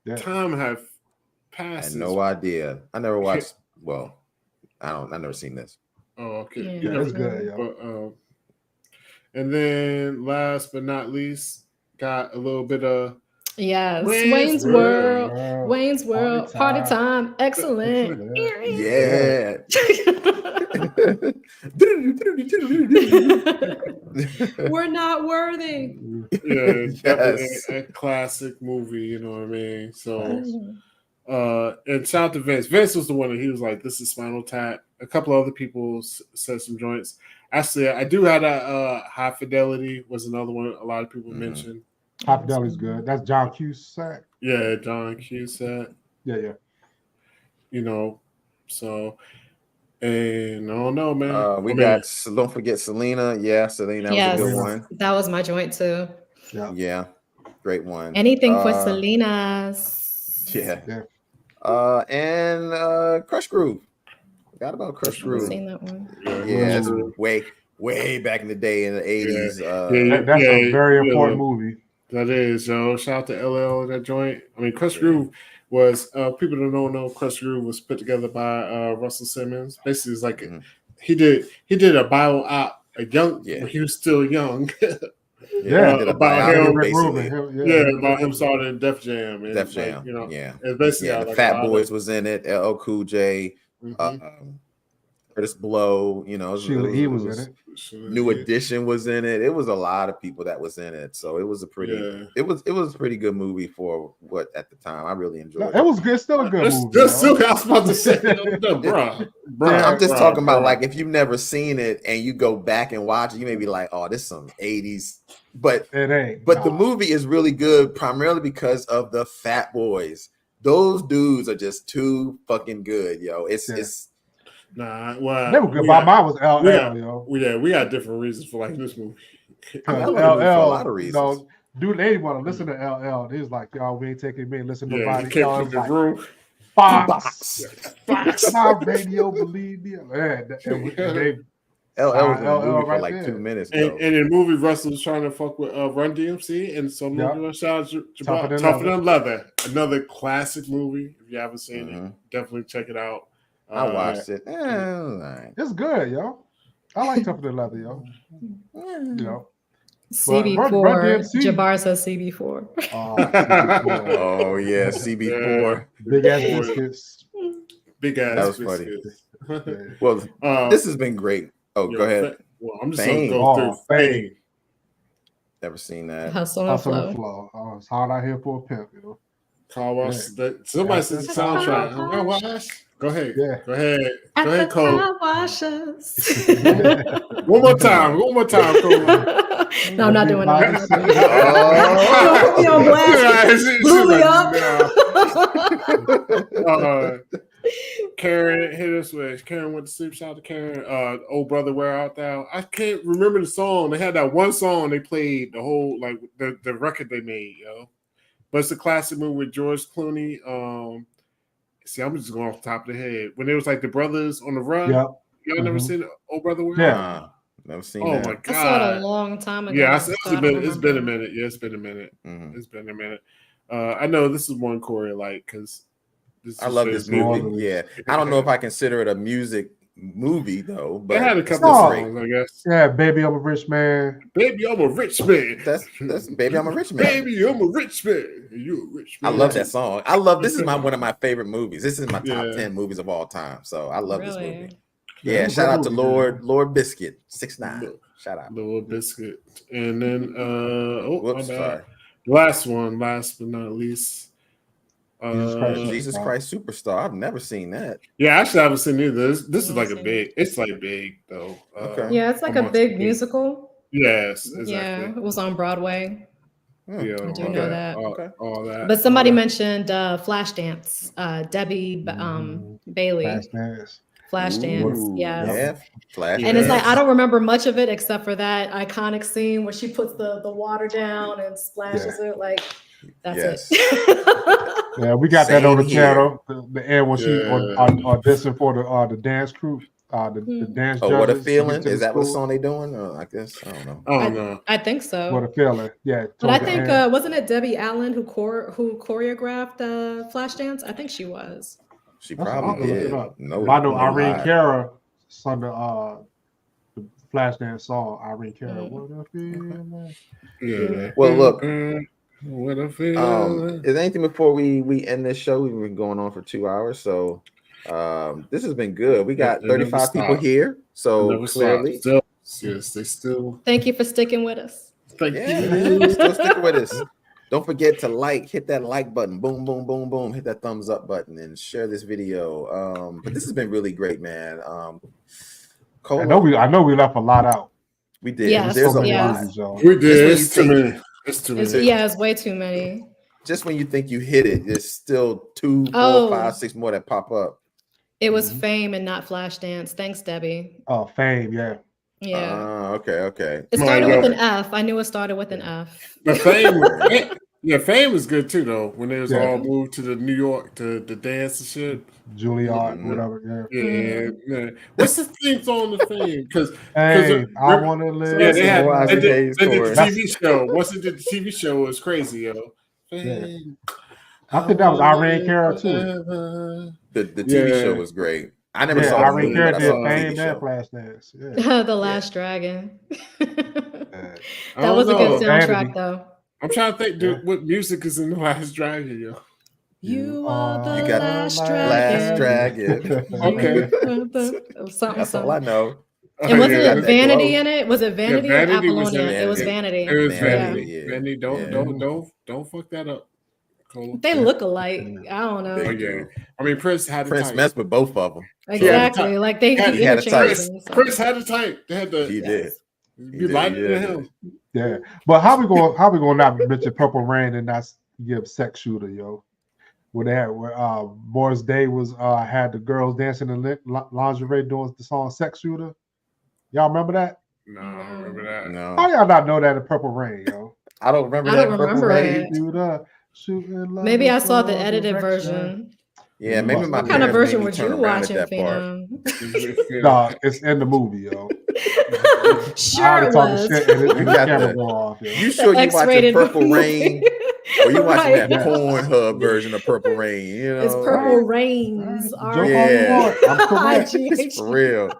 Yeah. Time have passed. I had no idea. I never watched. Well, I've never seen this. Oh, okay. Yeah, it's good. Yeah. But, and then last but not least, got a little bit of Wayne's World. Wayne's World. Party time. Excellent. Yeah. We're not worthy. Yeah, yes. A classic movie, you know what I mean? So and shout out to Vince. Vince was the one that he was like, this is Spinal Tap. A couple other people said some joints. Actually, I do have a High Fidelity was another one a lot of people mentioned. High Fidelity's good. That's John Cusack. Yeah, John Cusack. Yeah. You know, so and I don't know, man. Don't forget Selena. Yeah, Selena was a good one. That was my joint too. Yeah. Great one. Anything for Selena's. Yeah. And Crush Groove. Forgot about Crush Groove. I've seen that one. Yeah, it's way back in the day in the 80s. That's a very important movie. That is, yo. Shout out to LL in that joint. I mean, Crush Groove was people that don't know Crush Groove was put together by Russell Simmons. Basically, it's like he did a bio op when he was still young. About him, about him starting Def Jam. And Def Jam, it's basically the Fat Boys was in it. LL Cool J, Curtis Blow. You know, he was in it. New Edition was in it. It was a lot of people that was in it. So it was a pretty. It was a pretty good movie for what at the time. I really enjoyed it. It was good. Still a good movie. I was about to say, bro. I'm just talking about like if you've never seen it and you go back and watch it, you may be like, oh, this is some 80s. But it ain't. But the movie is really good primarily because of the Fat Boys. Those dudes are just too fucking good, yo. It's well, they were good. Mine was LL, yo. We got different reasons for liking this movie. LL, for a lot of reasons. Dude, they didn't want to listen to LL. He was like, y'all, we ain't taking me and listen to nobody. Can't the room. Fox, my radio, believe me. LL was in the movie for like 2 minutes. And in the movie, Russell was trying to fuck with Run DMC, and so shout out Tougher Than Leather. Another classic movie. If you haven't seen it, definitely check it out. I watched it. It's good, yo. I like Tougher Than Leather, yo. You know. CB4. Jabbar says CB4. Oh, CB4. Oh yeah, CB4. Big ass biscuits. Big ass. That was biscuits. Funny. Well, this has been great. Oh, go ahead. Well, I'm just going to go through Fame. Never seen that. Hustle and Flow. It's hard out here for a pimp, you know. Car wash. Somebody says the soundtrack. Car wash. Go ahead. Yeah. Go ahead, Cole. Car washes. One more time, Cole. No, I'm not doing that. Don't put me on blast. Blew me up. Karen hit us with. Karen went to sleep. Shout out to Karen. Old Brother, Where Art Thou? I can't remember the song. They had that one song they played the whole like the record they made, yo. But it's a classic movie with George Clooney. See, I'm just going off the top of the head. When it was like the brothers on the run. Yep. Y'all never seen Oh Brother Where? Yeah. Never seen Oh that. my god! I saw it a long time ago. Yeah, it's been a remember. minute. Yeah, it's been a minute. Mhm. It's been a minute. I know this is one Corey like because I love this movie. Yeah, I don't know if I consider it a music movie though, but it had a couple of songs, I guess. Yeah, Baby, I'm a Rich Man. Baby, I'm a rich man. That's Baby, I'm a Rich Man. Baby, I'm a rich man. You a rich man. I love that song. I love this is one of my favorite movies. This is my top 10 movies of all time. So I love this movie. Yeah, shout out to Lord Biscuit 6ix9ine. Shout out, Lord Biscuit. And then whoops, sorry. Last one, last but not least. Jesus Christ Superstar. I've never seen that. Yeah, actually, I haven't seen either. This is like a big. It's like big though. Okay. Yeah, it's like a big musical. Yes, exactly. Yeah, it was on Broadway. Yeah, I do know that. All that. But somebody mentioned Flashdance. Debbie Bailey. Flashdance. Yeah, Flashdance. And it's like I don't remember much of it except for that iconic scene where she puts the water down and splashes it. Like that's it. Yeah, we got that on the channel. The end when she auditioned for the dance crew. The dance. Oh, What a Feeling! Is that what song they doing? I guess I don't know. Oh, I think so. What a Feeling! Yeah, but I think wasn't it Debbie Allen who choreographed Flashdance? I think she was. She probably did. No, I know Irene Cara sung the Flashdance song. Irene Cara. What a feeling. Yeah. Well, look. What a feeling. Is there anything before we end this show? We've been going on for 2 hours, so this has been good. We got 35 people here, so clearly, yes, they still. Thank you for sticking with us. Thank you. Still sticking with us. Don't forget to hit that like button, boom, boom, boom, boom, hit that thumbs up button, and share this video. But this has been really great, man. Cole, I know we left a lot out. We did. Yes, There's a lot. We did. It's too many. It's too many. Yeah, it's way too many. Just when you think you hit it, there's still 2, 4, 5, 6 more that pop up. It was Fame and not Flashdance. Thanks, Debbie. Oh, Fame, yeah. Yeah. Okay. It started with an F. I knew it started with an F. The Fame, Fame was good too, though. When they was all moved to the New York to the dance and shit. Juilliard, whatever. Yeah. What's the theme song of Fame? Because I want to live. Yeah, they did the TV show. Once it did the TV show, it was crazy, yo. Fame. I think that was Irene Cara too. The TV show was great. I never saw Irene Cara did Fame and Flashdance. Yeah. The Last Dragon. That was a good soundtrack, though. I'm trying to think, dude, what music is in The Last Dragon, yo? You are the you got last dragon. Okay. That's all I know. And wasn't it Vanity in it? Was it Vanity or Vanity Apollonia? It was Vanity. It was Vanity. Vanity, don't fuck that up. Cole. They look alike. I don't know. I mean, Prince had Prince messed with both of them. Exactly. Like they had a type. Prince had a type. They had the. He did. You lighter than him. Yeah, but how we going not mention Purple Rain and not give Sex Shooter, yo? Where Morris Day was had the girls dancing in lingerie doing the song Sex Shooter. Y'all remember that? No, I don't remember that. No. How y'all not know that in Purple Rain, yo? I don't remember that. Purple Rain. Maybe I saw the edited version. Yeah, maybe my what kind of version were you watching, Phenom? No, it's in the movie, yo. Sure it was. You sure you watching Purple Rain? Or you watching that Pornhub version of Purple Rain? You know, it's Purple Rains. Yeah, I'm correct. It's for real.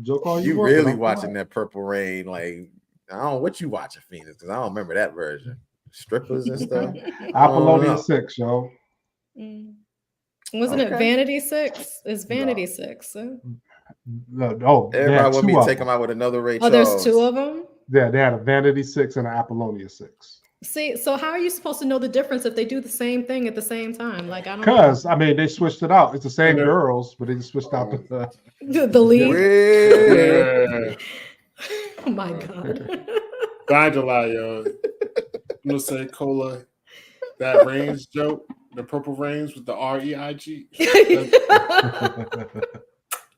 You really watching that Purple Rain? Like, I don't know what you watching, Phoenix, because I don't remember that version. Strippers and stuff. Apollonia 6, yo. Wasn't it Vanity 6? It's Vanity 6. No, everybody would be taking out with another Ray Charles. Oh, there's 2 of them? Yeah, they had a Vanity 6 and an Apollonia 6. See, so how are you supposed to know the difference if they do the same thing at the same time? Like, I don't know. Because, I mean, they switched it out. It's the same girls, but they just switched out the lead. Yeah. Oh, my God. Bye, July, yo. I'm going to say, Cola, that Reigns joke, the Purple Reigns with the REIG.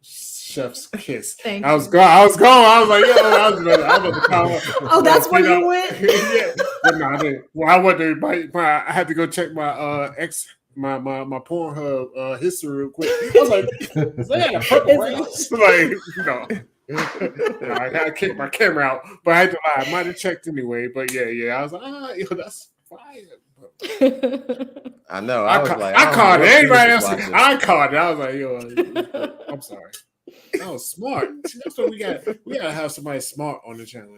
Chef's kiss. Thank I was going. I was like, yo, I was about to call. Oh, that's where you went? Yeah. But no, I didn't. Well, I went to I had to go check my my Pornhub history real quick. I was like, is that purple race? Like, I kicked my camera out, but I had to lie. I might have checked anyway. But yeah. I was like, yo, that's fire. I know. I caught it. Anybody else? I caught it. I was like, yo, I'm sorry. That was smart. See, that's what we got. We gotta have somebody smart on the channel.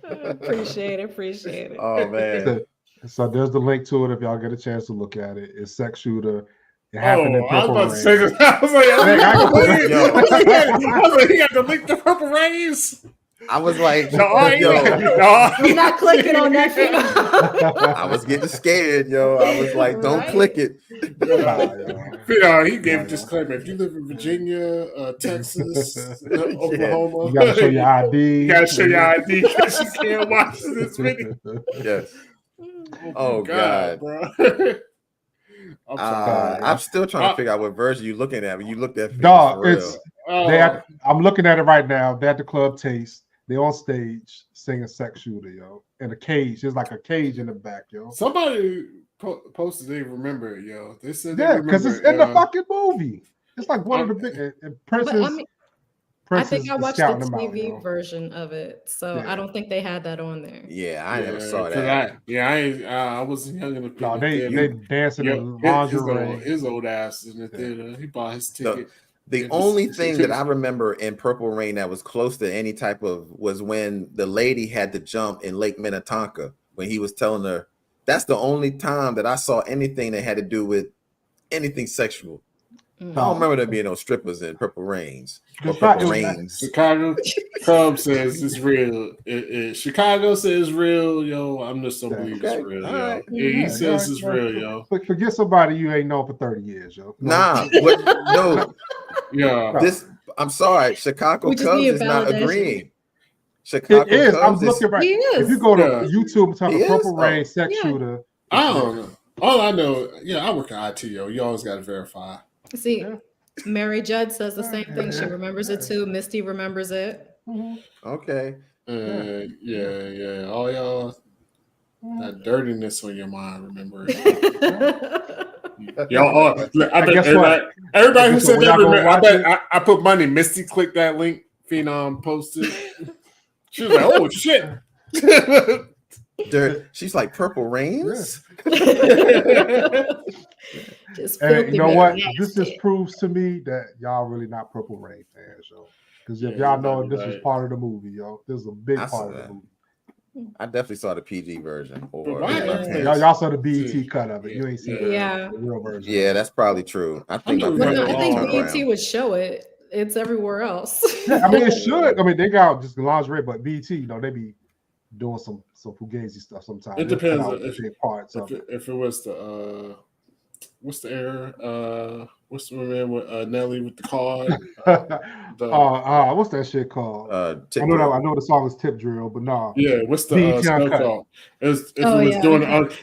Appreciate it. Oh man. So there's the link to it if y'all get a chance to look at it. It's Sex Shooter. It happened in Purple Rain. I was about to say this. I was like, he got the link to Purple Rains. I was like, no. I'm not clicking on that. I was getting scared, yo. I was like, don't click it. He gave a disclaimer. If you live in Virginia, Texas, Oklahoma, you gotta show your ID. You gotta show your ID because you can't watch this video. Yes. Oh God, bro. I'm still trying to figure out what version you looking at. When you looked at dog, I'm looking at it right now. They're at the club Taste. They on stage singing Sex Shooter, yo. In a cage. There's like a cage in the back, yo. Somebody posted they remember it, yo. They said because it's in the fucking movie. It's like one of the big Princess. I think I watched the TV version of it, so I don't think they had that on there. Yeah, I never saw that. I wasn't young enough. No, they dancing in lingerie. His old ass in the theater. He bought his ticket. The only thing that I remember in Purple Rain that was close to any type of was when the lady had to jump in Lake Minnetonka when he was telling her. That's the only time that I saw anything that had to do with anything sexual. I don't remember there being no strippers in Purple Rains. Chicago Cub says it's real. Chicago says real, yo. I'm just don't believe it's real, yo. Right. Yeah, he says it's real, yo. Forget somebody you ain't known for 30 years, yo. No. Yeah. I'm sorry. Chicago Cubs is not agreeing. Chicago it is. Cubs I'm looking right. If you go to YouTube and talk about Purple Rain Sex Shooter. I don't know. All I know, I work at IT, yo. You always got to verify. See, Mary Judd says the same thing. She remembers it too. Misty remembers it. Okay. Yeah. All y'all, that dirtiness on your mind, remember it. Y'all, I bet everybody who said they remember, I put money. Misty clicked that link. Phenom posted. She was like, "Oh shit." She's like Purple Rains. And you know what? This just proves to me that y'all really not Purple Rain fans, yo. Because if y'all know this is part of the movie, yo, this is a big part of the movie. I definitely saw the PG version. Y'all saw the BET cut of it. You ain't seen the real version. Yeah, that's probably true. I think BET would show it. It's everywhere else. I mean, it should. I mean, they got just lingerie, but BET, they be doing some fugazi stuff sometimes. It depends if it was the what's the era? What's the man with Nelly with the card? What's that shit called? I know the song is Tip Drill, but no. Yeah, what's the snow called?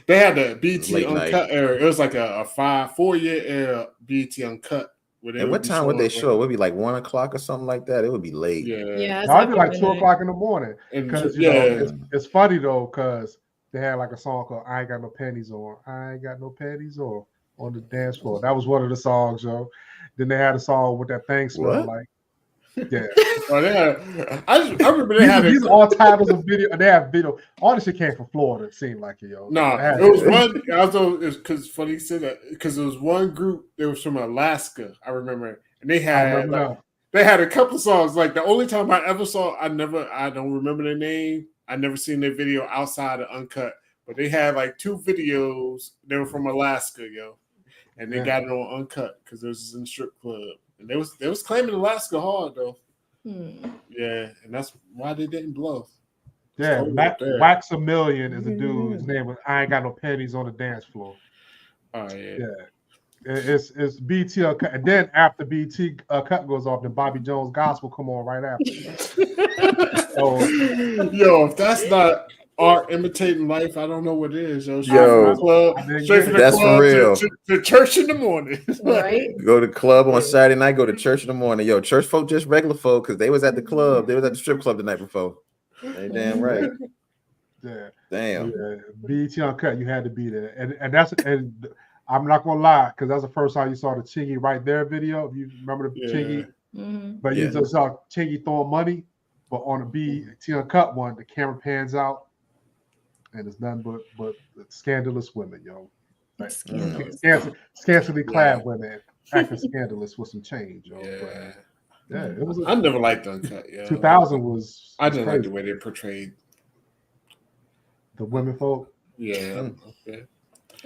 They had the BT Uncut era. It was like a 4-year era BT Uncut. And what time would they show? It would be like 1 o'clock or something like that. It would be late. Yeah. I'd be like 2 o'clock in the morning. Because it's funny though, because they had like a song called "I Ain't Got No Panties On." I ain't got no panties on the dance floor. That was one of the songs, yo. Then they had a song with that thing smell like. Yeah. I remember they had these all titles of video. They have video. All this shit came from Florida. It seemed like it, yo. No, it was one. It's because funny you said that because it was one group. They was from Alaska. I remember, and they had they had a couple of songs. Like the only time I ever saw, I don't remember their name. I never seen their video outside of Uncut, but they had like 2 videos. They were from Alaska, yo, and they got it on Uncut because it was in the strip club. And they was claiming Alaska hard though. Yeah, and that's why they didn't blow. Yeah, Wax a Million is a dude. His name was I Ain't Got No Panties on the Dance Floor. Oh yeah. It's BT Cut, and then after BT Cut goes off, then Bobby Jones Gospel come on right after. Yo, if that's not art imitating life, I don't know what it is. Straight from the club real. To church in the morning. Right. Go to club on Saturday night, go to church in the morning. Yo, church folk just regular folk because they was at the club. They was at the strip club the night before. They damn right. Yeah. Damn. Yeah. BET Uncut, you had to be there. And that's and I'm not gonna lie, because that's the first time you saw the Chingy right there video. If you remember the Chingy, but you just saw Chingy throwing money, but on the BET Uncut one, the camera pans out and it's nothing but scandalous women, yo. Like, scantily clad women acting scandalous with some change, yo. Yeah. But, it was. I never liked Uncut. Yeah, 2000 was. I didn't crazy. like the way they portrayed the women folk. Yeah.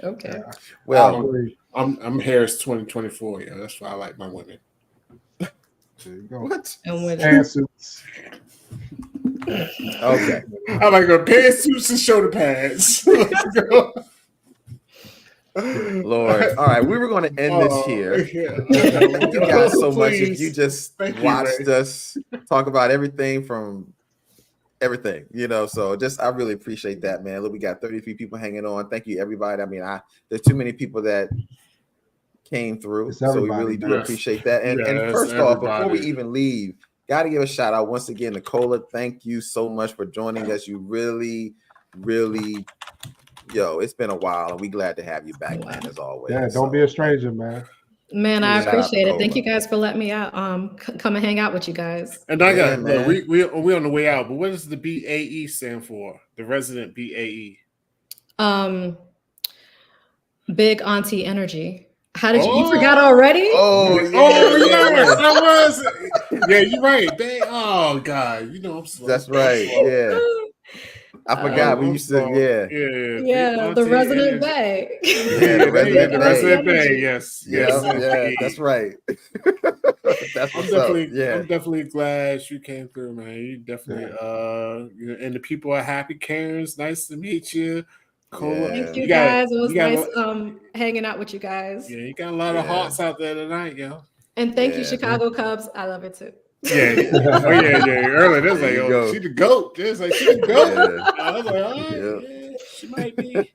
Okay. Yeah. Well, I'm Harris 2024. Yeah, that's why I like my women. There you go. What? Pantsuits. Okay. I like a pantsuits and shoulder pads. Lord. All right. We were going to end this here. Thank you guys so much. If you just watched us talk about everything from everything, so I really appreciate that, man. Look, we got 33 people hanging on. Thank you, everybody. I mean, there's too many people that came through, so we really do appreciate that. And first off, before we even leave, got to give a shout out once again to Cola. Thank you so much for joining us. You really, really, it's been a while, and we glad to have you back, man, as always. Yeah, don't be a stranger, man. Man, I appreciate it. Thank you guys for letting me out. Come and hang out with you guys. And I got we on the way out, but what does the BAE stand for? The resident BAE. Big Auntie Energy. How did you forgot already? Oh, yes, I was. Yeah, you're right. Oh God, I'm slow. That's right. Yeah. I forgot we used to, yeah, the resident Bay. Yeah, the resident Bay. Yes, yeah, that's right. That's what's up. Yeah, I'm definitely glad you came through, man. You definitely, and the people are happy. Karen's nice to meet you. Cool. Thank you guys. It was nice hanging out with you guys. Yeah, you got a lot of hearts out there tonight, yo. And thank you, Chicago Cubs. I love it too. Yeah. Earlier, there's like, she the GOAT. There's like, she the GOAT. Yeah. I was like, she might be.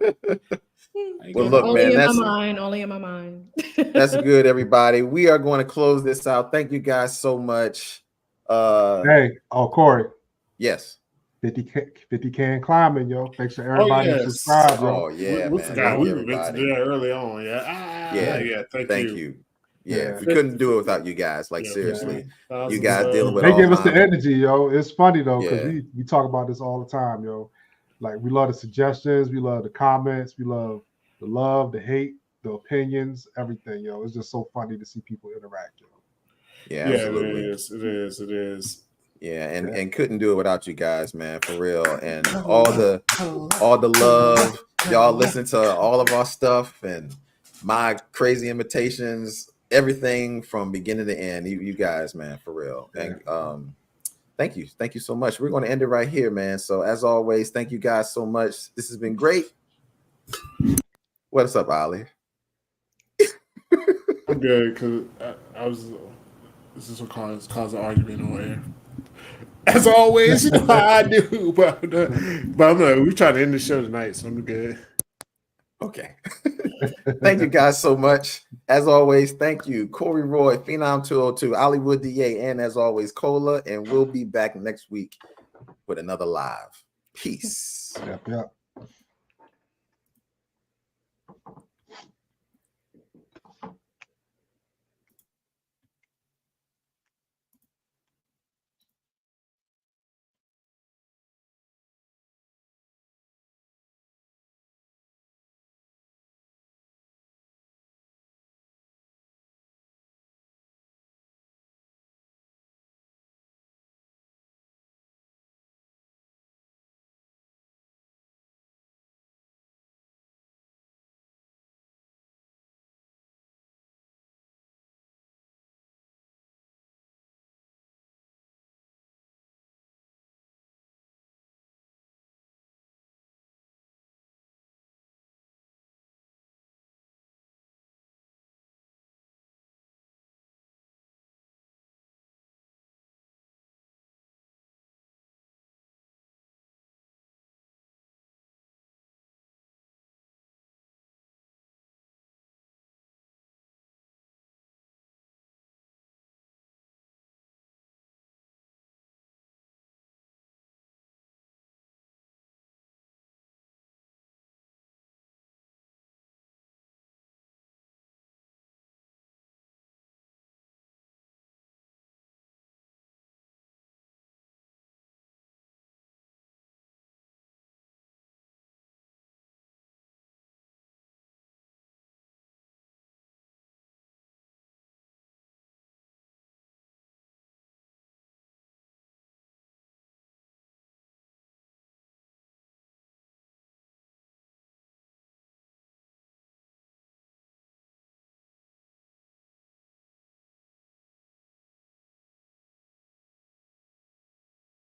Well, look, only man, only in my mind. That's good, everybody. We are going to close this out. Thank you guys so much. Corey. Yes. 50K and climbing, yo. Thanks to everybody who subscribed, yo. Oh, yeah, we man. forgot we were meant to do that early on. Yeah. Thank you. Yeah, we couldn't do it without you guys. Like, seriously, you guys dealing with they all give us the time. energy, yo. It's funny though, because we talk about this all the time, yo. Like, we love the suggestions, we love the comments, we love the hate, the opinions, everything, yo. It's just so funny to see people interact, yo. Yeah, absolutely. It is. Yeah, and couldn't do it without you guys, man, for real. And all the love, y'all listen to all of our stuff and my crazy imitations, everything from beginning to end. You guys, man, for real. And thank you so much. We're going to end it right here, man. So as always, thank you guys so much. This has been great. What's up, Ali? I'm good because I was. This is what caused an argument on air. As always, how I do. But I'm like, we try to end the show tonight, so I'm good. Okay. Thank you guys so much. As always, thank you, Corey Roy, Phenom 202, Hollywood DA, and as always, Cola. And we'll be back next week with another live. Peace. Yep.